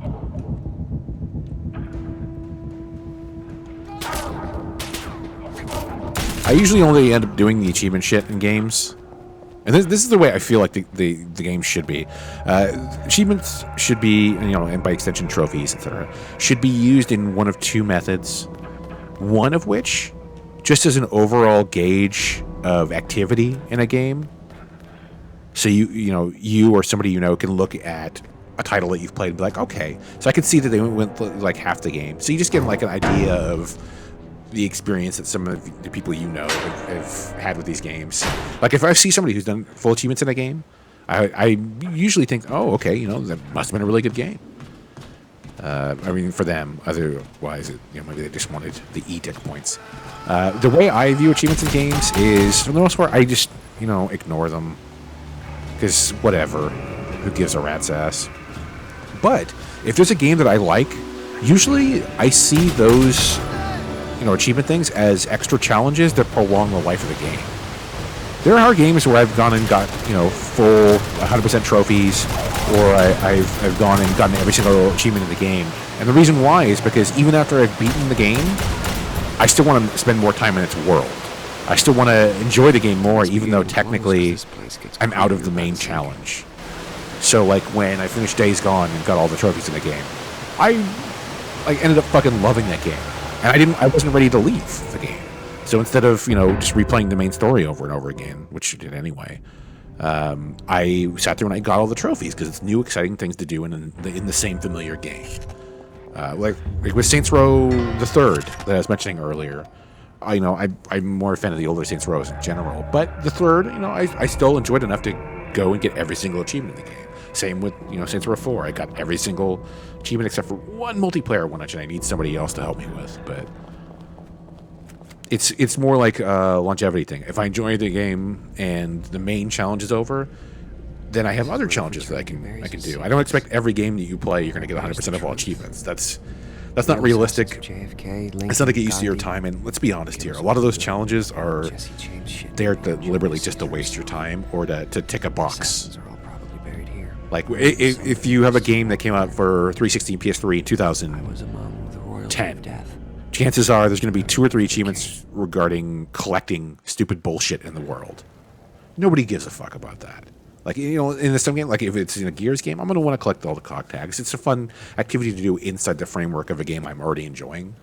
I usually only end up doing the achievement shit in games. And this is the way I feel like the game should be. Achievements should be, and by extension trophies, etc., should be used in one of two methods. One of which, just as an overall gauge of activity in a game. So you or somebody can look at a title that you've played and be like, okay, so I can see that they went like half the game. So you just get like an idea of the experience that some of the people have had with these games. Like if I see somebody who's done full achievements in a game, I usually think, oh, okay, that must have been a really good game. I mean, for them, otherwise, maybe they just wanted the e-tick points. The way I view achievements in games is, for the most part, I just, ignore them. Because whatever, who gives a rat's ass? But if there's a game that I like, usually I see those achievement things as extra challenges that prolong the life of the game. There are games where I've gone and got, full 100% trophies, or I've gone and gotten every single achievement in the game. And the reason why is because even after I've beaten the game, I still want to spend more time in its world. I still want to enjoy the game more, even though technically I'm out of the main challenge. So like when I finished Days Gone and got all the trophies in the game, I ended up fucking loving that game. And I wasn't ready to leave the game. So instead of, just replaying the main story over and over again, which you did anyway, I sat there and I got all the trophies because it's new, exciting things to do in the same familiar game. Like with Saints Row the Third that I was mentioning earlier, I'm more a fan of the older Saints Rows in general. But the Third, I still enjoyed enough to go and get every single achievement in the game. Same with, Saints Row 4. I got every single achievement except for one multiplayer one, which I need somebody else to help me with. But it's more like a longevity thing. If I enjoy the game and the main challenge is over, then I have other challenges that I can do. I don't expect every game that you play you're going to get 100% of all achievements. That's not realistic. It's not to get used to your time. And let's be honest here. A lot of those challenges are there deliberately just to waste your time or to tick a box. Like, if you have a game that came out for 360 and PS3 in 2010, chances are there's going to be 2 or 3 achievements regarding collecting stupid bullshit in the world. Nobody gives a fuck about that. Like, in some game, like if it's in a Gears game, I'm going to want to collect all the COG tags. It's a fun activity to do inside the framework of a game I'm already enjoying.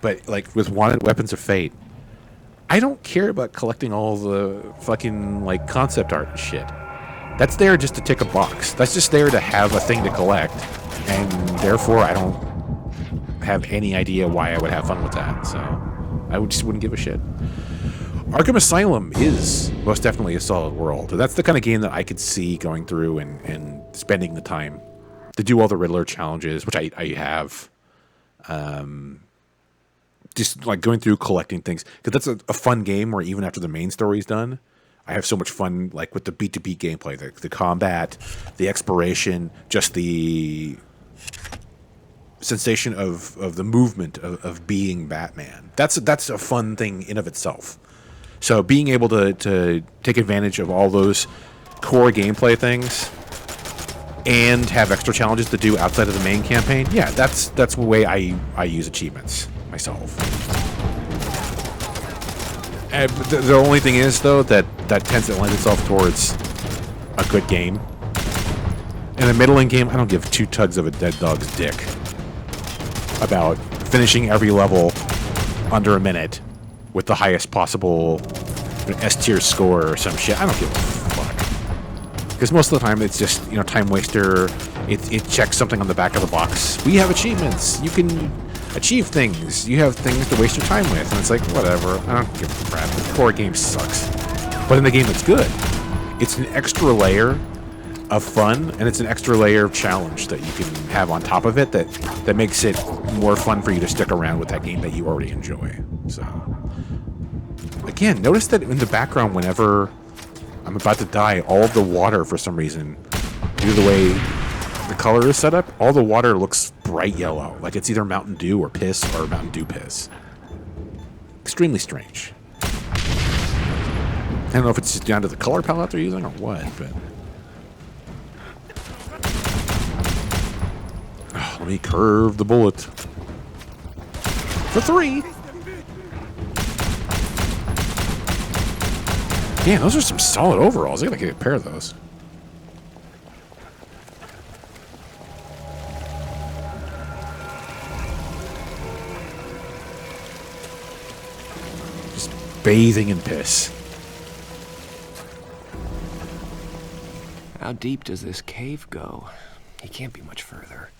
But, like, with Wanted Weapons of Fate, I don't care about collecting all the fucking, like, concept art and shit. That's there just to tick a box. That's just there to have a thing to collect. And therefore, I don't have any idea why I would have fun with that. So I just wouldn't give a shit. Arkham Asylum is most definitely a solid world. That's the kind of game that I could see going through and spending the time to do all the Riddler challenges, which I have. Just like going through collecting things, because that's a fun game where even after the main story's done, I have so much fun like with the beat to beat gameplay, the combat, the exploration, just the sensation of the movement of being Batman. That's a fun thing in of itself. So being able to take advantage of all those core gameplay things and have extra challenges to do outside of the main campaign, yeah, that's the way I use achievements myself. And the only thing is, though, that tends to lend itself towards a good game. In a middling game, I don't give two tugs of a dead dog's dick about finishing every level under a minute with the highest possible S-tier score or some shit. I don't give a fuck. Because most of the time, it's just, time waster. It checks something on the back of the box. We have achievements. You can achieve things. You have things to waste your time with. And it's like, whatever. I don't give a crap. The core game sucks. But in the game, it's good. It's an extra layer of fun, and it's an extra layer of challenge that you can have on top of it that makes it more fun for you to stick around with that game that you already enjoy. So, again, notice that in the background, whenever I'm about to die, all of the water, for some reason, due to the way the color is set up, all the water looks bright yellow. Like it's either Mountain Dew or piss or Mountain Dew piss. Extremely strange. I don't know if it's just down to the color palette they're using or what, but... Oh, let me curve the bullet. For 3! Damn, those are some solid overalls. I gotta get a pair of those. Just bathing in piss. How deep does this cave go? It can't be much further.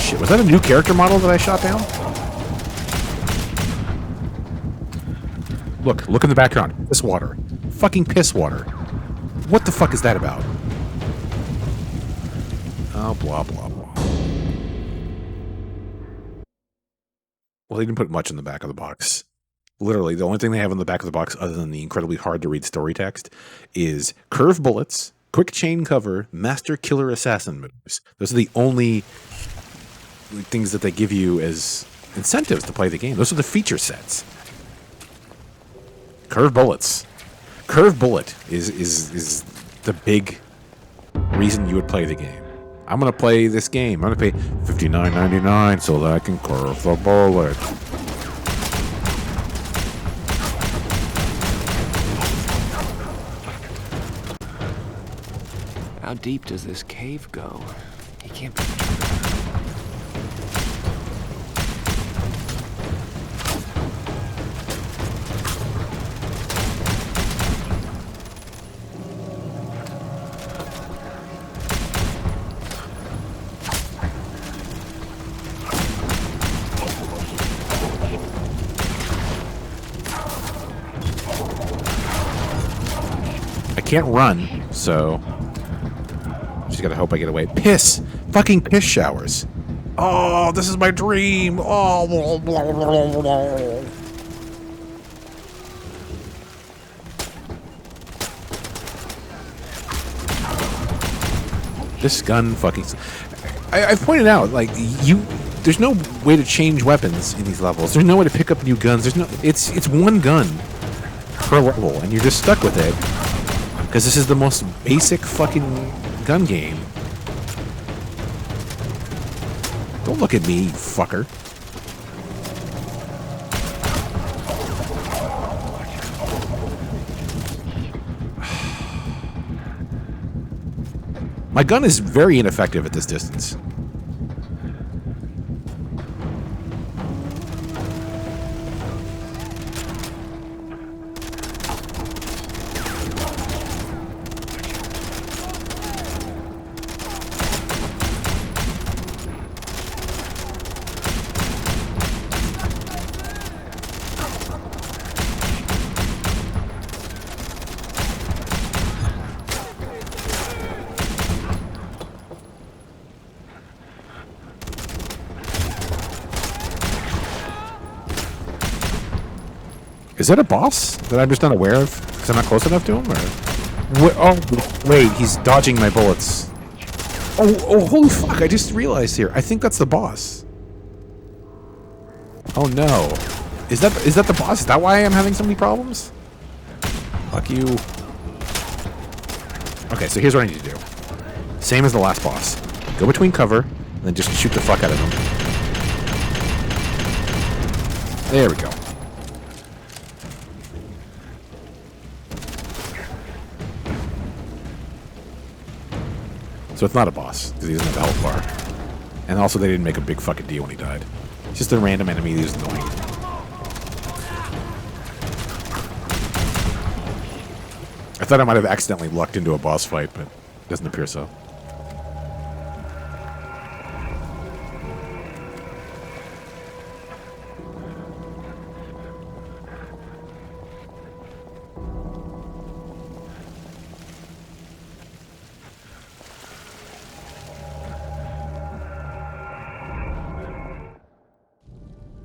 Shit, was that a new character model that I shot down? Look in the background. Piss water. Fucking piss water. What the fuck is that about? Oh, blah, blah, blah. Well, they didn't put much in the back of the box. Literally, the only thing they have in the back of the box, other than the incredibly hard-to-read story text, is curved bullets, quick chain cover, master killer assassin moves. Those are the only things that they give you as incentives to play the game. Those are the feature sets. Curved bullets. Curved bullet is the big reason you would play the game. I'm going to play this game. I'm going to pay $59.99 so that I can curve the bullet. How deep does this cave go? It can't be. I can't run, so just gotta hope I get away. Piss! Fucking piss showers. Oh, this is my dream. Oh, blah, blah, blah, blah. This gun fucking... I've pointed out, like, there's no way to change weapons in these levels. There's no way to pick up new guns. It's one gun per level, and you're just stuck with it. Because this is the most basic fucking gun game. Don't look at me, you fucker. My gun is very ineffective at this distance. Is that a boss that I'm just not aware of because I'm not close enough to him? Or oh, wait, he's dodging my bullets. Oh, holy fuck! I just realized here. I think that's the boss. Oh no, is that the boss? Is that why I'm having so many problems? Fuck you. Okay, so here's what I need to do. Same as the last boss. Go between cover, and then just shoot the fuck out of him. There we go. So it's not a boss, because he doesn't have a health bar. And also they didn't make a big fucking deal when he died. It's just a random enemy who's annoying. I thought I might have accidentally lucked into a boss fight, but it doesn't appear so.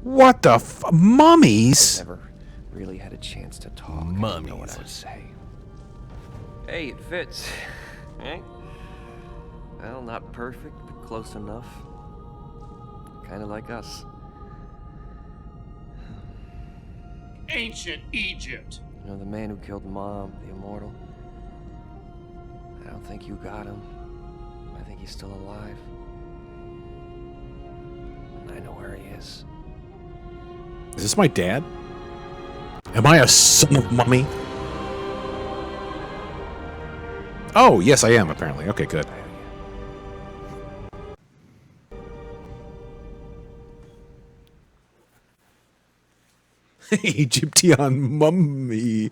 What the mummies? Never really had a chance to talk. I didn't know what I would say. Hey, it fits. Eh? Well, not perfect, but close enough. Kind of like us. Ancient Egypt. You know, the man who killed Mom, the immortal. I don't think you got him. I think he's still alive. And I know where he is. Is this my dad? Am I a son of mummy? Oh, yes, I am, apparently. Okay, good. Egyptian mummy.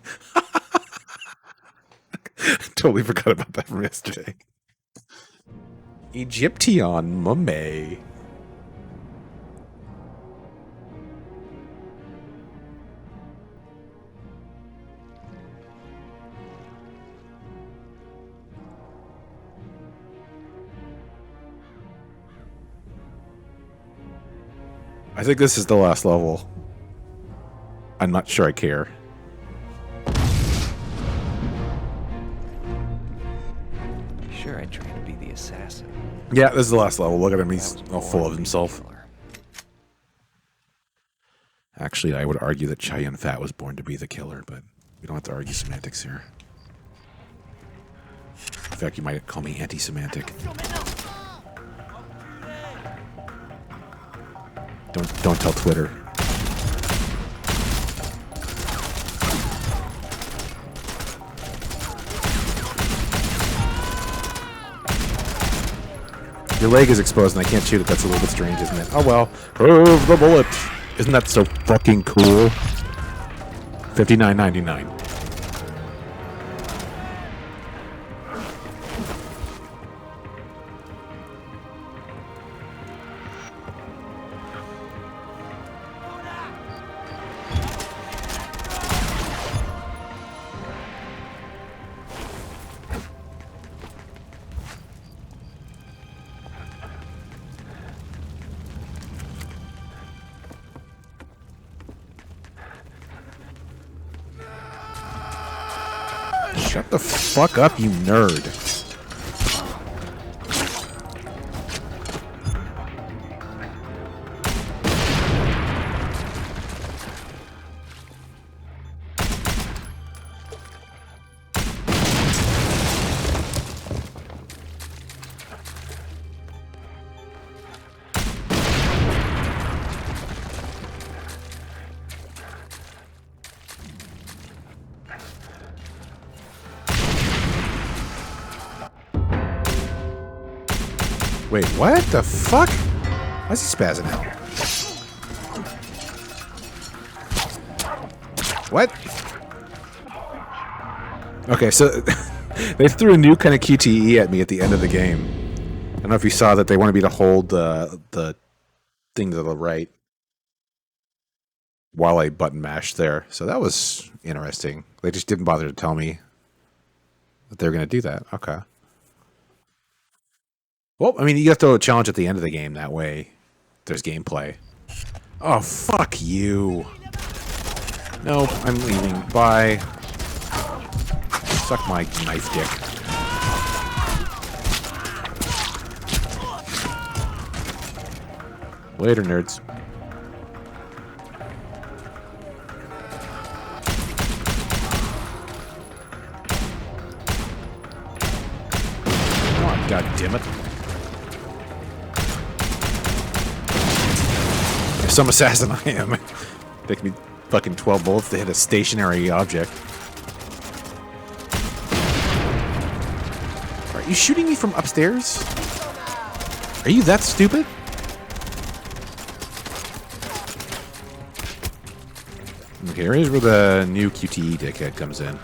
Totally forgot about that from yesterday. Egyptian mummy. I think this is the last level. I'm not sure I care. Sure, I tried to be the assassin. Yeah, this is the last level. Look at him. He's all full of himself. Actually, I would argue that Chow Yun-Fat was born to be the killer, but we don't have to argue semantics here. In fact, you might call me anti-semantic. Don't tell Twitter. Your leg is exposed and I can't shoot it. That's a little bit strange, isn't it? Oh well. Prove the bullet. Isn't that so fucking cool? $59.99. Shut the fuck up, you nerd. Wait, what the fuck? Why is he spazzing out? What? Okay, so they threw a new kind of QTE at me at the end of the game. I don't know if you saw that they wanted me to hold the thing to the right while I button mashed there. So that was interesting. They just didn't bother to tell me that they were going to do that. Okay. Well, I mean, you have to challenge at the end of the game. That way, there's gameplay. Oh, fuck you. Nope, I'm leaving. Bye. Suck my knife dick. Later, nerds. Come on, God damn it. Some assassin I am. Take me fucking 12 bullets to hit a stationary object. Are you shooting me from upstairs? Are you that stupid? Okay, here's where the new QTE dickhead comes in.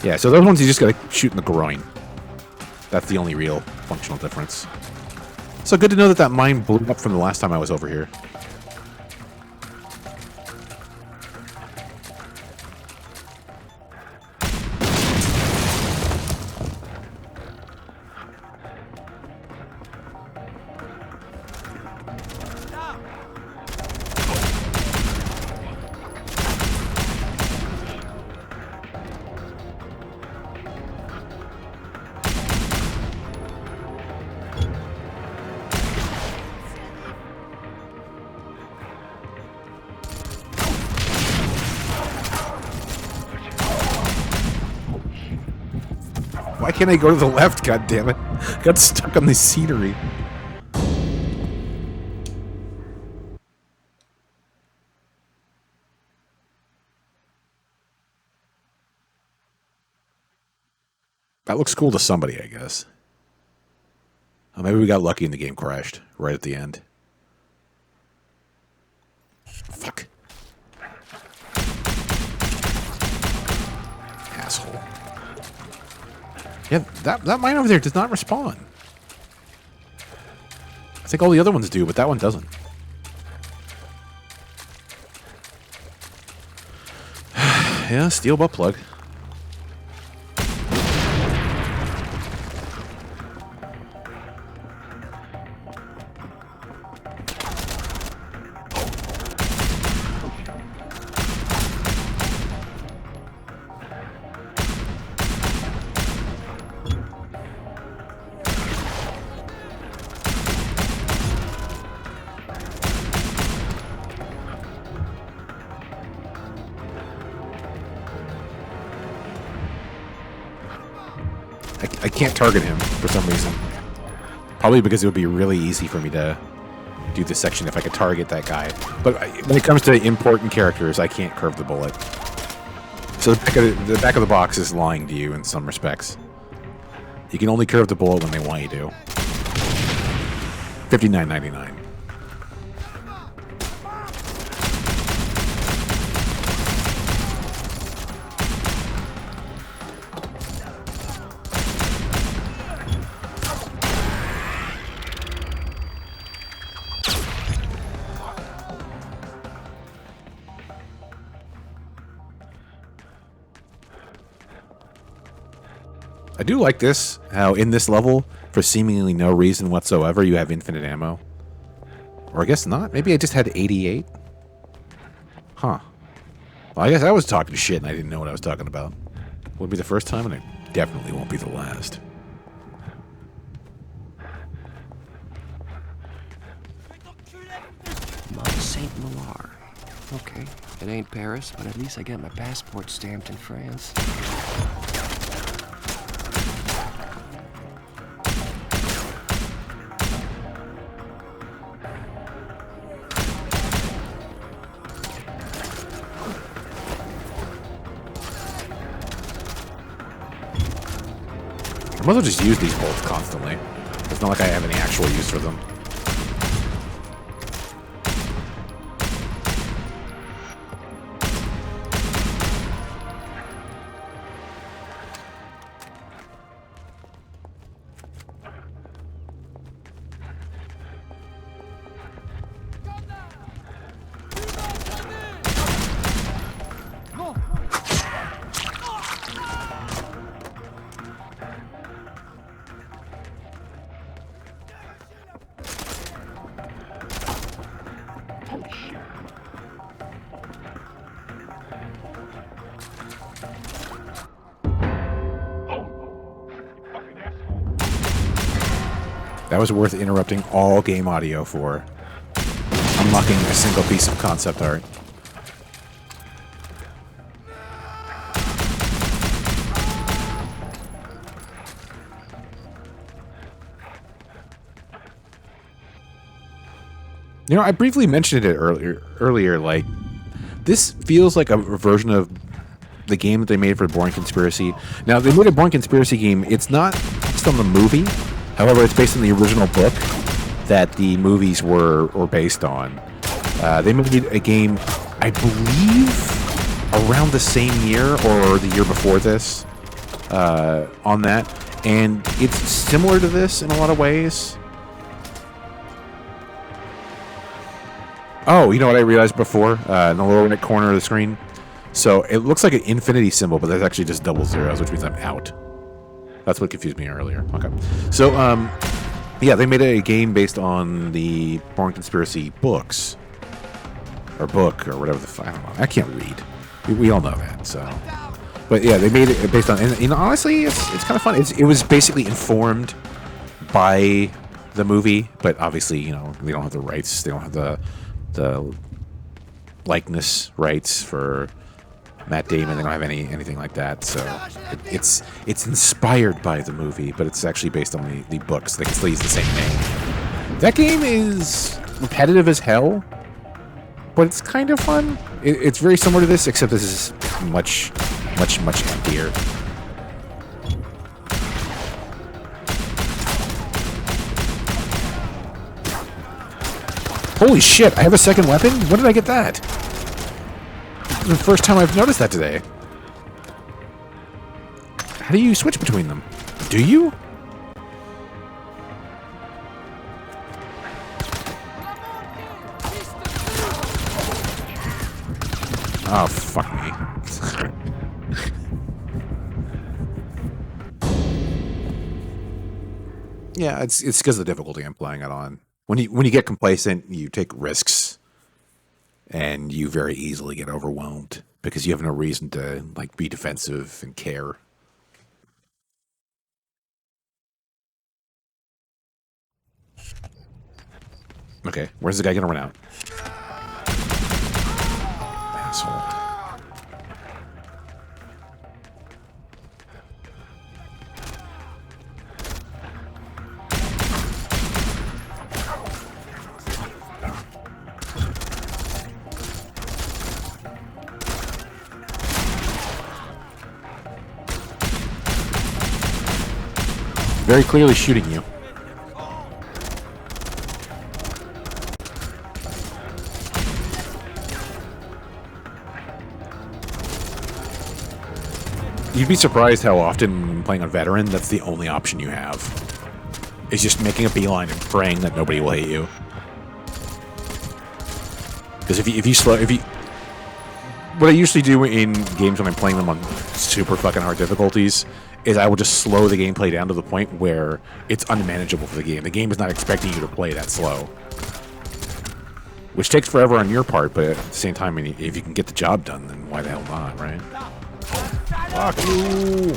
Yeah, so those ones you just gotta shoot in the groin. That's the only real functional difference. So good to know that that mine blew up from the last time I was over here. Why can't I go to the left, God damn it! Got stuck on the scenery. That looks cool to somebody, I guess. Oh, maybe we got lucky and the game crashed right at the end. Fuck. Asshole. Yeah, that mine over there does not respawn. I think all the other ones do, but that one doesn't. Yeah, steel butt plug. I can't target him for some reason. Probably because it would be really easy for me to do this section if I could target that guy. But when it comes to important characters, I can't curve the bullet. So the back of the box is lying to you in some respects. You can only curve the bullet when they want you to. $59.99. I do like this, how in this level, for seemingly no reason whatsoever, you have infinite ammo. Or I guess not. Maybe I just had 88? Huh. Well, I guess I was talking shit and I didn't know what I was talking about. Would be the first time, and it definitely won't be the last. Mont Saint Malar. Okay, it ain't Paris, but at least I get my passport stamped in France. I might as well just use these bolts constantly. It's not like I have any actual use for them. That was worth interrupting all game audio for. Unlocking a single piece of concept art. You know, I briefly mentioned it earlier, like, this feels like a version of the game that they made for Bourne Conspiracy. Now, they made a Bourne Conspiracy game. It's not based on the movie. However, it's based on the original book that the movies were based on. They made a game, I believe, around the same year or the year before this on that. And it's similar to this in a lot of ways. Oh, you know what I realized before? In the lower right corner of the screen? So it looks like an infinity symbol, but that's actually just double zeros, which means I'm out. That's what confused me earlier. Okay. So, yeah, they made a game based on the Bourne Conspiracy books. Or book, or whatever the fuck. I don't know. I can't read. We all know that, so. But yeah, they made it based on, and honestly, it's kind of fun. It was basically informed by the movie, but obviously, you know, they don't have the rights. They don't have the likeness rights for Matt Damon. They don't have anything like that. So it's inspired by the movie, but it's actually based on the books. They can still use the same name. That game is repetitive as hell, but it's kind of fun. It's very similar to this, except this is much emptier. Holy shit, I have a second weapon? When did I get that? This is the first time I've noticed that today. How do you switch between them? Do you? Oh, fuck me. Yeah, it's because of the difficulty I'm playing it on. When you get complacent, you take risks, and you very easily get overwhelmed because you have no reason to like be defensive and care. Okay, where's the guy gonna run out? Asshole. Very clearly shooting you. You'd be surprised how often when playing on veteran, that's the only option you have. Is just making a beeline and praying that nobody will hit you. Because if you what I usually do in games when I'm playing them on super fucking hard difficulties is I will just slow the gameplay down to the point where it's unmanageable for the game. The game is not expecting you to play that slow. Which takes forever on your part, but at the same time, if you can get the job done, then why the hell not, right? Fuck you!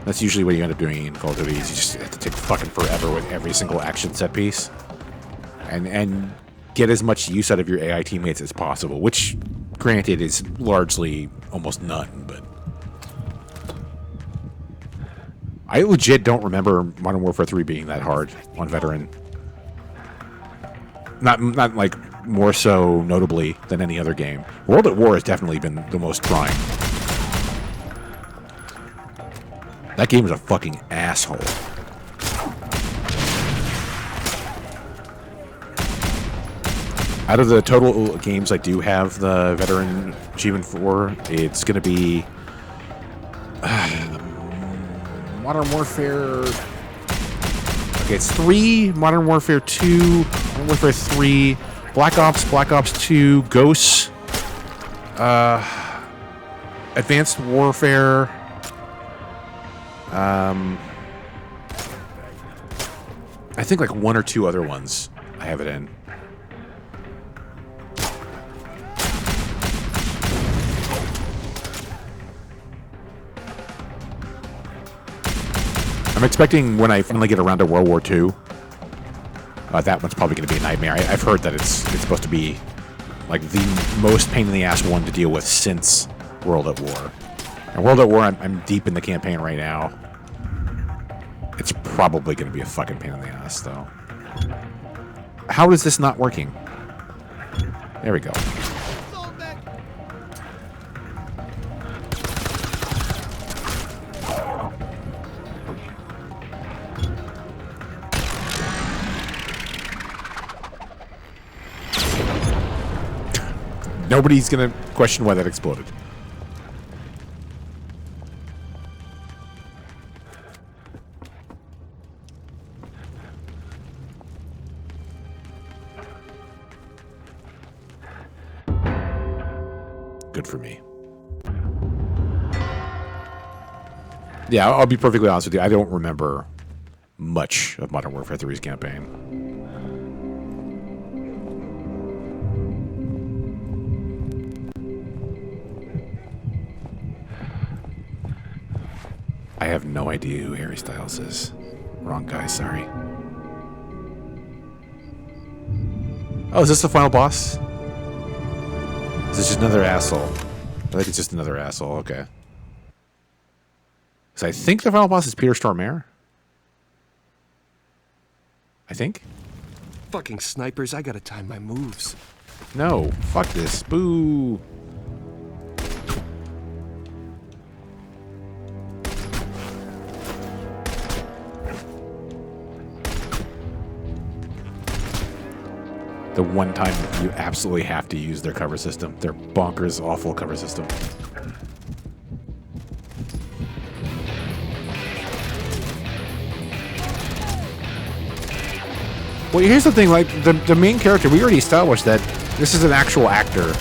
That's usually what you end up doing in Call of Duty, is you just have to take fucking forever with every single action set piece. And get as much use out of your AI teammates as possible, which, granted, is largely almost none, but... I legit don't remember Modern Warfare 3 being that hard on veteran. Not like more so notably than any other game. World at War has definitely been the most trying. That game is a fucking asshole. Out of the total games I do have the veteran achievement for, it's going to be Modern Warfare. Okay, it's 3, Modern Warfare 2, Modern Warfare 3, Black Ops 2, Ghosts, Advanced Warfare, I think like 1 or 2 other ones I have it in. I'm expecting when I finally get around to World War II, that one's probably going to be a nightmare. I've heard that it's supposed to be like the most pain in the ass one to deal with since World at War. And World at War, I'm deep in the campaign right now. It's probably going to be a fucking pain in the ass, though. How is this not working? There we go. Nobody's going to question why that exploded. Good for me. Yeah, I'll be perfectly honest with you. I don't remember much of Modern Warfare 3's campaign. I have no idea who Harry Styles is. Wrong guy, sorry. Oh, is this the final boss? Is this just another asshole? I think it's just another asshole, okay. So I think the final boss is Peter Stormare. I think? Fucking snipers, I gotta time my moves. No, fuck this. Boo. The one time you absolutely have to use their cover system. Their bonkers, awful cover system. Well, here's the thing, like, the main character, we already established that this is an actual actor.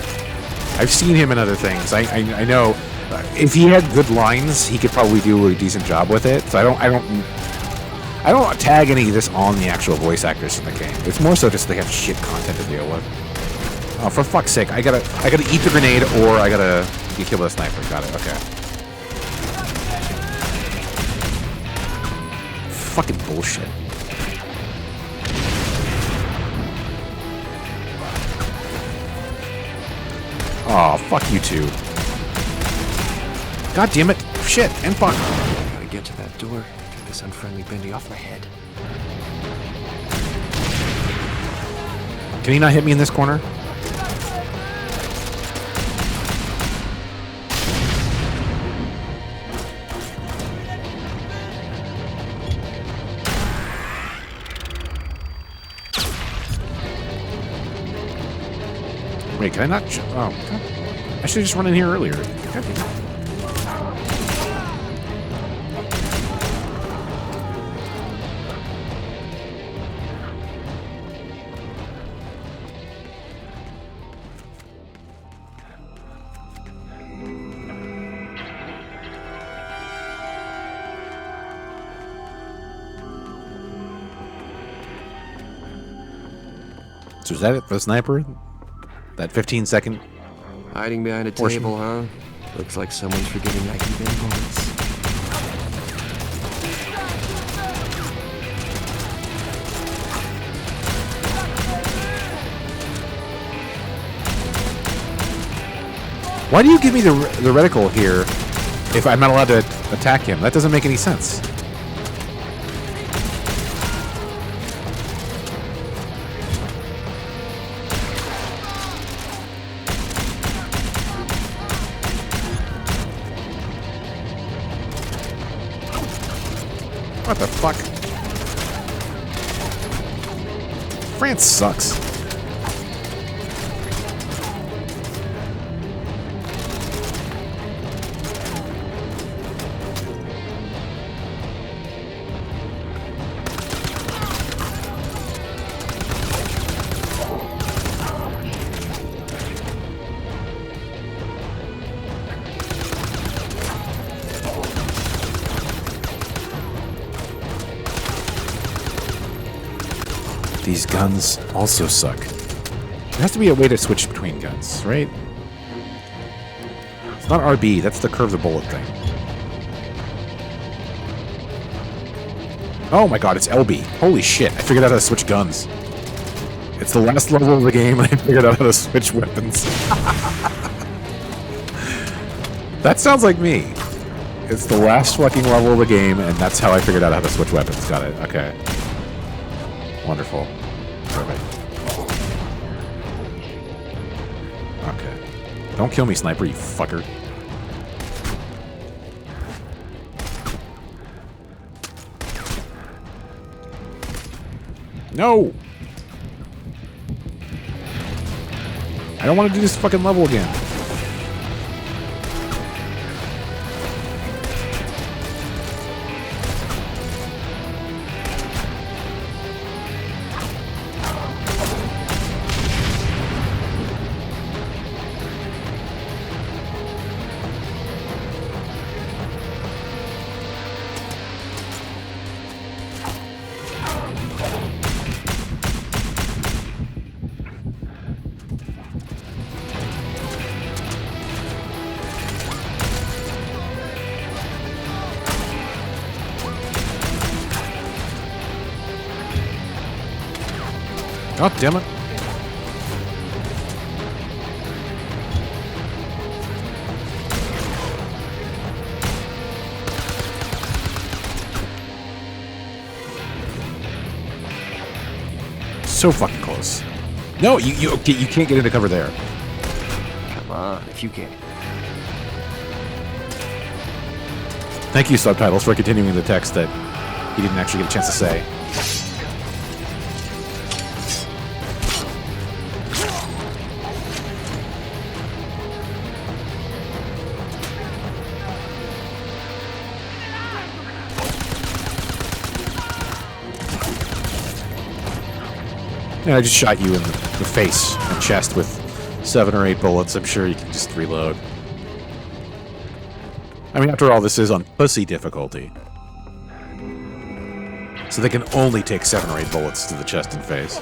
I've seen him in other things. I know if he had good lines, he could probably do a decent job with it. So I don't tag any of this on the actual voice actors in the game. It's more so just they have shit content to deal with. Oh, for fuck's sake! I gotta eat the grenade, or I gotta get killed with a sniper. Got it. Okay. Fucking bullshit. Oh, fuck you too. God damn it! Shit and fuck. I gotta get to that door. Get this unfriendly Bendy off my head. Can he not hit me in this corner? Wait, can I not? Oh, God. I should have just run in here earlier. God damn it. So is that it for the sniper? That 15-second hiding behind a portion? table, huh? Looks like someone's forgetting Nike bin bullets. Why do you give me the reticle here if I'm not allowed to attack him? That doesn't make any sense. What the fuck? France sucks. These guns also suck. There has to be a way to switch between guns, right? It's not RB, that's the curve the bullet thing. Oh my god, it's LB. Holy shit, I figured out how to switch guns. It's the last level of the game and I figured out how to switch weapons. That sounds like me. It's the last fucking level of the game and that's how I figured out how to switch weapons. Got it, okay. Wonderful. Perfect. Okay. Don't kill me, sniper, you fucker. No! I don't want to do this fucking level again. God damn it. So fucking close. No, you can't get into cover there. Come on, if you can. Thank you, subtitles, for continuing the text that he didn't actually get a chance to say. Yeah, I just shot you in the face and chest with 7 or 8 bullets. I'm sure you can just reload. I mean, after all, this is on pussy difficulty. So they can only take 7 or 8 bullets to the chest and face.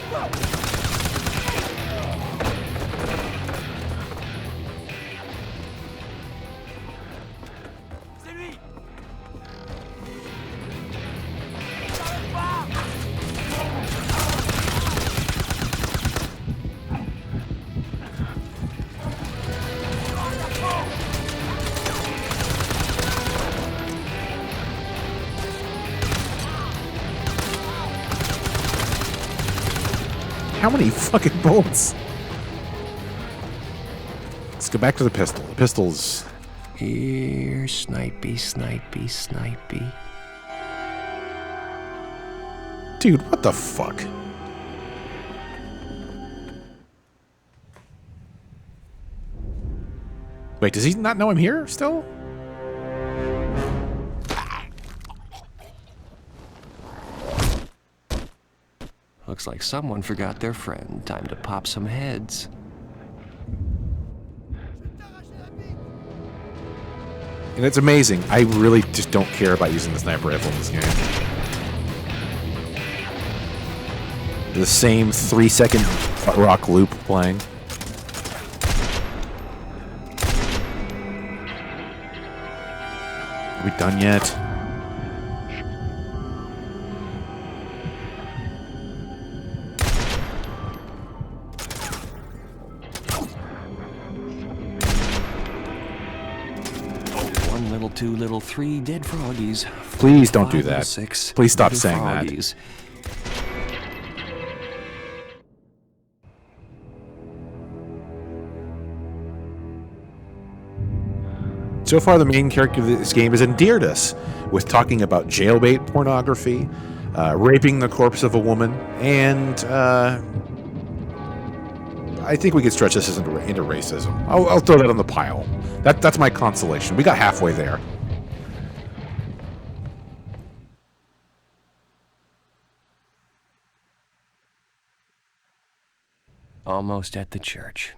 How many fucking bullets? Let's go back to the pistol. The pistol's... Here, snipey, snipey, snipey. Dude, what the fuck? Wait, does he not know I'm here still? Looks like someone forgot their friend. Time to pop some heads. And it's amazing. I really just don't care about using the sniper rifle in this game. The same 3-second rock loop playing. Are we done yet? One little, 2 little, 3 dead froggies. Please don't do 5 little, that. 6 Please stop little saying froggies. that. So far, the main character of this game has endeared us with talking about jailbait pornography, raping the corpse of a woman, and I think we could stretch this into racism. I'll throw that on the pile. That's my consolation. We got halfway there. Almost at the church.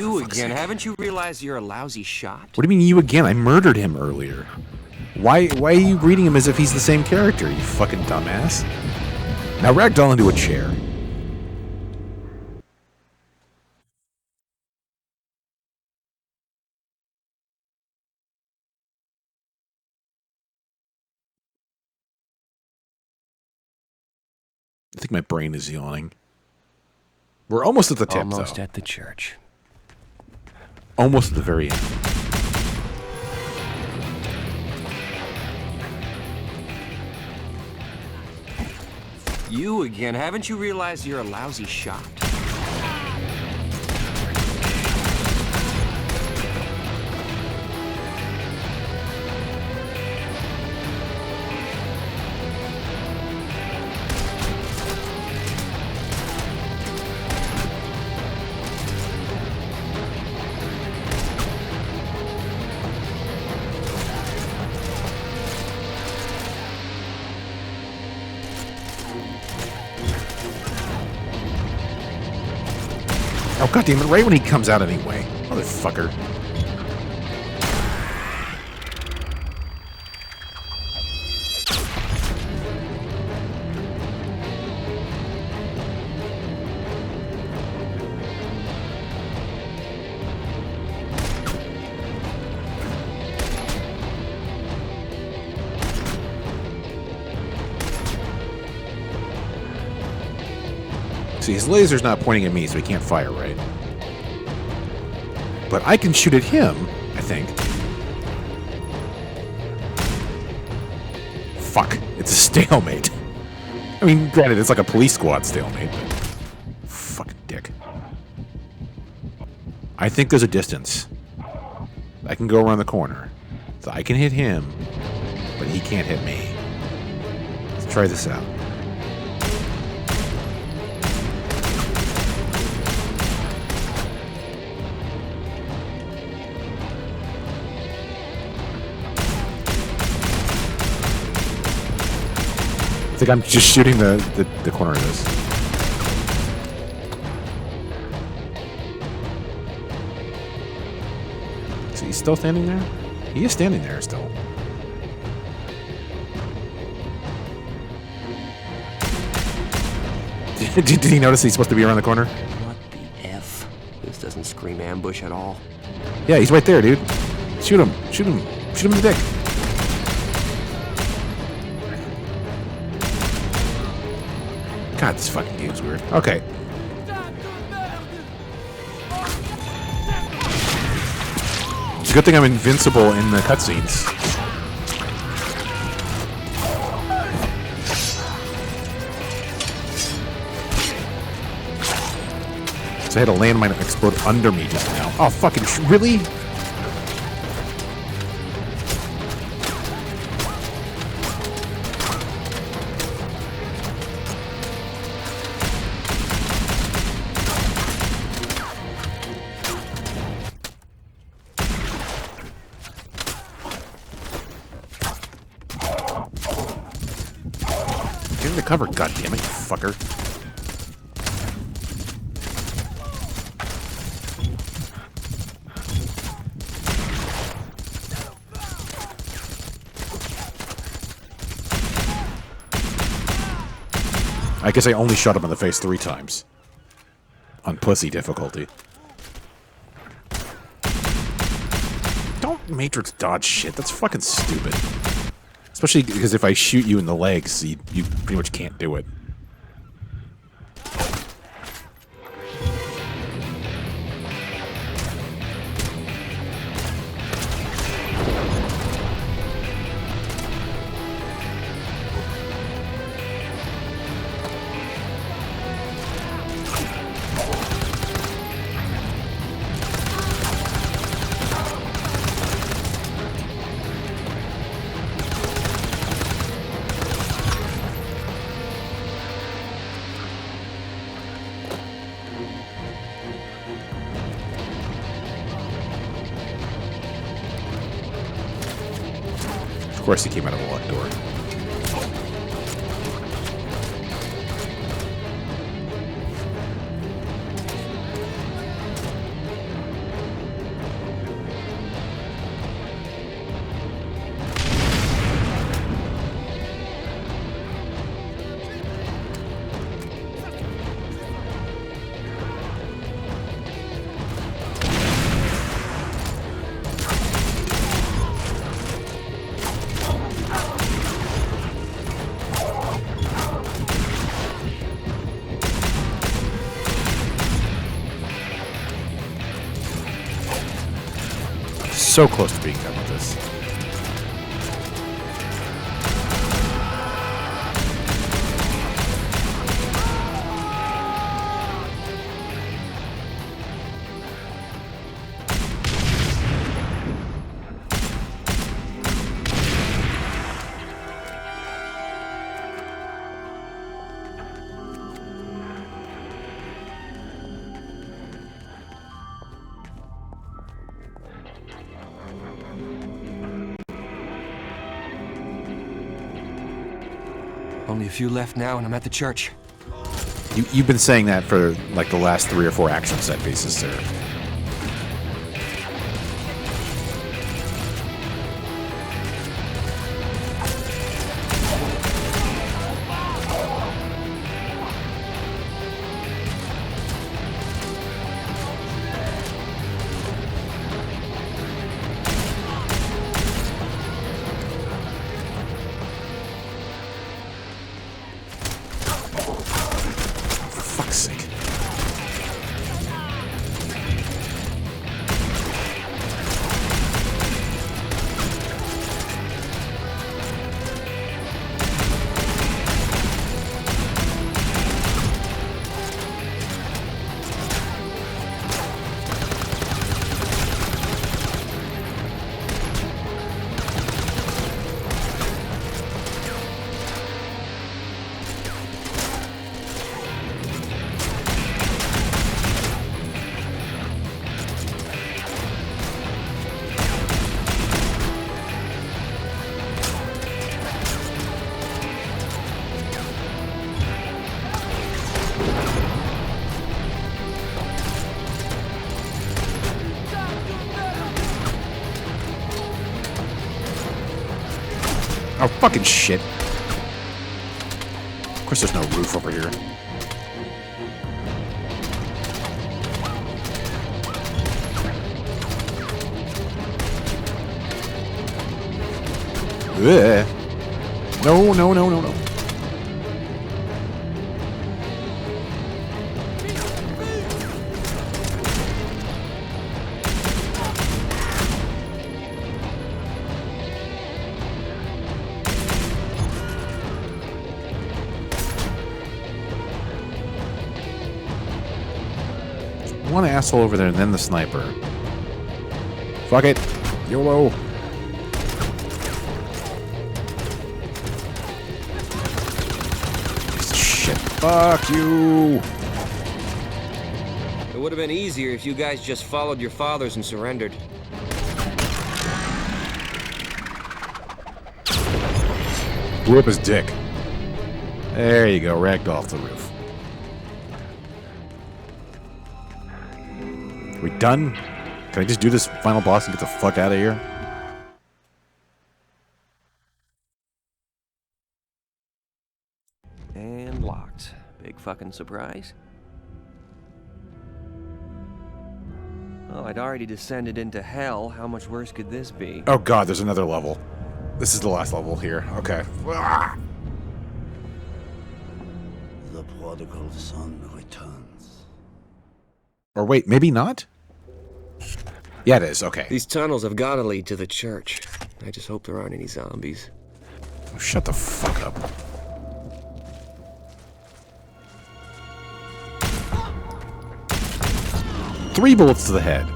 You for fuck's again? sake. Haven't you realized you're a lousy shot? What do you mean you again? I murdered him earlier. Why are you reading him as if he's the same character, you fucking dumbass? Now ragdoll into a chair. I think my brain is yawning. We're almost at the tip, Almost though. at the church. Almost at the very end. You again? Haven't you realized you're a lousy shot? Oh, goddammit, right when he comes out anyway. Motherfucker. See, his laser's not pointing at me, so he can't fire, right? But I can shoot at him, I think. Fuck. It's a stalemate. I mean, granted, it's like a police squad stalemate, but... Fucking dick. I think there's a distance. I can go around the corner. So I can hit him, but he can't hit me. Let's try this out. I think I'm just shooting the corner of this. So he's still standing there? He is standing there still. Did he notice he's supposed to be around the corner? What the F? This doesn't scream ambush at all. Yeah, he's right there, dude. Shoot him. Shoot him. Shoot him in the dick. God, this fucking game's weird. Okay. It's a good thing I'm invincible in the cutscenes. So I had a landmine explode under me just now. Oh, fucking really? Get in the cover, goddammit, you fucker. I guess I only shot him in the face 3 times. On pussy difficulty. Don't Matrix dodge shit. That's fucking stupid. Especially because if I shoot you in the legs, you pretty much can't do it. Of course he came out of the locked door. so close to being done with this. Only a few left now, and I'm at the church. You've been saying that for like the last 3 or 4 action set pieces, sir. For fuck's sake. Oh, fucking shit. Of course there's no roof over here. Ugh. No, no, no, no, no. One asshole over there and then the sniper. Fuck it. YOLO. Piece of shit. Fuck you. It would have been easier if you guys just followed your fathers and surrendered. Blew up his dick. There you go. Ragged off the roof. We done? Can I just do this final boss and get the fuck out of here? And locked. Big fucking surprise. Oh, I'd already descended into hell. How much worse could this be? Oh god, there's another level. This is the last level here. Okay. Ah! The prodigal son returns. Or wait, maybe not? Yeah, it is. Okay. These tunnels have got to lead to the church. I just hope there aren't any zombies. Oh, shut the fuck up. Three bullets to the head.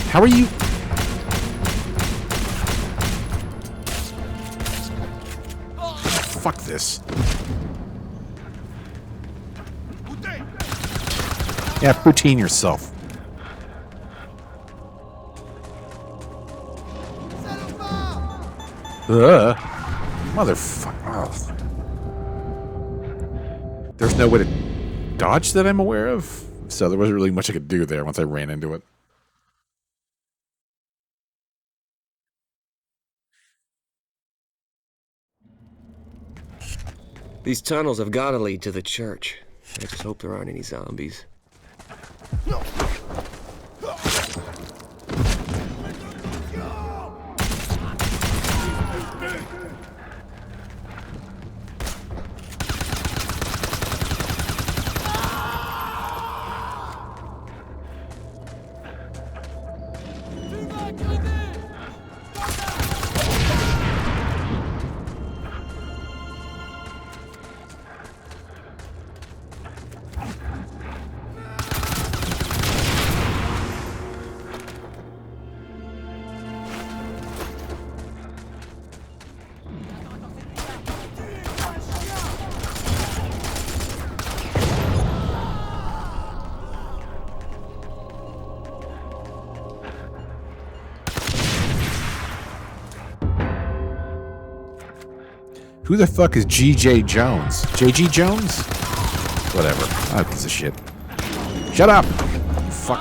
How are you? Fuck this. Yeah, poutine yourself. Motherfucker. There's no way to dodge that I'm aware of, so there wasn't really much I could do there once I ran into it. These tunnels have got to lead to the church. I just hope there aren't any zombies. Who the fuck is G.J. Jones? J.G. Jones? Whatever. Ah, piece of shit. Shut up! You fuck.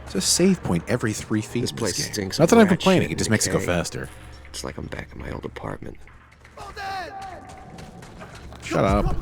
It's a save point every 3 feet. This place stinks. Not of that I'm rat complaining, shit it just and makes it go decay. faster. It's like I'm back in my old apartment. Shut up.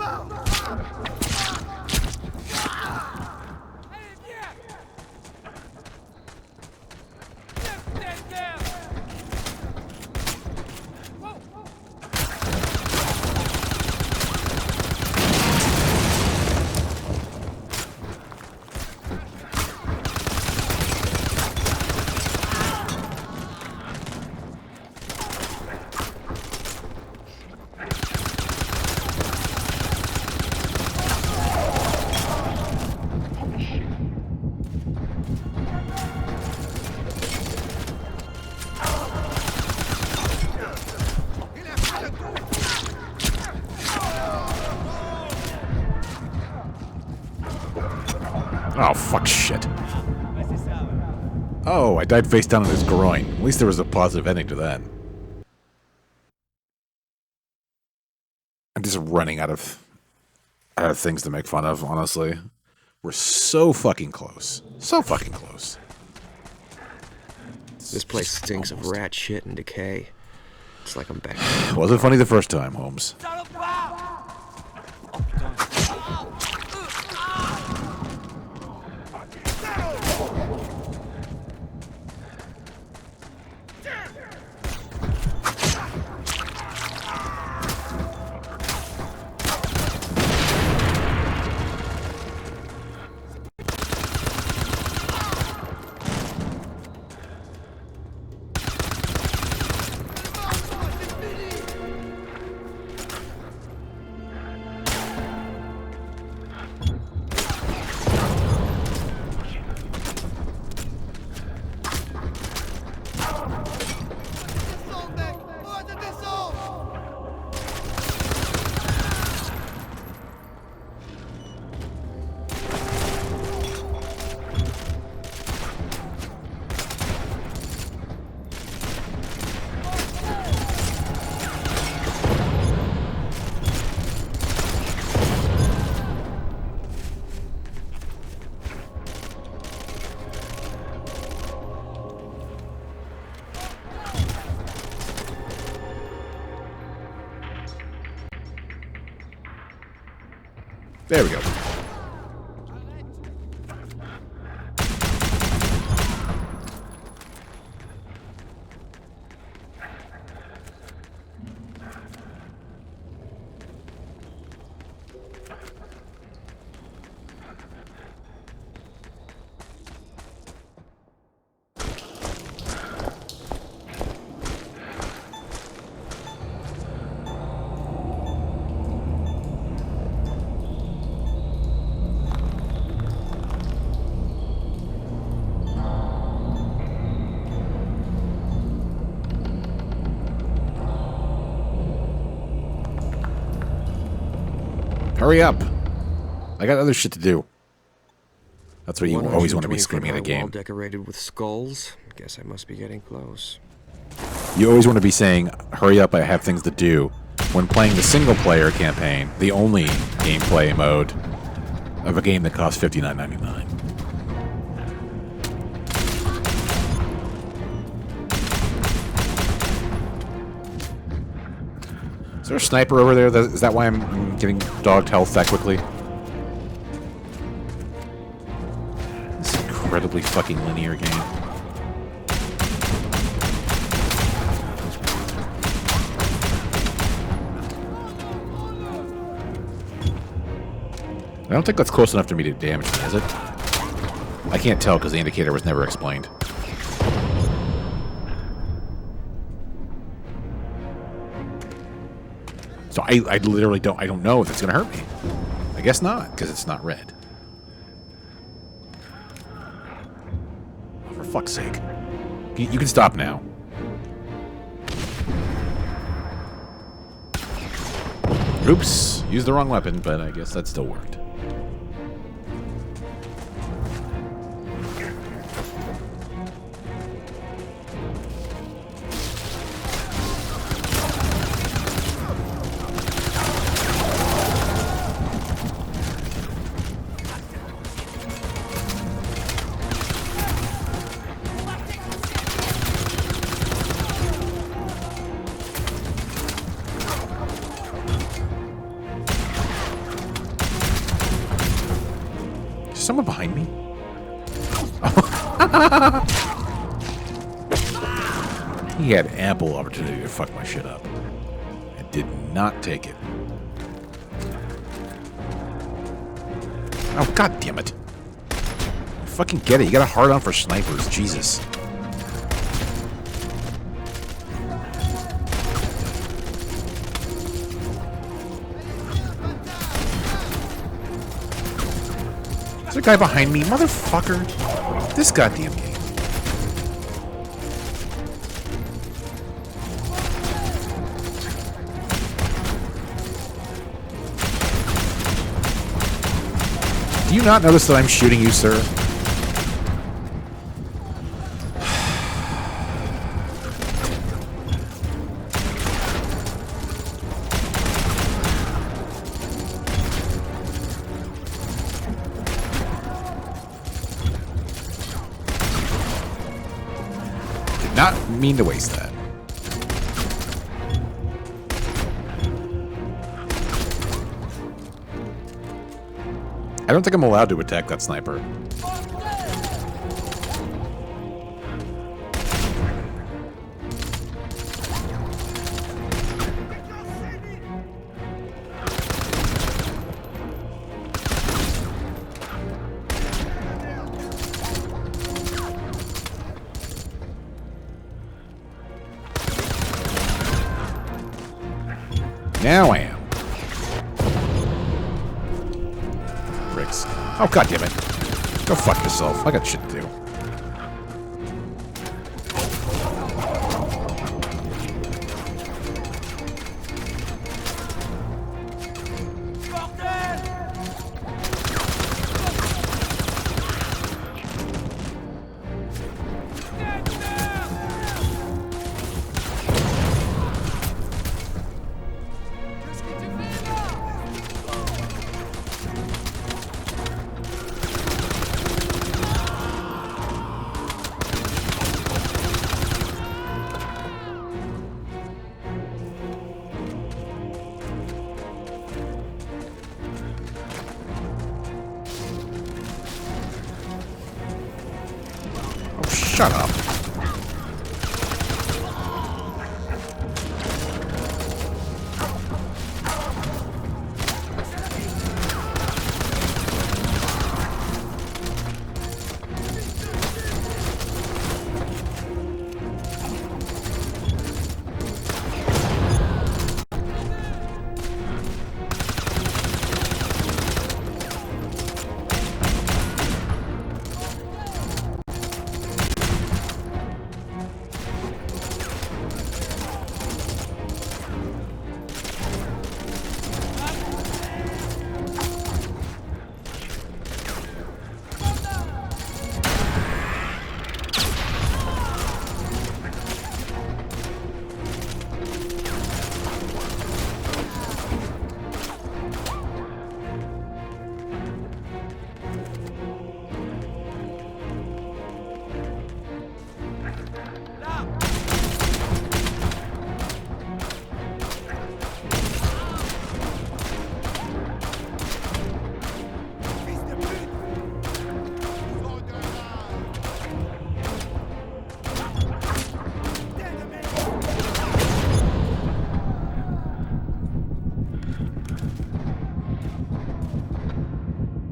Oh, fuck shit. Oh, I died face down on his groin. At least there was a positive ending to that. I'm just running out of things to make fun of, honestly. We're so fucking close. So fucking close. This place stinks of rat shit and decay. It's like I'm back. Wasn't funny the first time, Holmes. There we go. Hurry up. I got other shit to do. That's what you always want to be screaming at a game. Wall decorated with skulls. Guess I must be getting close. You always want to be saying, hurry up, I have things to do, when playing the single-player campaign, the only gameplay mode of a game that costs $59.99. Is there a sniper over there? Is that why I'm getting dogged health that quickly? This incredibly fucking linear game. I don't think that's close enough to me to damage me, is it? I can't tell because the indicator was never explained. So I literally don't know if it's going to hurt me. I guess not, because it's not red. Oh, for fuck's sake. You can stop now. Oops. Used the wrong weapon, but I guess that still worked. someone behind me? He had ample opportunity to fuck my shit up. And did not take it. Oh, god damn it. Fucking get it. You got a hard on for snipers. Jesus. Is there a guy behind me? Motherfucker. This goddamn game. Do you not notice that I'm shooting you, sir? Did not mean to waste that. I don't think I'm allowed to attack that sniper. Now I am. Bricks. Oh, god damn it. Go fuck yourself. I got shit to do. Shut up.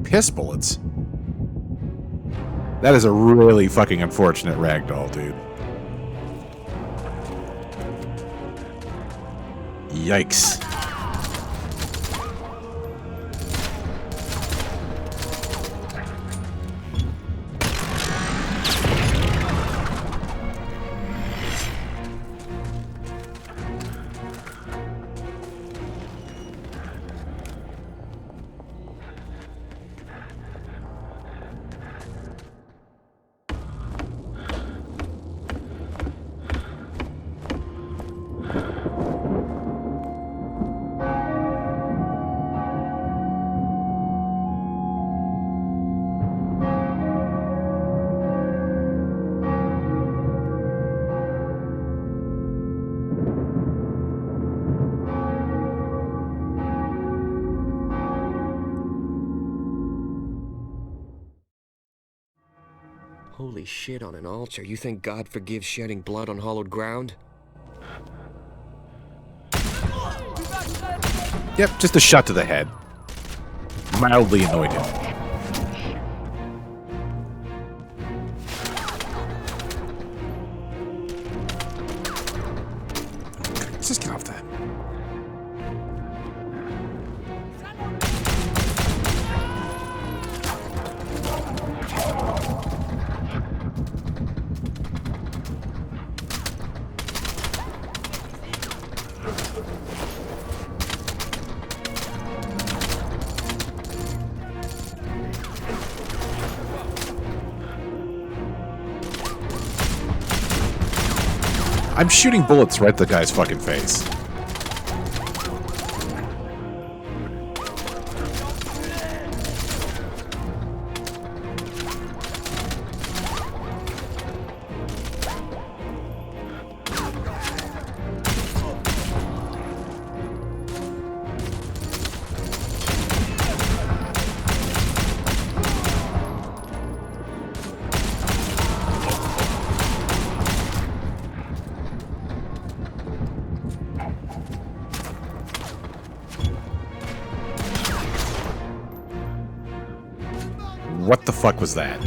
Piss bullets? That is a really fucking unfortunate ragdoll, dude. Yikes. Holy shit, on an altar. You think God forgives shedding blood on hallowed ground? Yep, just a shot to the head. Mildly annoyed him. Let's just get off that. I'm shooting bullets right at the guy's fucking face. What the fuck was that?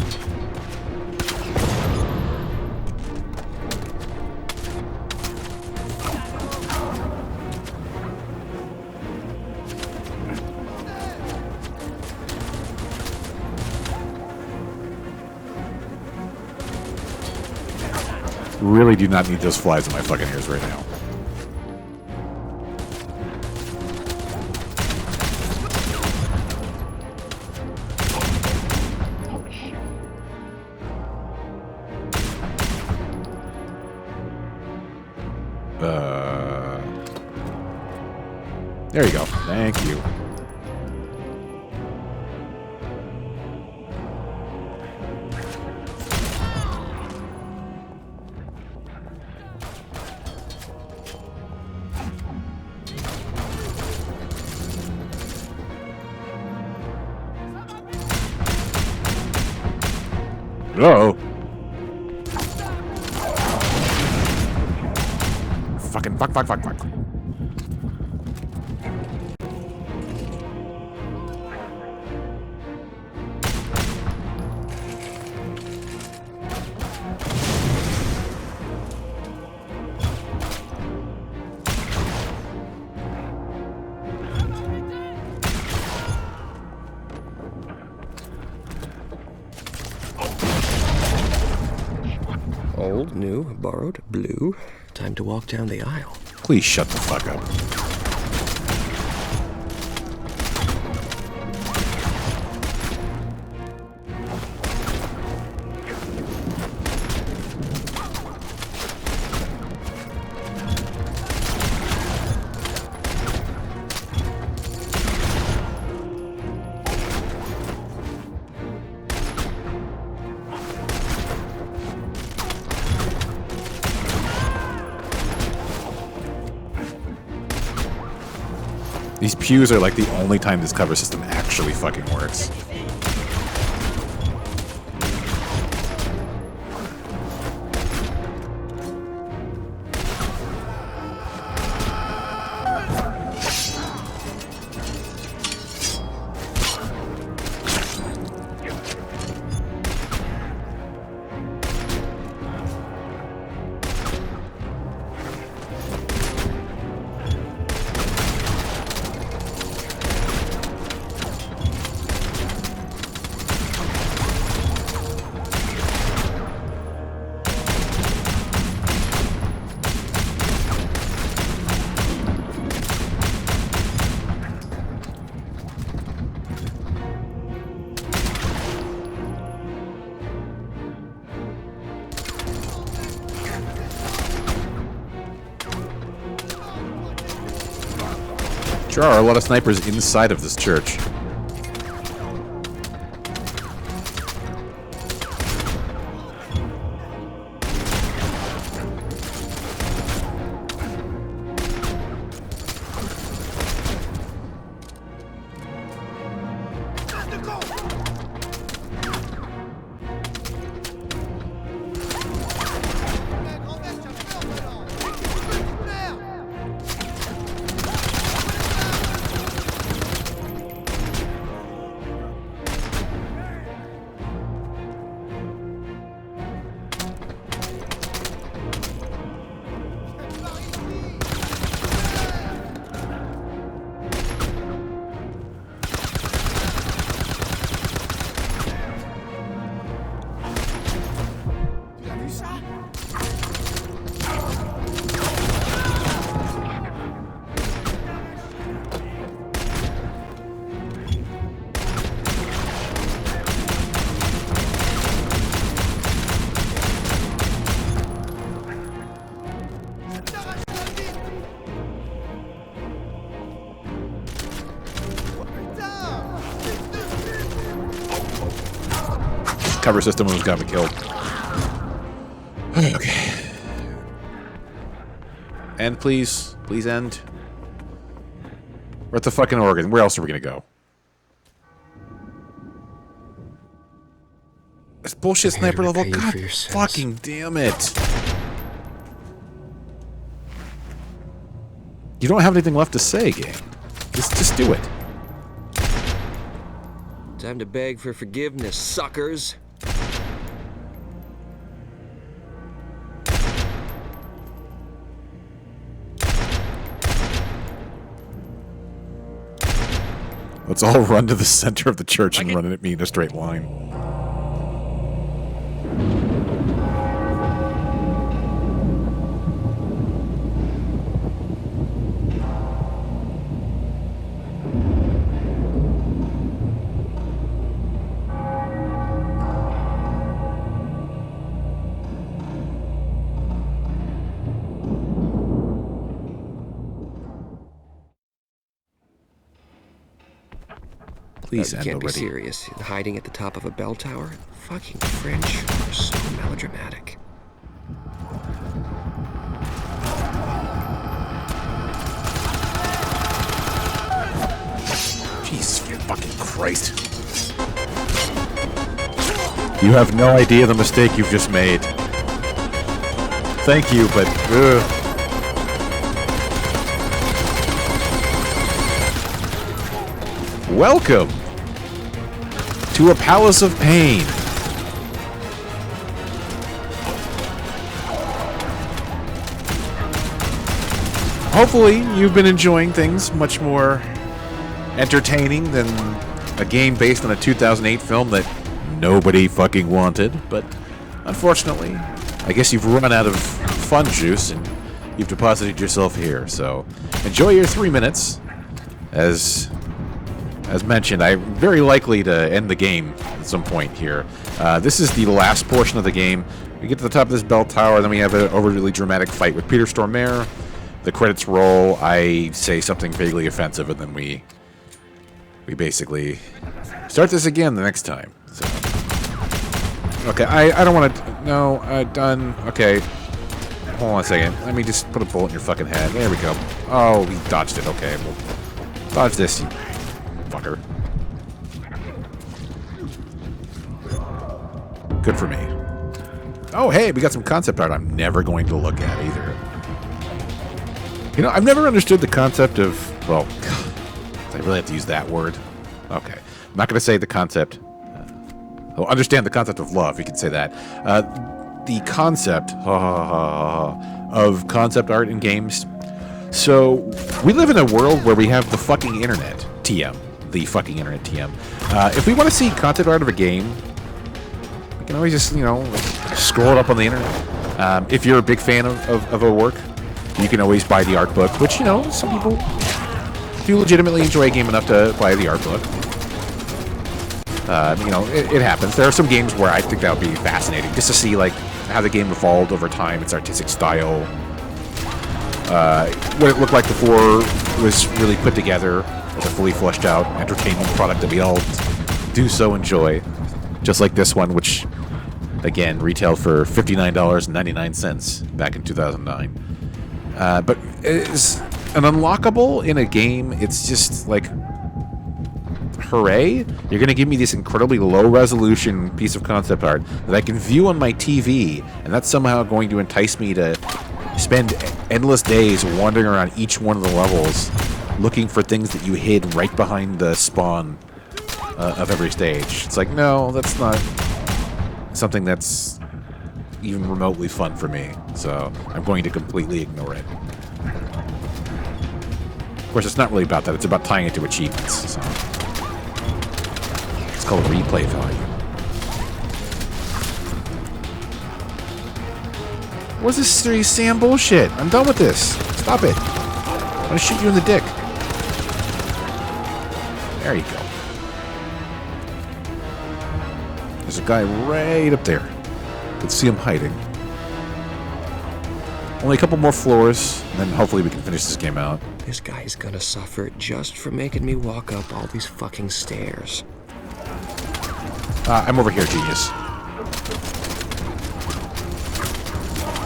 Really do not need those flies in my fucking ears right now. There you go. Thank you. Uh-oh. Fucking fuck. Old, new, borrowed, blue. Time to walk down the aisle. Please shut the fuck up. These pews are like the only time this cover system actually fucking works. Sure are a lot of snipers inside of this church. cover system was gonna be killed. Okay. End, please. Please end. We're at the fucking Oregon. Where else are we gonna go? This bullshit sniper level. God fucking damn it. You don't have anything left to say, game. Just do it. Time to beg for forgiveness, suckers. Let's all run to the center of the church and run at me in a straight line. Please You end can't be already. serious. Hiding at the top of a bell tower? Fucking French are so melodramatic. Jesus fucking Christ. You have no idea the mistake you've just made. Thank you, but... Welcome to a palace of pain. Hopefully, you've been enjoying things much more entertaining than a game based on a 2008 film that nobody fucking wanted. But unfortunately, I guess you've run out of fun juice and you've deposited yourself here. So enjoy your 3 minutes. As mentioned, I'm very likely to end the game at some point here. This is the last portion of the game. We get to the top of this bell tower, then we have an overly dramatic fight with Peter Stormare. The credits roll. I say something vaguely offensive, and then we basically start this again the next time. So. Okay, I don't want to... No, done. Okay. Hold on a second. Let me just put a bullet in your fucking head. There we go. Oh, he dodged it. Okay, well, dodge this, you fucker. Good for me. Oh, hey, we got some concept art I'm never going to look at either. You know, I've never understood the concept of... Well, I really have to use that word. Okay. I'm not going to say the concept... understand the concept of love, you can say that. The concept of concept art in games. So, we live in a world where we have the fucking internet, TM. The fucking internet, TM. If we want to see concept art of a game, we can always just, you know, scroll it up on the internet. If you're a big fan of a work, you can always buy the art book, which, you know, some people do legitimately enjoy a game enough to buy the art book. You know, it happens. There are some games where I think that would be fascinating, just to see, like, how the game evolved over time, its artistic style, what it looked like before it was really put together as a fully fleshed out entertainment product that we all do so enjoy. Just like this one, which, again, retailed for $59.99 back in 2009. But it's an unlockable in a game. It's just like, hooray! You're going to give me this incredibly low-resolution piece of concept art that I can view on my TV, and that's somehow going to entice me to spend endless days wandering around each one of the levels, looking for things that you hid right behind the spawn of every stage. It's like, no, that's not something that's even remotely fun for me, so I'm going to completely ignore it. Of course, it's not really about that. It's about tying it to achievements, so... It's called replay value. What's this serious Sam bullshit? I'm done with this. Stop it. I'm gonna shoot you in the dick. There you go. There's a guy right up there. Let's see him hiding. Only a couple more floors, and then hopefully we can finish this game out. This guy's gonna suffer just for making me walk up all these fucking stairs. I'm over here, genius.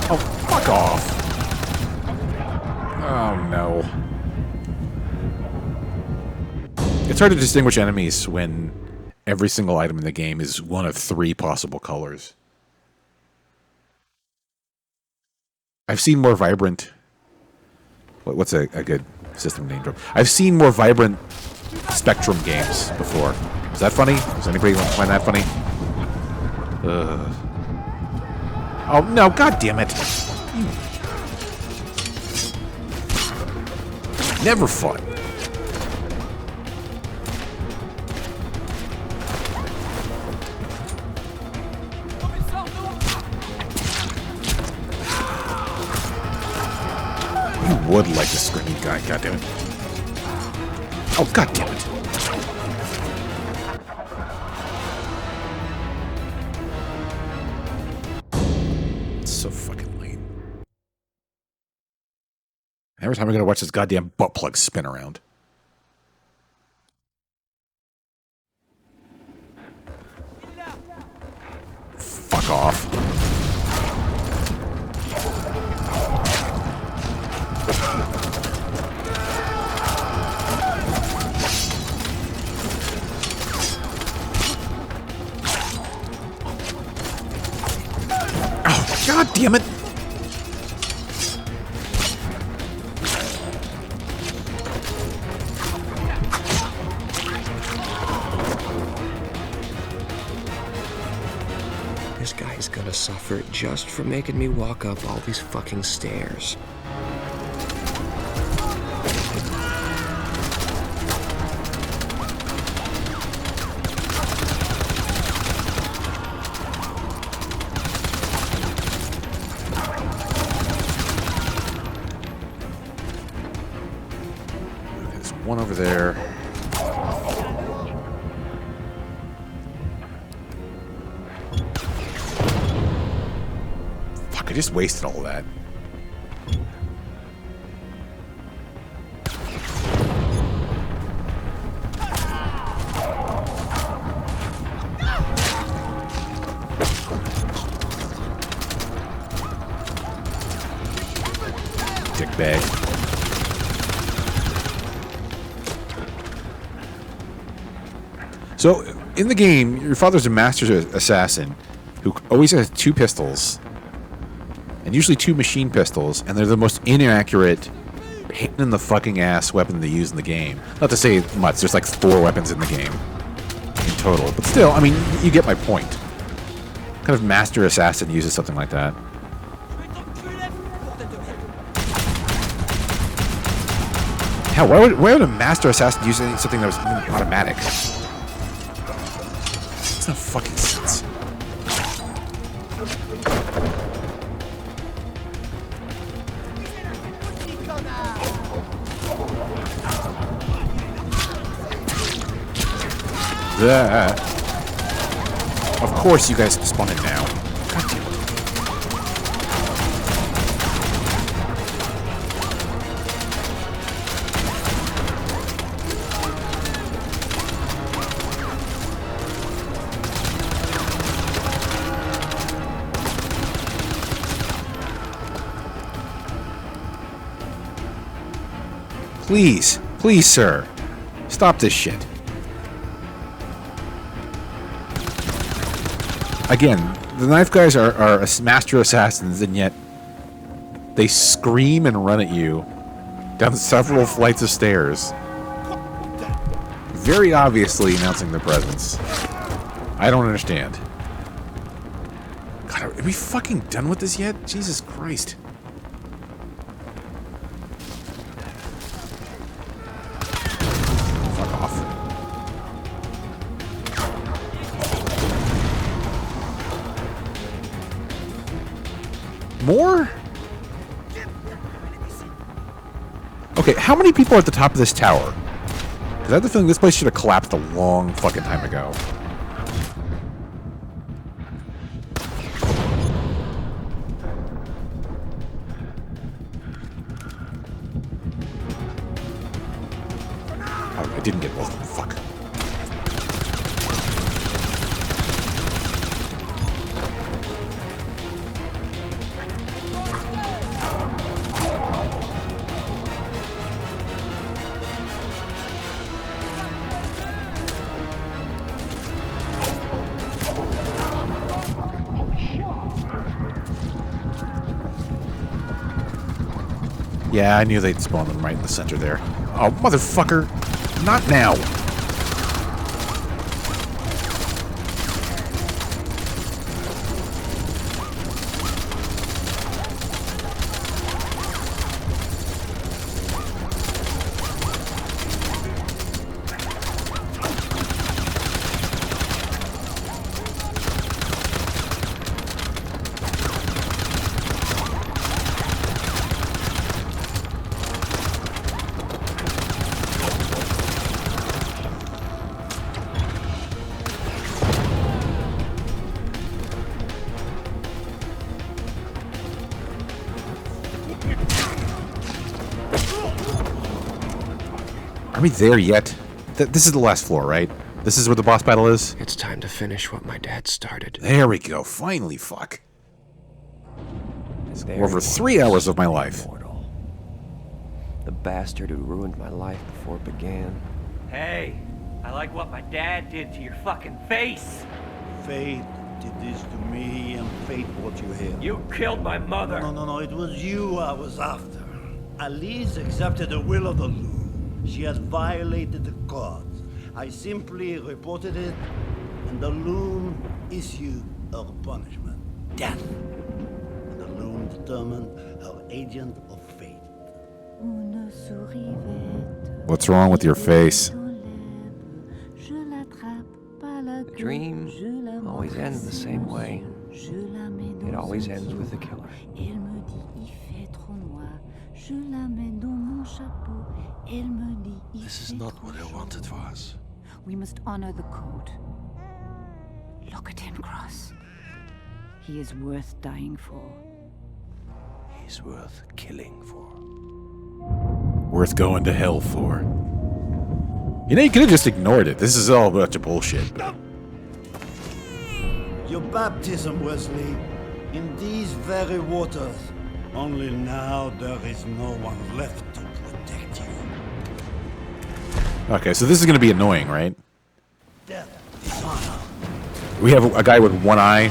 Oh, fuck off. Oh, no. It's hard to distinguish enemies when every single item in the game is one of 3 possible colors. I've seen more vibrant... What's a good system name drop? I've seen more vibrant Spectrum games before. Is that funny? Does anybody find that funny? Ugh. Oh, no, god damn it. Never fun. You would like the screaming guy, god damn it. Oh, god damn it. So fucking lame. Every time I'm gonna watch this goddamn butt plug spin around. Fuck off. Oh, god damn it. This guy's gonna suffer just for making me walk up all these fucking stairs. There's one over there. Fuck, I just wasted all that. Dickbag. So, in the game, your father's a master assassin who always has 2 pistols. And usually 2 machine pistols, and they're the most inaccurate, pain in the fucking ass weapon they use in the game. Not to say much, there's like 4 weapons in the game in total. But still, I mean, you get my point. What kind of master assassin uses something like that? Hell, why would a master assassin use something that was automatic? It's no fucking sense. Of course you guys spawn in now. God damn it. Please, please, sir. Stop this shit. Again, the knife guys are master assassins, and yet they scream and run at you down several flights of stairs. Very obviously announcing their presence. I don't understand. God, are we fucking done with this yet? Jesus Christ. Fuck off. More? Okay, how many people are at the top of this tower? Because I have the feeling this place should have collapsed a long fucking time ago. Oh, I didn't get both of them. Fuck. Yeah, I knew they'd spawn them right in the center there. Oh, motherfucker! Not now! Are we there yet? This is the last floor, right? This is where the boss battle is? It's time to finish what my dad started. There we go. Finally, fuck. There Over 3 hours of my life. The bastard who ruined my life before it began. Hey, I like what my dad did to your fucking face. Fate did this to me, and fate brought you here. You killed my mother. No, it was you I was after. Alice accepted the will of the Loom. She has violated the codes. I simply reported it, and the Loom issued her punishment. Death. And the Loom determined her agent of fate. What's wrong with your face? The dream always ends the same way. It always ends with the killer. This is not what I wanted for us. We must honor the code. Look at him, Cross. He is worth dying for. He's worth killing for. Worth going to hell for. You know, you could have just ignored it. This is all a bunch of bullshit. But... Your baptism, Wesley, in these very waters. Only now there is no one left to protect you. Okay, so this is going to be annoying, right? Death, dishonor. We have a guy with one eye,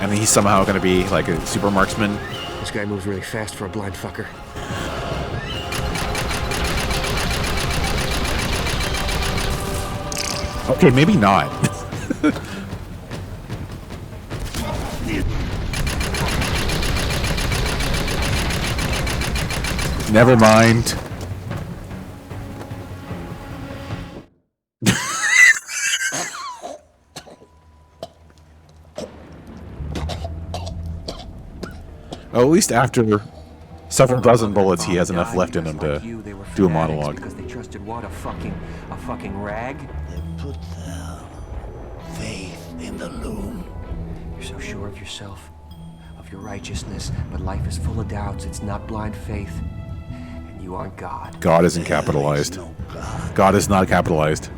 and he's somehow going to be like a super marksman. This guy moves really fast for a blind fucker. Okay, maybe not. Never mind. Oh, at least after several dozen bullets, he has enough left in him to do a monologue. Because they trusted what? A fucking rag? They put their faith in the Loom. You're so sure of yourself, of your righteousness, but life is full of doubts. It's not blind faith. And you aren't God. God isn't capitalized. No God. God is not capitalized.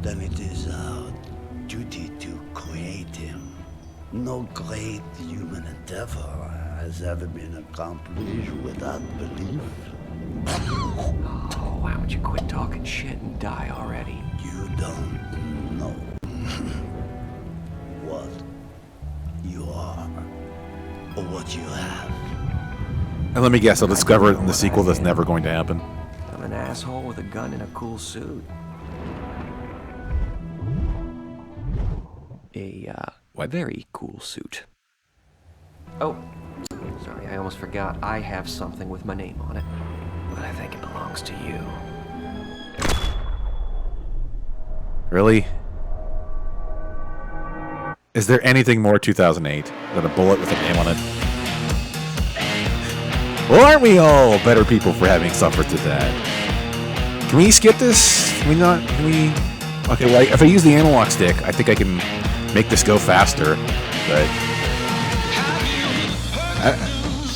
Then it is our duty to create him. No great human endeavor has ever been accomplished without belief. Oh, why don't you quit talking shit and die already? You don't know what you are or what you have. And let me guess, I'll discover it in the sequel that's never going to happen. I'm an asshole with a gun and a cool suit. A very cool suit. Oh, sorry, I almost forgot. I have something with my name on it, but I think it belongs to you. Really? Is there anything more 2008 than a bullet with a name on it? Well, aren't we all better people for having suffered through that? Can we skip this? Can we not? Can we? Okay, well, if I use the analog stick, I think I can make this go faster. But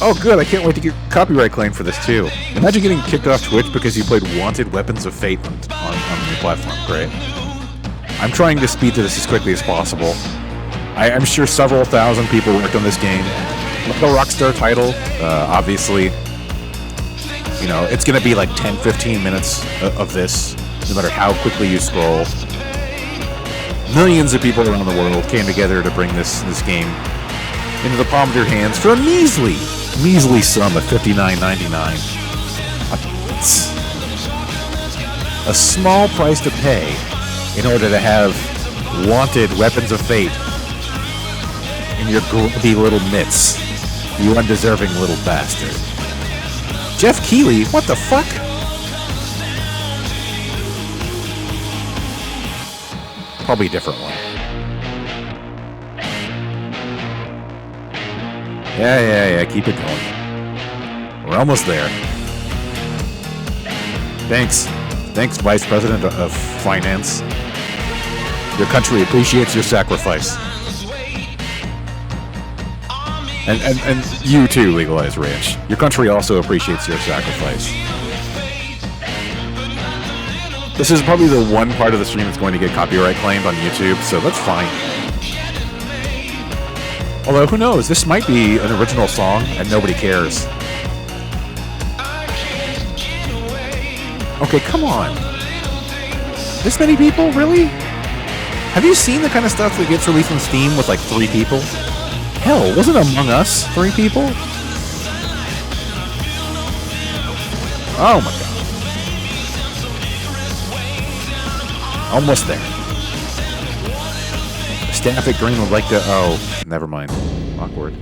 oh, good! I can't wait to get copyright claim for this too. Imagine getting kicked off Twitch because you played Wanted Weapons of Fate on your platform. Great. I'm trying to speed through this as quickly as possible. I'm sure several thousand people worked on this game. The Rockstar title, obviously, you know, it's going to be like 10-15 minutes of this, no matter how quickly you scroll. Millions of people around the world came together to bring this game into the palm of your hands for a measly sum of $59.99. It's a small price to pay in order to have wanted weapons of fate in your grubby little mitts. You undeserving little bastard. Jeff Keighley? What the fuck? Probably a different one. Yeah. Keep it going. We're almost there. Thanks, Vice President of Finance. Your country appreciates your sacrifice. And you too, Legalized Ranch. Your country also appreciates your sacrifice. This is probably the one part of the stream that's going to get copyright claimed on YouTube, so that's fine. Although, who knows? This might be an original song, and nobody cares. Okay, come on. This many people? Really? Have you seen the kind of stuff that gets released on Steam with like 3 people? Hell, wasn't Among Us 3 people? Oh my god. Almost there. Staff at Green would like to... Oh, never mind. Awkward.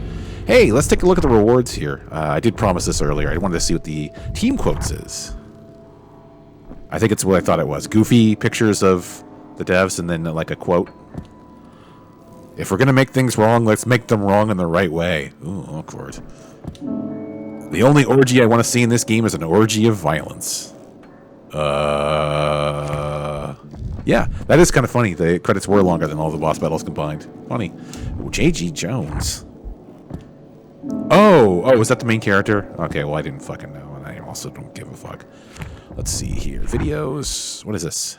Hey, let's take a look at the rewards here. I did promise this earlier. I wanted to see what the team quotes is. I think it's what I thought it was. Goofy pictures of the devs and then like a quote. If we're going to make things wrong, let's make them wrong in the right way. Ooh, awkward. The only orgy I want to see in this game is an orgy of violence. Yeah, that is kind of funny. The credits were longer than all the boss battles combined. Funny. Ooh, J.G. Jones. Oh, is that the main character? Okay, well, I didn't fucking know, and I also don't give a fuck. Let's see here. Videos. What is this?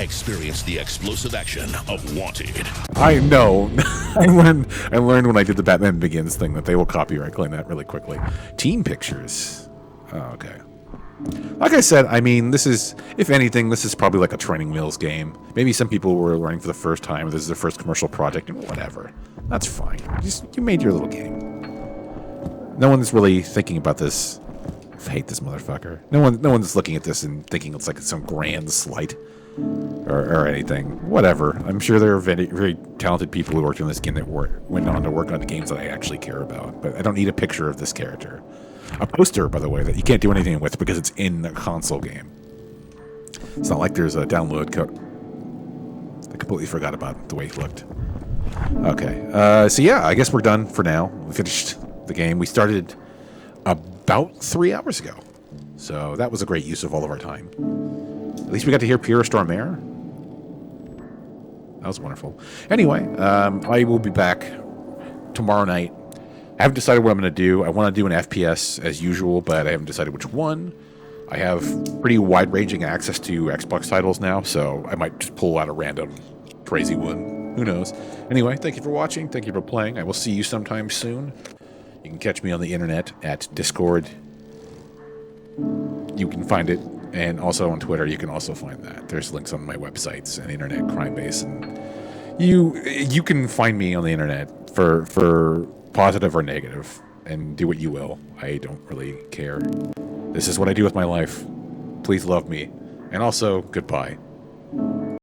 Experience the explosive action of Wanted. I know. I learned when I did the Batman Begins thing that they will copyright claim that really quickly. Team pictures. Oh, okay. Like I said, I mean, this is, if anything, this is probably like a training wheels game. Maybe some people were learning for the first time, or this is their first commercial project, and whatever. That's fine. You made your little game. No one's really thinking about this. I hate this motherfucker. No one's looking at this and thinking it's like some grand slight or anything. Whatever. I'm sure there are very, very talented people who worked on this game that went on to work on the games that I actually care about. But I don't need a picture of this character. A poster, by the way, that you can't do anything with because it's in a console game. It's not like there's a download code. I completely forgot about the way he looked. Okay. So yeah, I guess we're done for now. We finished the game. We started about 3 hours ago. So that was a great use of all of our time. At least we got to hear Pura Stormare. That was wonderful. Anyway, I will be back tomorrow night. I haven't decided what I'm going to do. I want to do an FPS as usual, but I haven't decided which one. I have pretty wide-ranging access to Xbox titles now, so I might just pull out a random crazy one. Who knows? Anyway, thank you for watching. Thank you for playing. I will see you sometime soon. You can catch me on the internet at Discord. You can find it. And also on Twitter, you can also find that. There's links on my websites and Internet Crimebase. And you can find me on the internet for positive or negative, and do what you will. I don't really care. This is what I do with my life. Please love me. And also, goodbye.